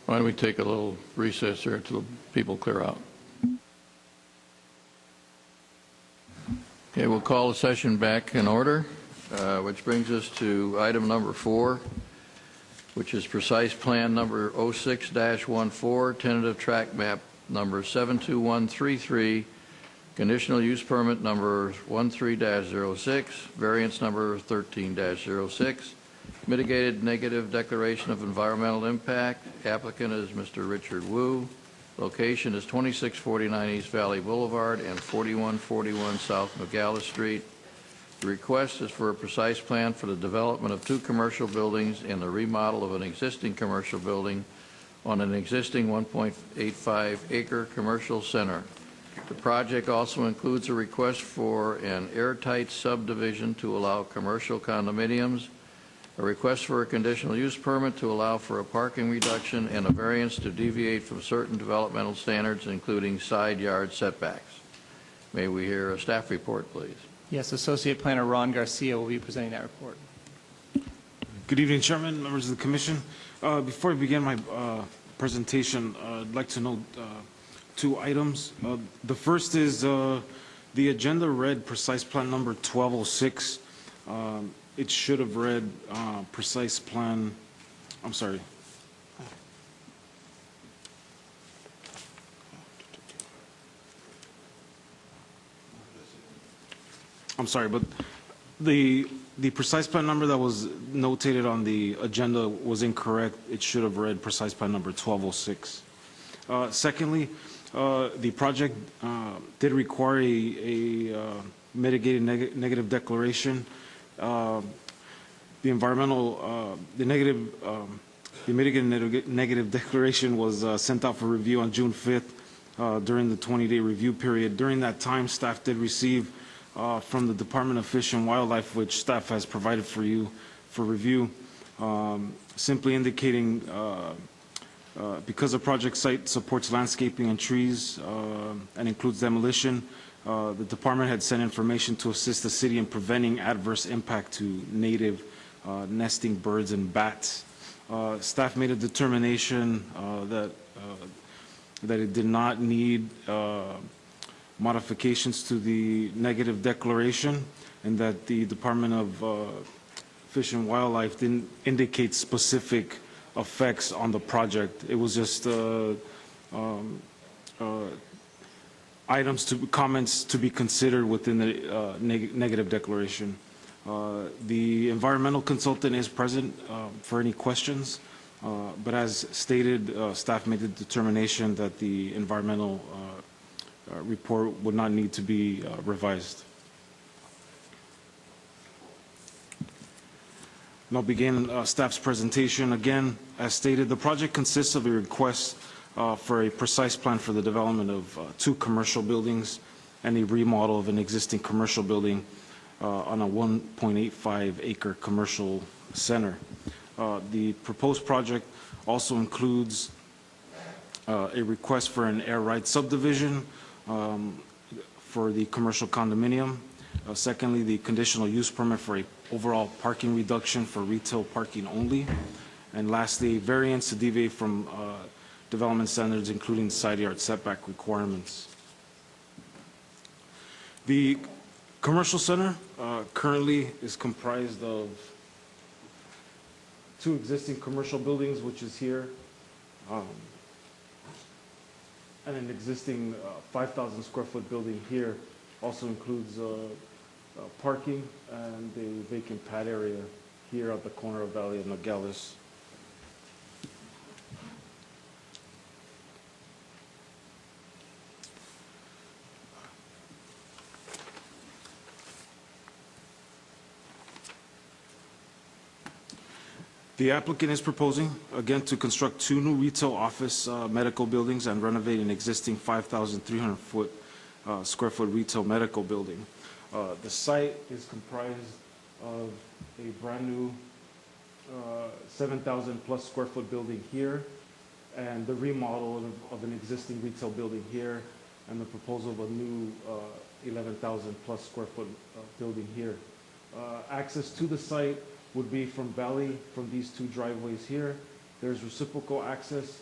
Why don't we take a little recess here until people clear out? Okay, we'll call the session back in order, which brings us to item number 4, which is precise plan number 06-14, tentative track map number 72133, conditional use permit number 13-06, variance number 13-06, mitigated negative declaration of environmental impact. Applicant is Mr. Richard Wu. Location is 2649 East Valley Boulevard and 4141 South McGallis Street. The request is for a precise plan for the development of 2 commercial buildings and the remodel of an existing commercial building on an existing 1.85-acre commercial center. The project also includes a request for an airtight subdivision to allow commercial condominiums, a request for a conditional use permit to allow for a parking reduction, and a variance to deviate from certain developmental standards, including side yard setbacks. May we hear a staff report, please? Yes, Associate Planner Ron Garcia will be presenting that report. Good evening, Chairman, members of the Commission. Before I begin my presentation, I'd like to note two items. The first is the agenda read precise plan number 1206. It should have read precise plan, I'm sorry. I'm sorry, but the precise plan number that was notated on the agenda was incorrect. It should have read precise plan number 1206. Secondly, the project did require a mitigated negative declaration. The mitigated negative declaration was sent out for review on June 5th during the 20-day review period. During that time, staff did receive from the Department of Fish and Wildlife, which staff has provided for you for review, simply indicating because the project site supports landscaping and trees and includes demolition, the department had sent information to assist the city in preventing adverse impact to native nesting birds and bats. Staff made a determination that it did not need modifications to the negative declaration, and that the Department of Fish and Wildlife didn't indicate specific effects on the project. It was just comments to be considered within the negative declaration. The environmental consultant is present for any questions, but as stated, staff made the determination that the environmental report would not need to be revised. And I'll begin staff's presentation. Again, as stated, the project consists of a request for a precise plan for the development of 2 commercial buildings and a remodel of an existing commercial building on a 1.85 acre commercial center. The proposed project also includes a request for an air right subdivision for the commercial condominium. Secondly, the conditional use permit for a overall parking reduction for retail parking only. And lastly, variance to deviate from development standards, including side yard setback requirements. The commercial center currently is comprised of 2 existing commercial buildings, which is here, and an existing 5,000 square foot building here. Also includes parking and a vacant pad area here at the corner of Valley and Nogales. The applicant is proposing, again, to construct 2 new retail office medical buildings and renovate an existing 5,300 square foot retail medical building. The site is comprised of a brand new 7,000 plus square foot building here, and the remodel of an existing retail building here, and the proposal of a new 11,000 plus square foot building here. Access to the site would be from Valley, from these 2 driveways here. There's reciprocal access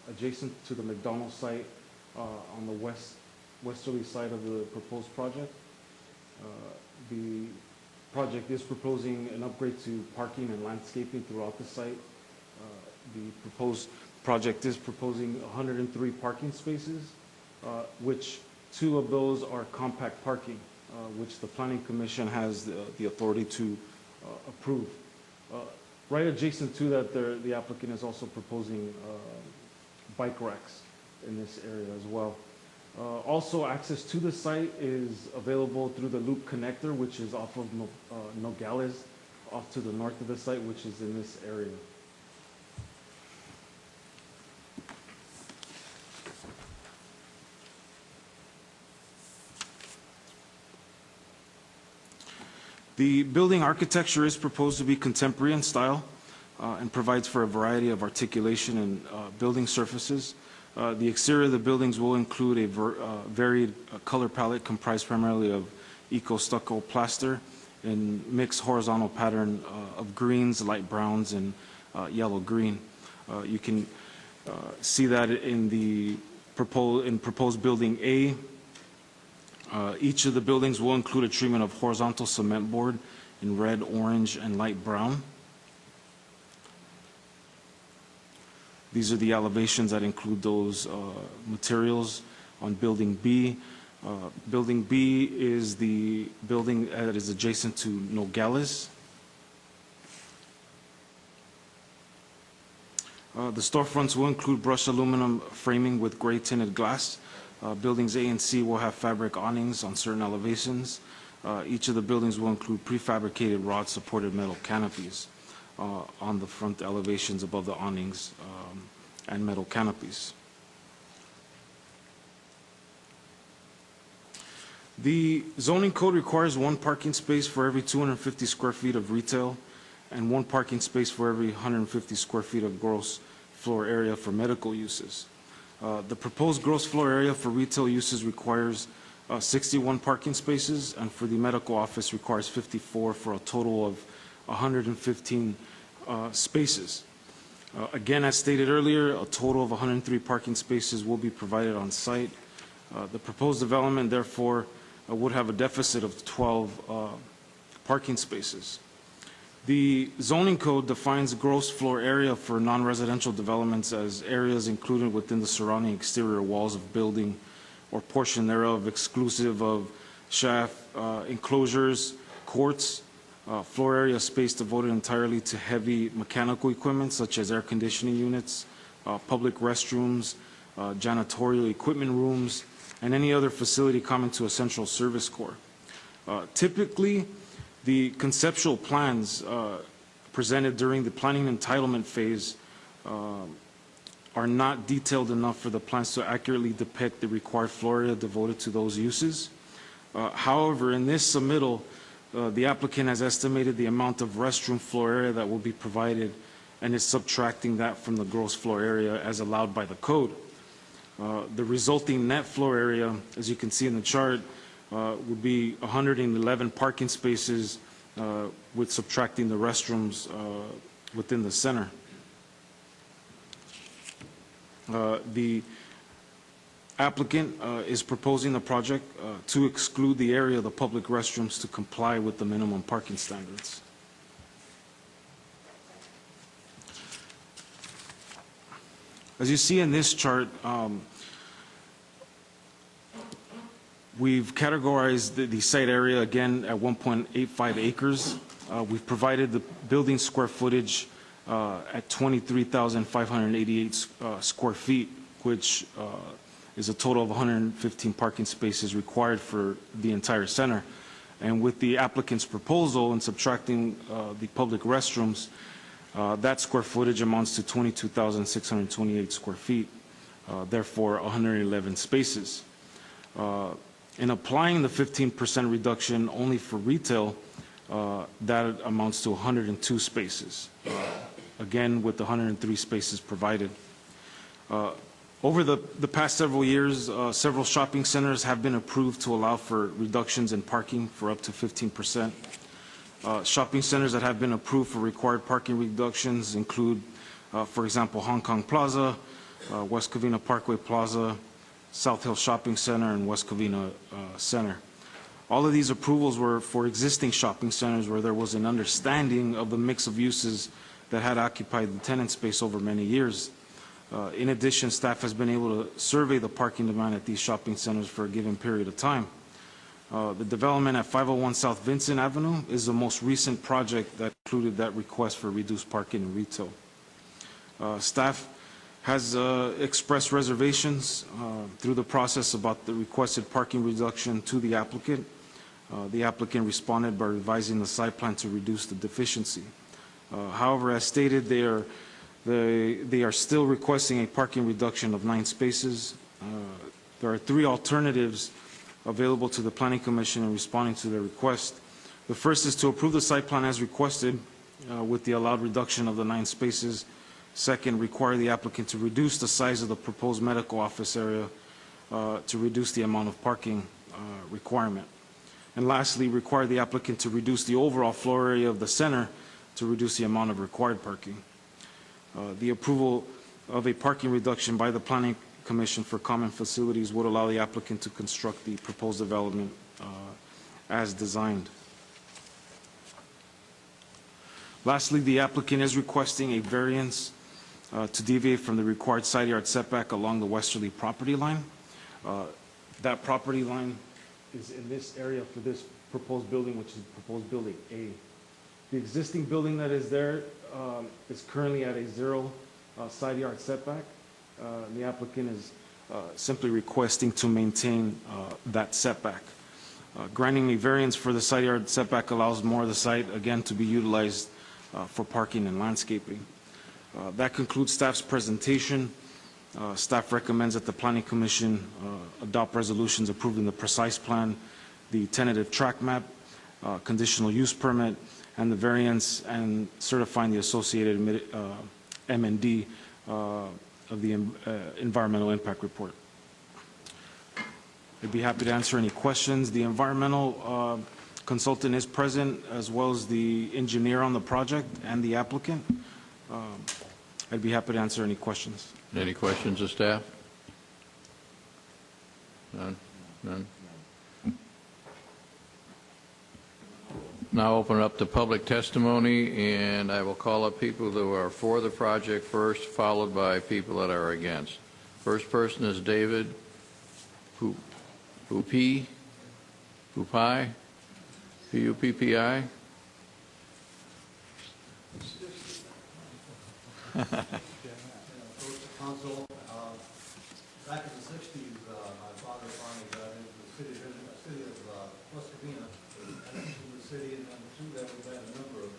adjacent to the McDonald's site on the westerly side of the proposed project. The project is proposing an upgrade to parking and landscaping throughout the site. The proposed project is proposing 103 parking spaces, which 2 of those are compact parking, which the Planning Commission has the authority to approve. Right adjacent to that, the applicant is also proposing bike racks in this area as well. Also, access to the site is available through the loop connector, which is off of Nogales, off to the north of the site, which is in this area. The building architecture is proposed to be contemporary in style and provides for a variety of articulation and building surfaces. The exterior of the buildings will include a varied color palette comprised primarily of eco-stucco plaster and mixed horizontal pattern of greens, light browns, and yellow-green. You can see that in the proposed building A. Each of the buildings will include a treatment of horizontal cement board in red, orange, and light brown. These are the elevations that include those materials on building B. Building B is the building that is adjacent to Nogales. The storefronts will include brushed aluminum framing with gray tinted glass. Buildings A and C will have fabric awnings on certain elevations. Each of the buildings will include prefabricated rod-supported metal canopies on the front elevations above the awnings and metal canopies. The zoning code requires 1 parking space for every 250 square feet of retail and 1 parking space for every 150 square feet of gross floor area for medical uses. The proposed gross floor area for retail uses requires 61 parking spaces, and for the medical office requires 54 for a total of 115 spaces. Again, as stated earlier, a total of 103 parking spaces will be provided on site. The proposed development, therefore, would have a deficit of 12 parking spaces. The zoning code defines gross floor area for non-residential developments as areas included within the surrounding exterior walls of building or portion thereof, exclusive of shaft enclosures, courts, floor area space devoted entirely to heavy mechanical equipment such as air conditioning units, public restrooms, janitorial equipment rooms, and any other facility common to a central service core. Typically, the conceptual plans presented during the planning entitlement phase are not detailed enough for the plans to accurately depict the required floor area devoted to those uses. However, in this submittal, the applicant has estimated the amount of restroom floor area that will be provided and is subtracting that from the gross floor area as allowed by the code. The resulting net floor area, as you can see in the chart, would be 111 parking spaces with subtracting the restrooms within the center. The applicant is proposing the project to exclude the area of the public restrooms to comply with the minimum parking standards. As you see in this chart, we've categorized the site area again at 1.85 acres. We've provided the building square footage at 23,588 square feet, which is a total of 115 parking spaces required for the entire center. And with the applicant's proposal and subtracting the public restrooms, that square footage amounts to 22,628 square feet, therefore 111 spaces. In applying the 15% reduction only for retail, that amounts to 102 spaces, again with 103 spaces provided. Over the past several years, several shopping centers have been approved to allow for reductions in parking for up to 15%. Shopping centers that have been approved for required parking reductions include, for example, Hong Kong Plaza, West Covina Parkway Plaza, South Hill Shopping Center, and West Covina Center. All of these approvals were for existing shopping centers where there was an understanding of the mix of uses that had occupied the tenant space over many years. In addition, staff has been able to survey the parking demand at these shopping centers for a given period of time. The development at 501 South Vincent Avenue is the most recent project that included that request for reduced parking in retail. Staff has expressed reservations through the process about the requested parking reduction to the applicant. The applicant responded by revising the site plan to reduce the deficiency. However, as stated, they are still requesting a parking reduction of 9 spaces. There are 3 alternatives available to the Planning Commission in responding to their request. The first is to approve the site plan as requested with the allowed reduction of the 9 spaces. Second, require the applicant to reduce the size of the proposed medical office area to reduce the amount of parking requirement. And lastly, require the applicant to reduce the overall floor area of the center to reduce the amount of required parking. The approval of a parking reduction by the Planning Commission for common facilities would allow the applicant to construct the proposed development as designed. Lastly, the applicant is requesting a variance to deviate from the required side yard setback along the westerly property line. That property line is in this area for this proposed building, which is proposed building A. The existing building that is there is currently at a 0 side yard setback. The applicant is simply requesting to maintain that setback. Granting a variance for the side yard setback allows more of the site, again, to be utilized for parking and landscaping. That concludes staff's presentation. Staff recommends that the Planning Commission adopt resolutions approving the precise plan, the tentative track map, conditional use permit, and the variance, and certifying the associated M&D of the environmental impact report. I'd be happy to answer any questions. The environmental consultant is present, as well as the engineer on the project and the applicant. I'd be happy to answer any questions. Any questions of staff? None? None? Now open it up to public testimony, and I will call up people who are for the project first, followed by people that are against. First person is David Puppi, P-U-P-P-I. Council, back in the 60s, my father finally got into the city of West Covina, and into the city, and then through that we've had a number of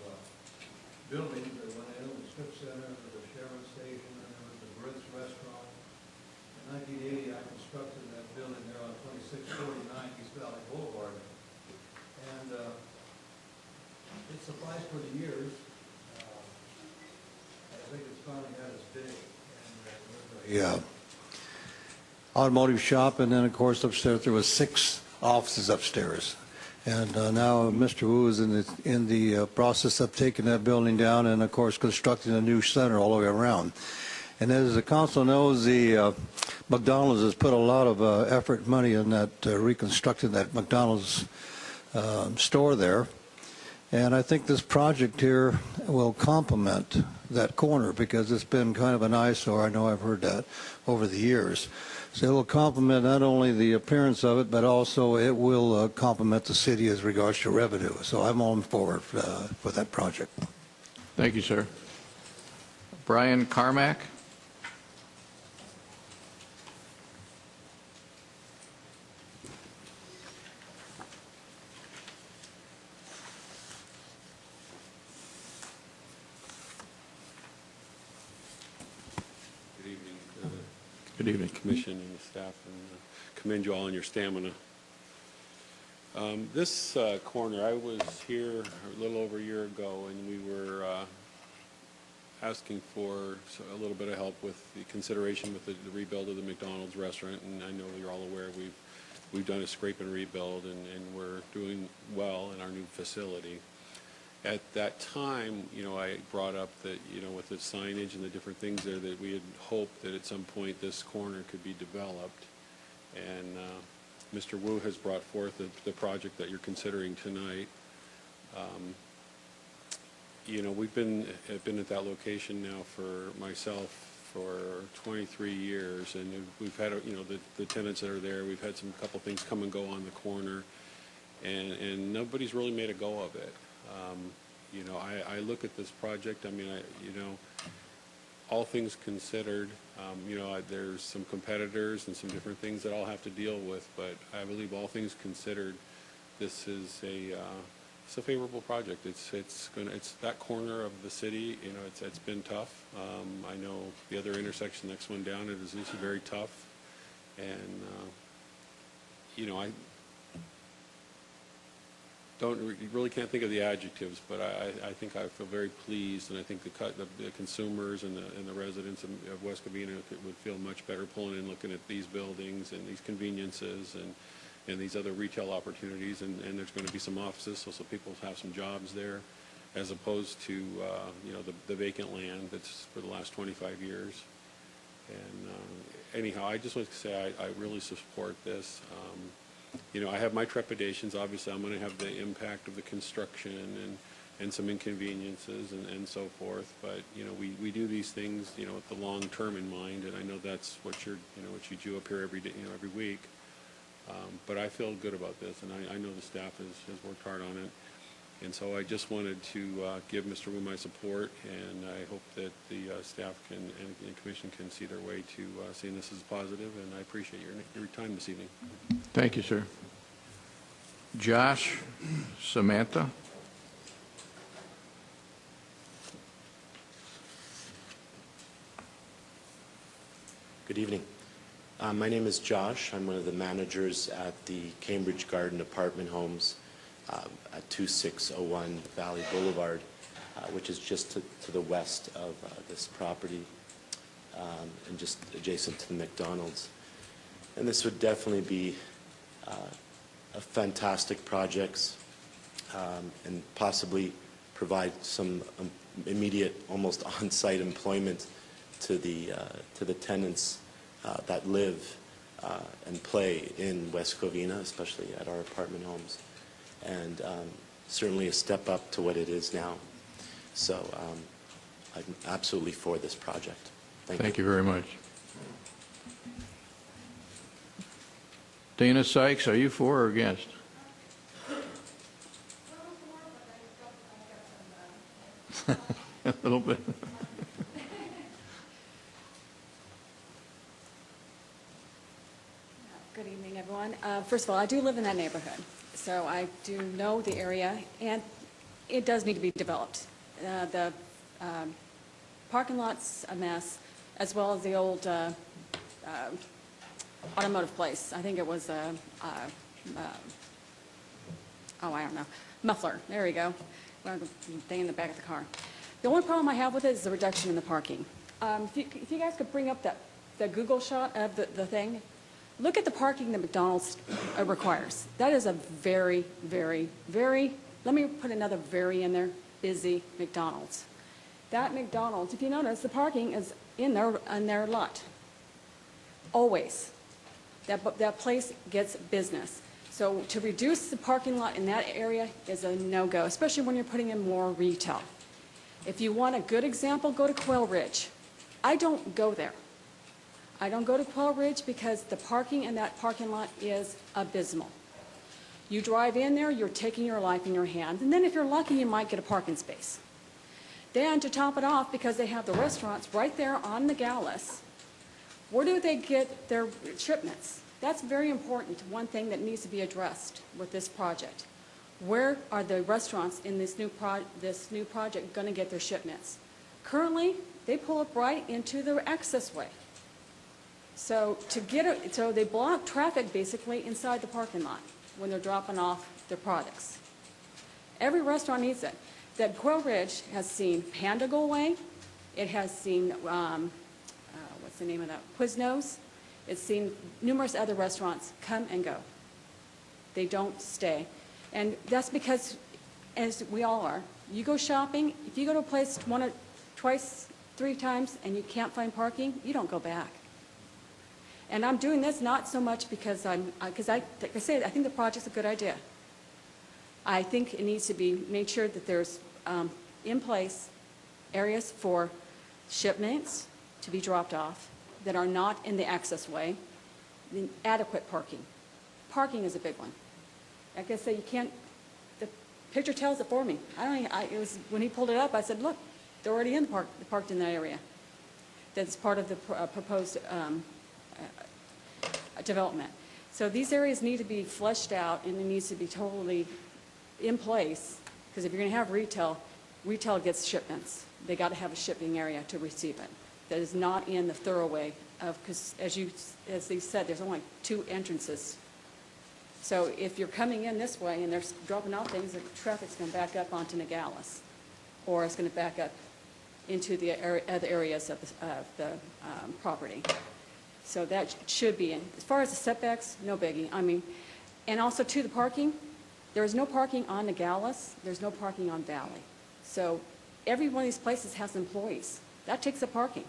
buildings that went in, the strip center, the Sharon Station, and there was the Brits Restaurant. In 1980, I constructed that building there on 2649 East Valley Boulevard, and it sufficed for the years. I think it's finally got its day. Yeah, automotive shop, and then of course upstairs there was 6 offices upstairs, and now Mr. Wu is in the process of taking that building down, and of course constructing a new center all the way around. And as the council knows, the McDonald's has put a lot of effort and money in that reconstructing that McDonald's store there. And I think this project here will complement that corner, because it's been kind of an eyesore. I know I've heard that over the years. So it will complement not only the appearance of it, but also it will complement the city as regards to revenue. So I'm on forward for that project. Thank you, sir. Brian Carmack. Good evening, Commission and staff, and commend you all on your stamina. This corner, I was here a little over a year ago, and we were asking for a little bit of help with the consideration with the rebuild of the McDonald's restaurant, and I know you're all aware we've done a scrape and rebuild, and we're doing well in our new facility. At that time, I brought up that, with the signage and the different things there, that we had hoped that at some point this corner could be developed. And Mr. Wu has brought forth the project that you're considering tonight. We've been at that location now for myself for 23 years, and we've had, the tenants that are there, we've had a couple things come and go on the corner, and nobody's really made a go of it. I look at this project, all things considered, there's some competitors and some different things that I'll have to deal with, but I believe all things considered, this is it's a favorable project. It's that corner of the city, it's been tough. I know the other intersection, next one down, it is very tough, and really can't think of the adjectives, but I think I feel very pleased, and I think the consumers and the residents of West Covina would feel much better pulling in, looking at these buildings and these conveniences and these other retail opportunities, and there's going to be some offices, so people have some jobs there, as opposed to the vacant land that's for the last 25 years. And anyhow, I just want to say I really support this. I have my trepidations. Obviously, I'm going to have the impact of the construction and some inconveniences and so forth. But we do these things with the long term in mind, and I know that's what you do up here every day, every week. But I feel good about this, and I know the staff has worked hard on it. And so I just wanted to give Mr. Wu my support, and I hope that the staff and commission can see their way to seeing this as positive, and I appreciate your time this evening. Thank you, sir. Josh, Samantha. Good evening. My name is Josh. I'm one of the managers at the Cambridge Garden Apartment Homes at 2601 Valley Boulevard, which is just to the west of this property and just adjacent to the McDonald's. And this would definitely be a fantastic project and possibly provide some immediate, almost on-site employment to the tenants that live and play in West Covina, especially at our apartment homes, and certainly a step up to what it is now. So I'm absolutely for this project. Thank you very much. Dana Sykes, are you for or against? A little bit. Good evening, everyone. First of all, I do live in that neighborhood, so I do know the area, and it does need to be developed. The parking lot's a mess, as well as the old automotive place. I think it was I don't know, muffler. There we go. Thing in the back of the car. The only problem I have with it is the reduction in the parking. If you guys could bring up the Google shot of the thing, look at the parking that McDonald's requires. That is a very, very, very, let me put another very in there, busy McDonald's. That McDonald's, if you notice, the parking is in their lot. Always. That place gets business. So to reduce the parking lot in that area is a no-go, especially when you're putting in more retail. If you want a good example, go to Quail Ridge. I don't go there. I don't go to Quail Ridge because the parking in that parking lot is abysmal. You drive in there, you're taking your life in your hands, and then if you're lucky, you might get a parking space. Then to top it off, because they have the restaurants right there on the Gallus, where do they get their shipments? That's very important, one thing that needs to be addressed with this project. Where are the restaurants in this new project going to get their shipments? Currently, they pull up right into the access way. So so they block traffic basically inside the parking lot when they're dropping off their products. Every restaurant needs it. That Quail Ridge has seen Panda go away. It has seen, what's the name of that? Quiznos. It's seen numerous other restaurants come and go. They don't stay. And that's because, as we all are, you go shopping, if you go to a place twice, 3 times, and you can't find parking, you don't go back. And I'm doing this not so much because like I say, I think the project's a good idea. I think it needs to be made sure that there's in place areas for shipments to be dropped off that are not in the access way, adequate parking. Parking is a big one. Like I say, you can't, the picture tells it for me. It was, when he pulled it up, I said, look, they're already in the parked in that area. That's part of the proposed development. So these areas need to be fleshed out, and it needs to be totally in place, because if you're going to have retail, retail gets shipments. They got to have a shipping area to receive it. That is not in the thoroughway of, because as they said, there's only 2 entrances So if you're coming in this way and they're dropping off things, the traffic's going to back up onto Nogales, or it's going to back up into the other areas of the property. So that should be in. As far as the setbacks, no biggie. I mean, and also to the parking, there is no parking on Nogales. There's no parking on Valley. So every one of these places has employees. That takes up parking.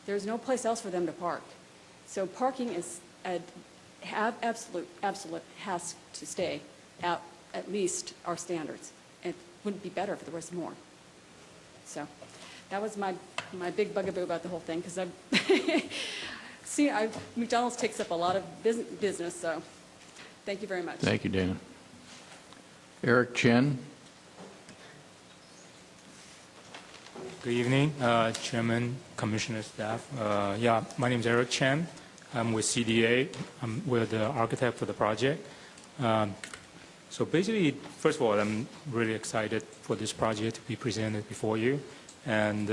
There's no place else for them to park. So parking is absolute has to stay at least our standards. It wouldn't be better if there was more. So that was my big bugaboo about the whole thing, because McDonald's takes up a lot of business. So thank you very much. Thank you, Dana. Eric Chen. Good evening, Chairman, Commissioner, staff. My name is Eric Chen. I'm with CDA. We're the architect for the project. So basically, first of all, I'm really excited for this project to be presented before you. And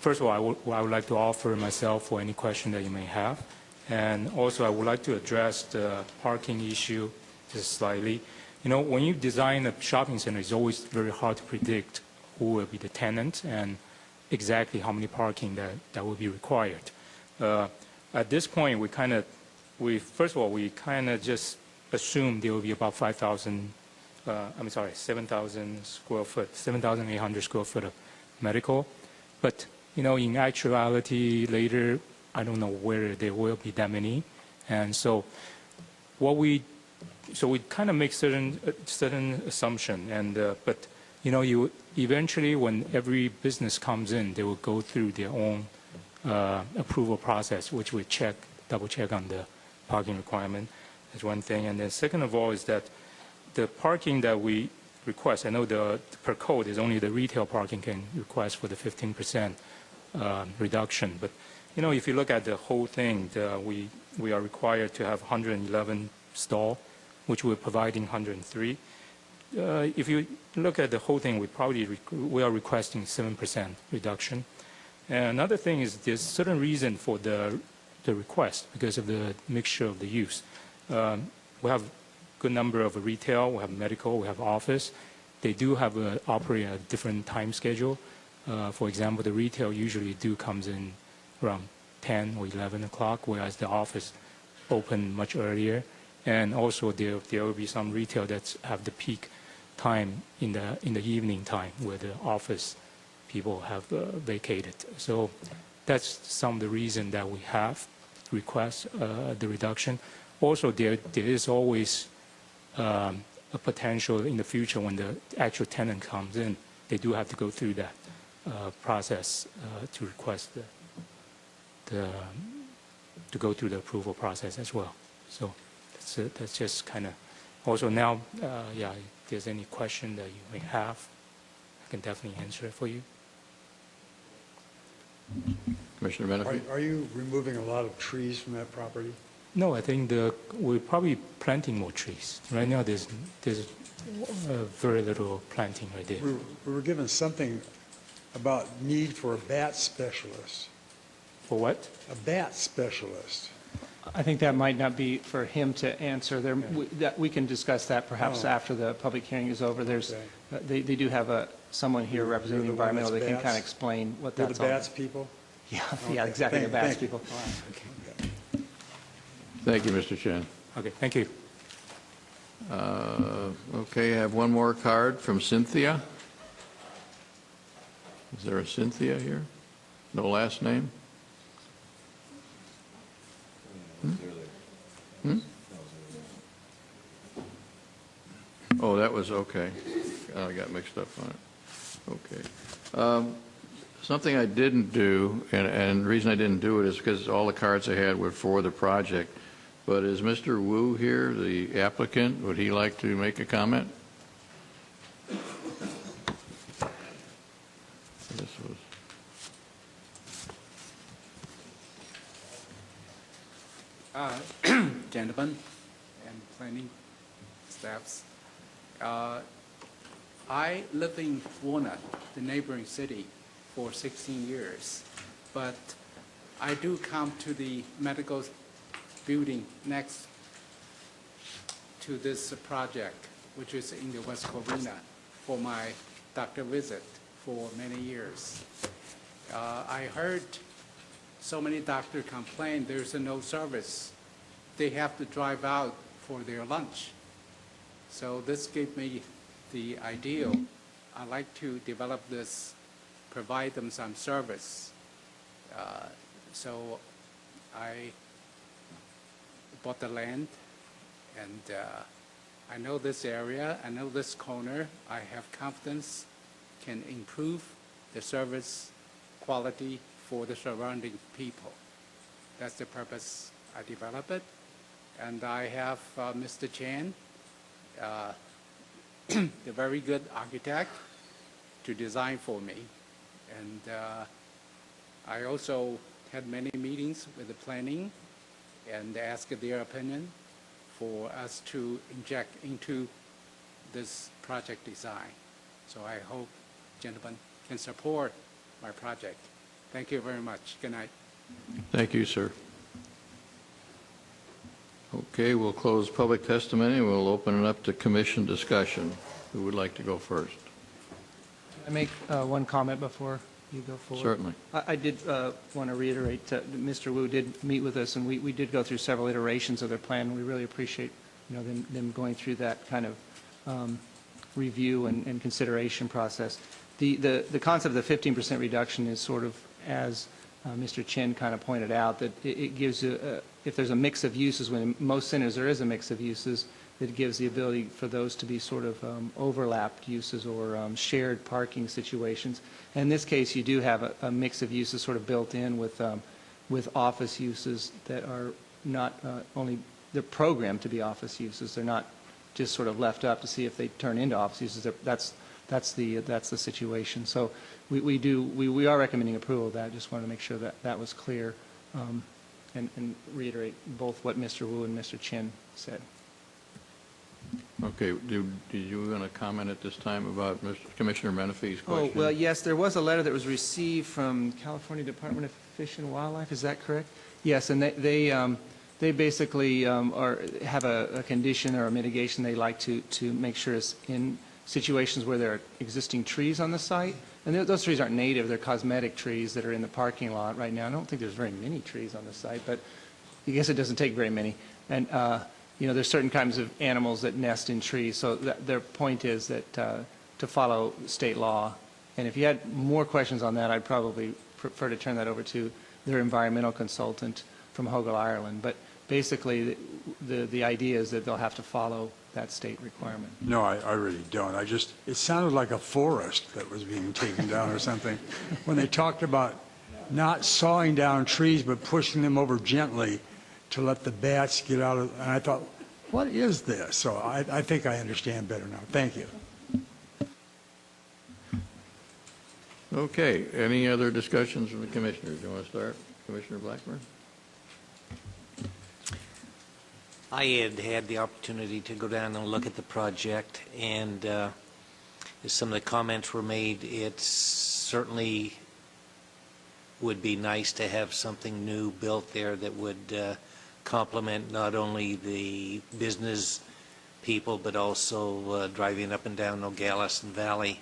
first of all, I would like to offer myself for any question that you may have. And also, I would like to address the parking issue just slightly. You know, when you design a shopping center, it's always very hard to predict who will be the tenant and exactly how many parking that will be required. At this point, we kind of just assume there will be about 7,000 square foot, 7,800 square foot of medical. But, you know, in actuality, later, I don't know whether there will be that many. And so we kind of make certain assumption. And, but, you know, eventually when every business comes in, they will go through their own approval process, which we double check on the parking requirement. That's one thing. And then second of all is that the parking that we request, I know per code is only the retail parking can request for the 15% reduction. But, you know, if you look at the whole thing, we are required to have 111 stall, which we're providing 103. If you look at the whole thing, we are requesting 7% reduction. And another thing is there's certain reason for the request because of the mixture of the use. We have a good number of retail, we have medical, we have office. They do have operate a different time schedule. For example, the retail usually comes in around 10 or 11 o'clock, whereas the office open much earlier. And also there will be some retail that have the peak time in the evening time where the office people have vacated. So that's some of the reason that we have request the reduction. Also, there is always a potential in the future when the actual tenant comes in, they do have to go through that process to request to go through the approval process as well. So that's just kind of. Also now, if there's any question that you may have, I can definitely answer it for you. Commissioner Menifee? Are you removing a lot of trees from that property? No, I think we're probably planting more trees. Right now, there's very little planting right there. We were given something about need for a bat specialist. For what? A bat specialist. I think that might not be for him to answer. We can discuss that perhaps after the public hearing is over. They do have someone here representing the environmental that can kind of explain what that's all about. The bats people? Yeah, yeah, exactly, the bats people. Thank you, Mr. Chen. Okay, thank you. Okay, I have one more card from Cynthia. Is there a Cynthia here? No last name? Oh, that was okay. I got mixed up on it. Okay. Something I didn't do, and the reason I didn't do it is because all the cards I had were for the project. But is Mr. Wu here, the applicant? Would he like to make a comment? This was. Gentlemen and planning staffs, I live in Warner, the neighboring city, for 16 years, but I do come to the medical building next to this project, which is in the West Covina, for my doctor visit for many years. I heard so many doctors complain there's no service. They have to drive out for their lunch. So this gave me the ideal. I'd like to develop this, provide them some service. So I bought the land, and I know this area, I know this corner. I have confidence can improve the service quality for the surrounding people. That's the purpose I developed it. And I have Mr. Chan, the very good architect, to design for me. And I also had many meetings with the planning and asked their opinion for us to inject into this project design. So I hope gentlemen can support my project. Thank you very much. Good night. Thank you, sir. Okay, we'll close public testimony. We'll open it up to commission discussion. Who would like to go first? Can I make one comment before you go forward? Certainly. I did want to reiterate, Mr. Wu did meet with us, and we did go through several iterations of their plan. We really appreciate them going through that kind of review and consideration process. The concept of the 15% reduction is sort of, as Mr. Chin kind of pointed out, that it gives you, if there's a mix of uses, when in most centers there is a mix of uses, that gives the ability for those to be sort of overlapped uses or shared parking situations. And in this case, you do have a mix of uses sort of built in with office uses that are not only, they're programmed to be office uses. They're not just sort of left up to see if they turn into office uses. That's the situation. So we are recommending approval of that. Just wanted to make sure that that was clear, and reiterate both what Mr. Wu and Mr. Chin said. Okay, do you want to comment at this time about Commissioner Menefee's question? Oh, well, yes, there was a letter that was received from California Department of Fish and Wildlife. Is that correct? Yes, and they basically have a condition or a mitigation they like to make sure is in situations where there are existing trees on the site. And those trees aren't native. They're cosmetic trees that are in the parking lot right now. I don't think there's very many trees on the site, but I guess it doesn't take very many. And there's certain kinds of animals that nest in trees. So their point is that to follow state law. And if you had more questions on that, I'd probably prefer to turn that over to their environmental consultant from Hogle, Ireland. But basically, the idea is that they'll have to follow that state requirement. No, I really don't. It sounded like a forest that was being taken down or something. When they talked about not sawing down trees, but pushing them over gently to let the bats get out of, and I thought, what is this? So I think I understand better now. Thank you. Okay, any other discussions from the commissioners? Do you want to start? Commissioner Blackburn? I had the opportunity to go down and look at the project, and as some of the comments were made, it certainly would be nice to have something new built there that would complement not only the business people, but also driving up and down Nogales and Valley.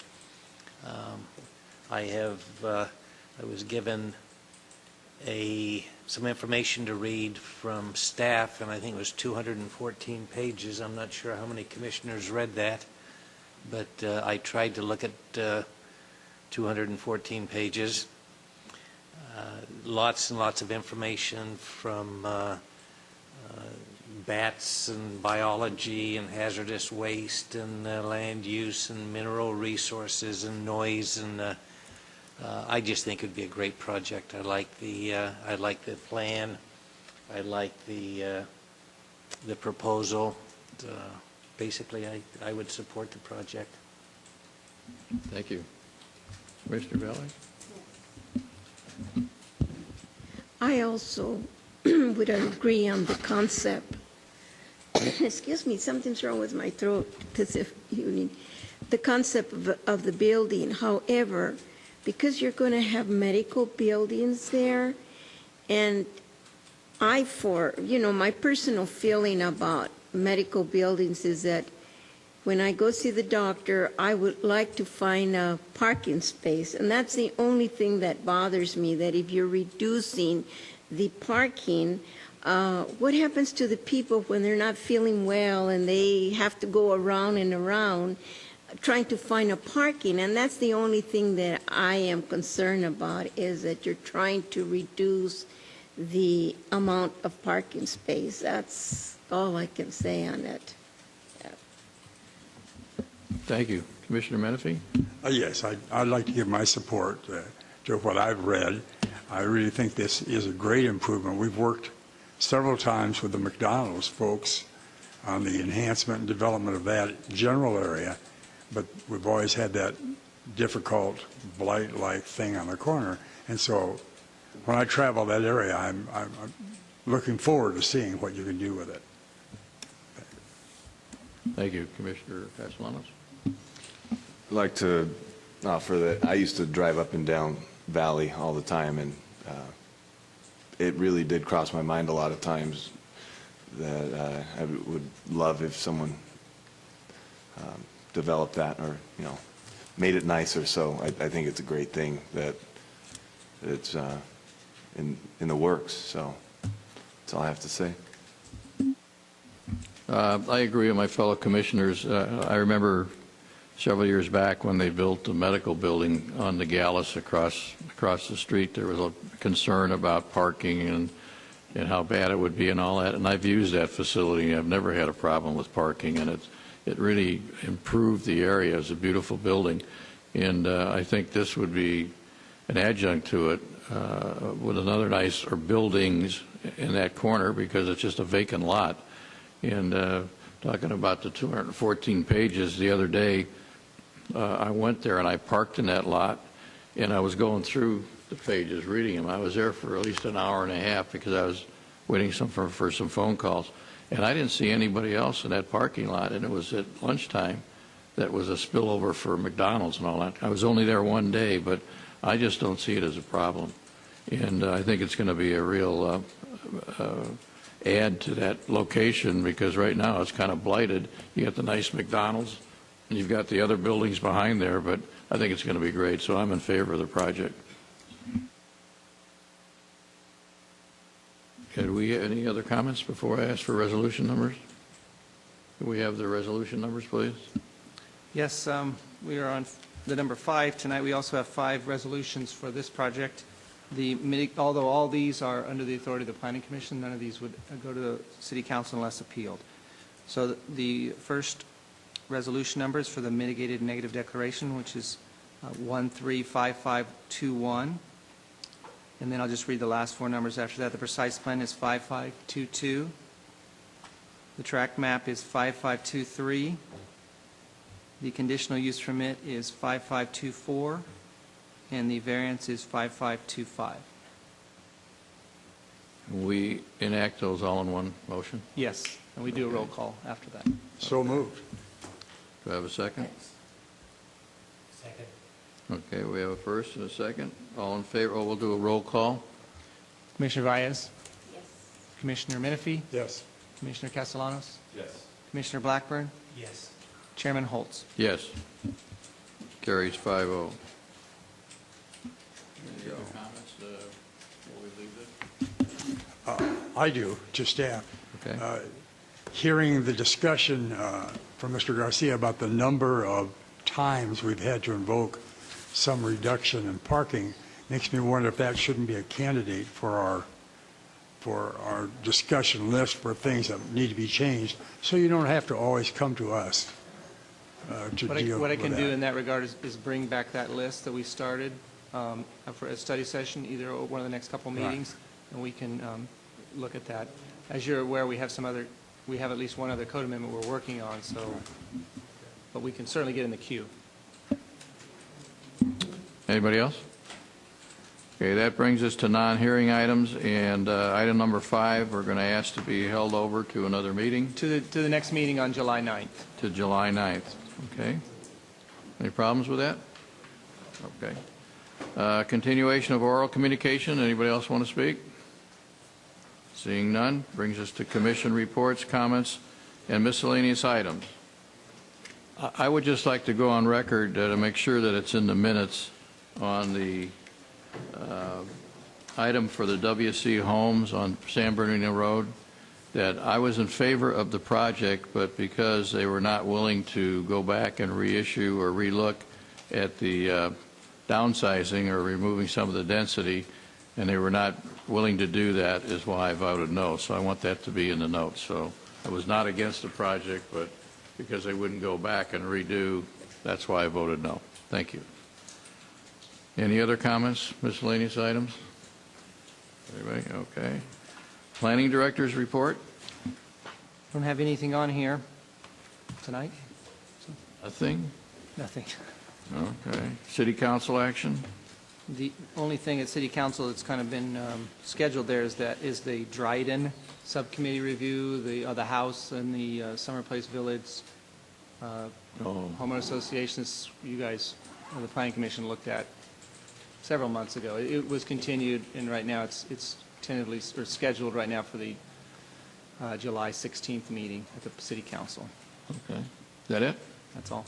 I was given some information to read from staff, and I think it was 214 pages. I'm not sure how many commissioners read that, but I tried to look at 214 pages. Lots and lots of information from bats and biology and hazardous waste and land use and mineral resources and noise, and I just think it would be a great project. I like the plan. I like the proposal. Basically, I would support the project. Thank you. Mr. Valley? I also would agree on the concept. Excuse me, something's wrong with my throat because if you need the concept of the building. my personal feeling about medical buildings is that when I go see the doctor, I would like to find a parking space. And that's the only thing that bothers me, that if you're reducing the parking, what happens to the people when they're not feeling well and they have to go around and around trying to find a parking? And that's the only thing that I am concerned about, is that you're trying to reduce the amount of parking space. That's all I can say on it. Thank you. Commissioner Menifee? Yes, I'd like to give my support to what I've read. I really think this is a great improvement. We've worked several times with the McDonald's folks on the enhancement and development of that general area, but we've always had that difficult blight-like thing on the corner. And so when I travel that area, I'm looking forward to seeing what you can do with it. Thank you. Commissioner Castellanos? I'd like to offer that I used to drive up and down Valley all the time, and it really did cross my mind a lot of times that I would love if someone developed that, or made it nicer. So I think it's a great thing that it's in the works. So that's all I have to say. I agree with my fellow commissioners. I remember several years back when they built the medical building on the Gallus across the street. There was a concern about parking and how bad it would be and all that. And I've used that facility. I've never had a problem with parking, and it really improved the area. It's a beautiful building, and I think this would be an adjunct to it with another nicer buildings in that corner, because it's just a vacant lot. And talking about the 214 pages, the other day I went there and I parked in that lot, and I was going through the pages, reading them. I was there for at least an hour and a half because I was waiting for some phone calls, and I didn't see anybody else in that parking lot, and it was at lunchtime. That was a spillover for McDonald's and all that. I was only there one day, but I just don't see it as a problem, and I think it's going to be a real add to that location, because right now it's kind of blighted. You got the nice McDonald's, and you've got the other buildings behind there, but I think it's going to be great, so I'm in favor of the project. Do we have any other comments before I ask for resolution numbers? Can we have the resolution numbers, please? Yes, we are on the number 5 tonight. We also have 5 resolutions for this project. Although all these are under the authority of the Planning Commission, none of these would go to the City Council unless appealed. So the first resolution number is for the mitigated negative declaration, which is 135521. And then I'll just read the last 4 numbers after that. The precise plan is 5522. The tract map is 5523. The conditional use permit is 5524. And the variance is 5525. We enact those all in one motion? Yes, and we do a roll call after that. So moved. Do I have a second? Second. Okay, we have a first and a second. All in favor? Oh, we'll do a roll call. Commissioner Valles? Yes. Commissioner Menifee? Yes. Commissioner Castellanos? Yes. Commissioner Blackburn? Yes. Chairman Holtz? Yes. Carries 5-0. Any other comments before we leave this? I do, to staff. Okay. Hearing the discussion from Mr. Garcia about the number of times we've had to invoke some reduction in parking makes me wonder if that shouldn't be a candidate for our discussion list for things that need to be changed, so you don't have to always come to us to deal with that. What I can do in that regard is bring back that list that we started for a study session, either one of the next couple meetings, and we can look at that. As you're aware, we have at least one other code amendment we're working on, so, but we can certainly get in the queue. Anybody else? Okay, that brings us to non-hearing items, and item number 5, we're going to ask to be held over to another meeting. To the next meeting on July 9th. To July 9th, okay. Any problems with that? Okay. Continuation of oral communication. Anybody else want to speak? Seeing none, brings us to commission reports, comments, and miscellaneous items. I would just like to go on record to make sure that it's in the minutes on the item for the WC Homes on San Bernardino Road, that I was in favor of the project, but because they were not willing to go back and reissue or relook at the downsizing or removing some of the density, and they were not willing to do that, is why I voted no. So I want that to be in the notes. So I was not against the project, but because they wouldn't go back and redo, that's why I voted no. Thank you. Any other comments, miscellaneous items? Anybody? Okay. Planning Director's report? Don't have anything on here tonight? Nothing? Nothing. Okay. City Council action? The only thing at City Council that's kind of been scheduled there is the Dryden Subcommittee review, the House and the Summer Place Village Homeowner Associations. You guys, the Planning Commission, looked at several months ago. It was continued, and right now it's tentatively or scheduled right now for the July 16th meeting at the City Council. Okay. Is that it? That's all.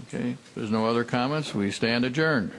Okay. If there's no other comments, we stand adjourned.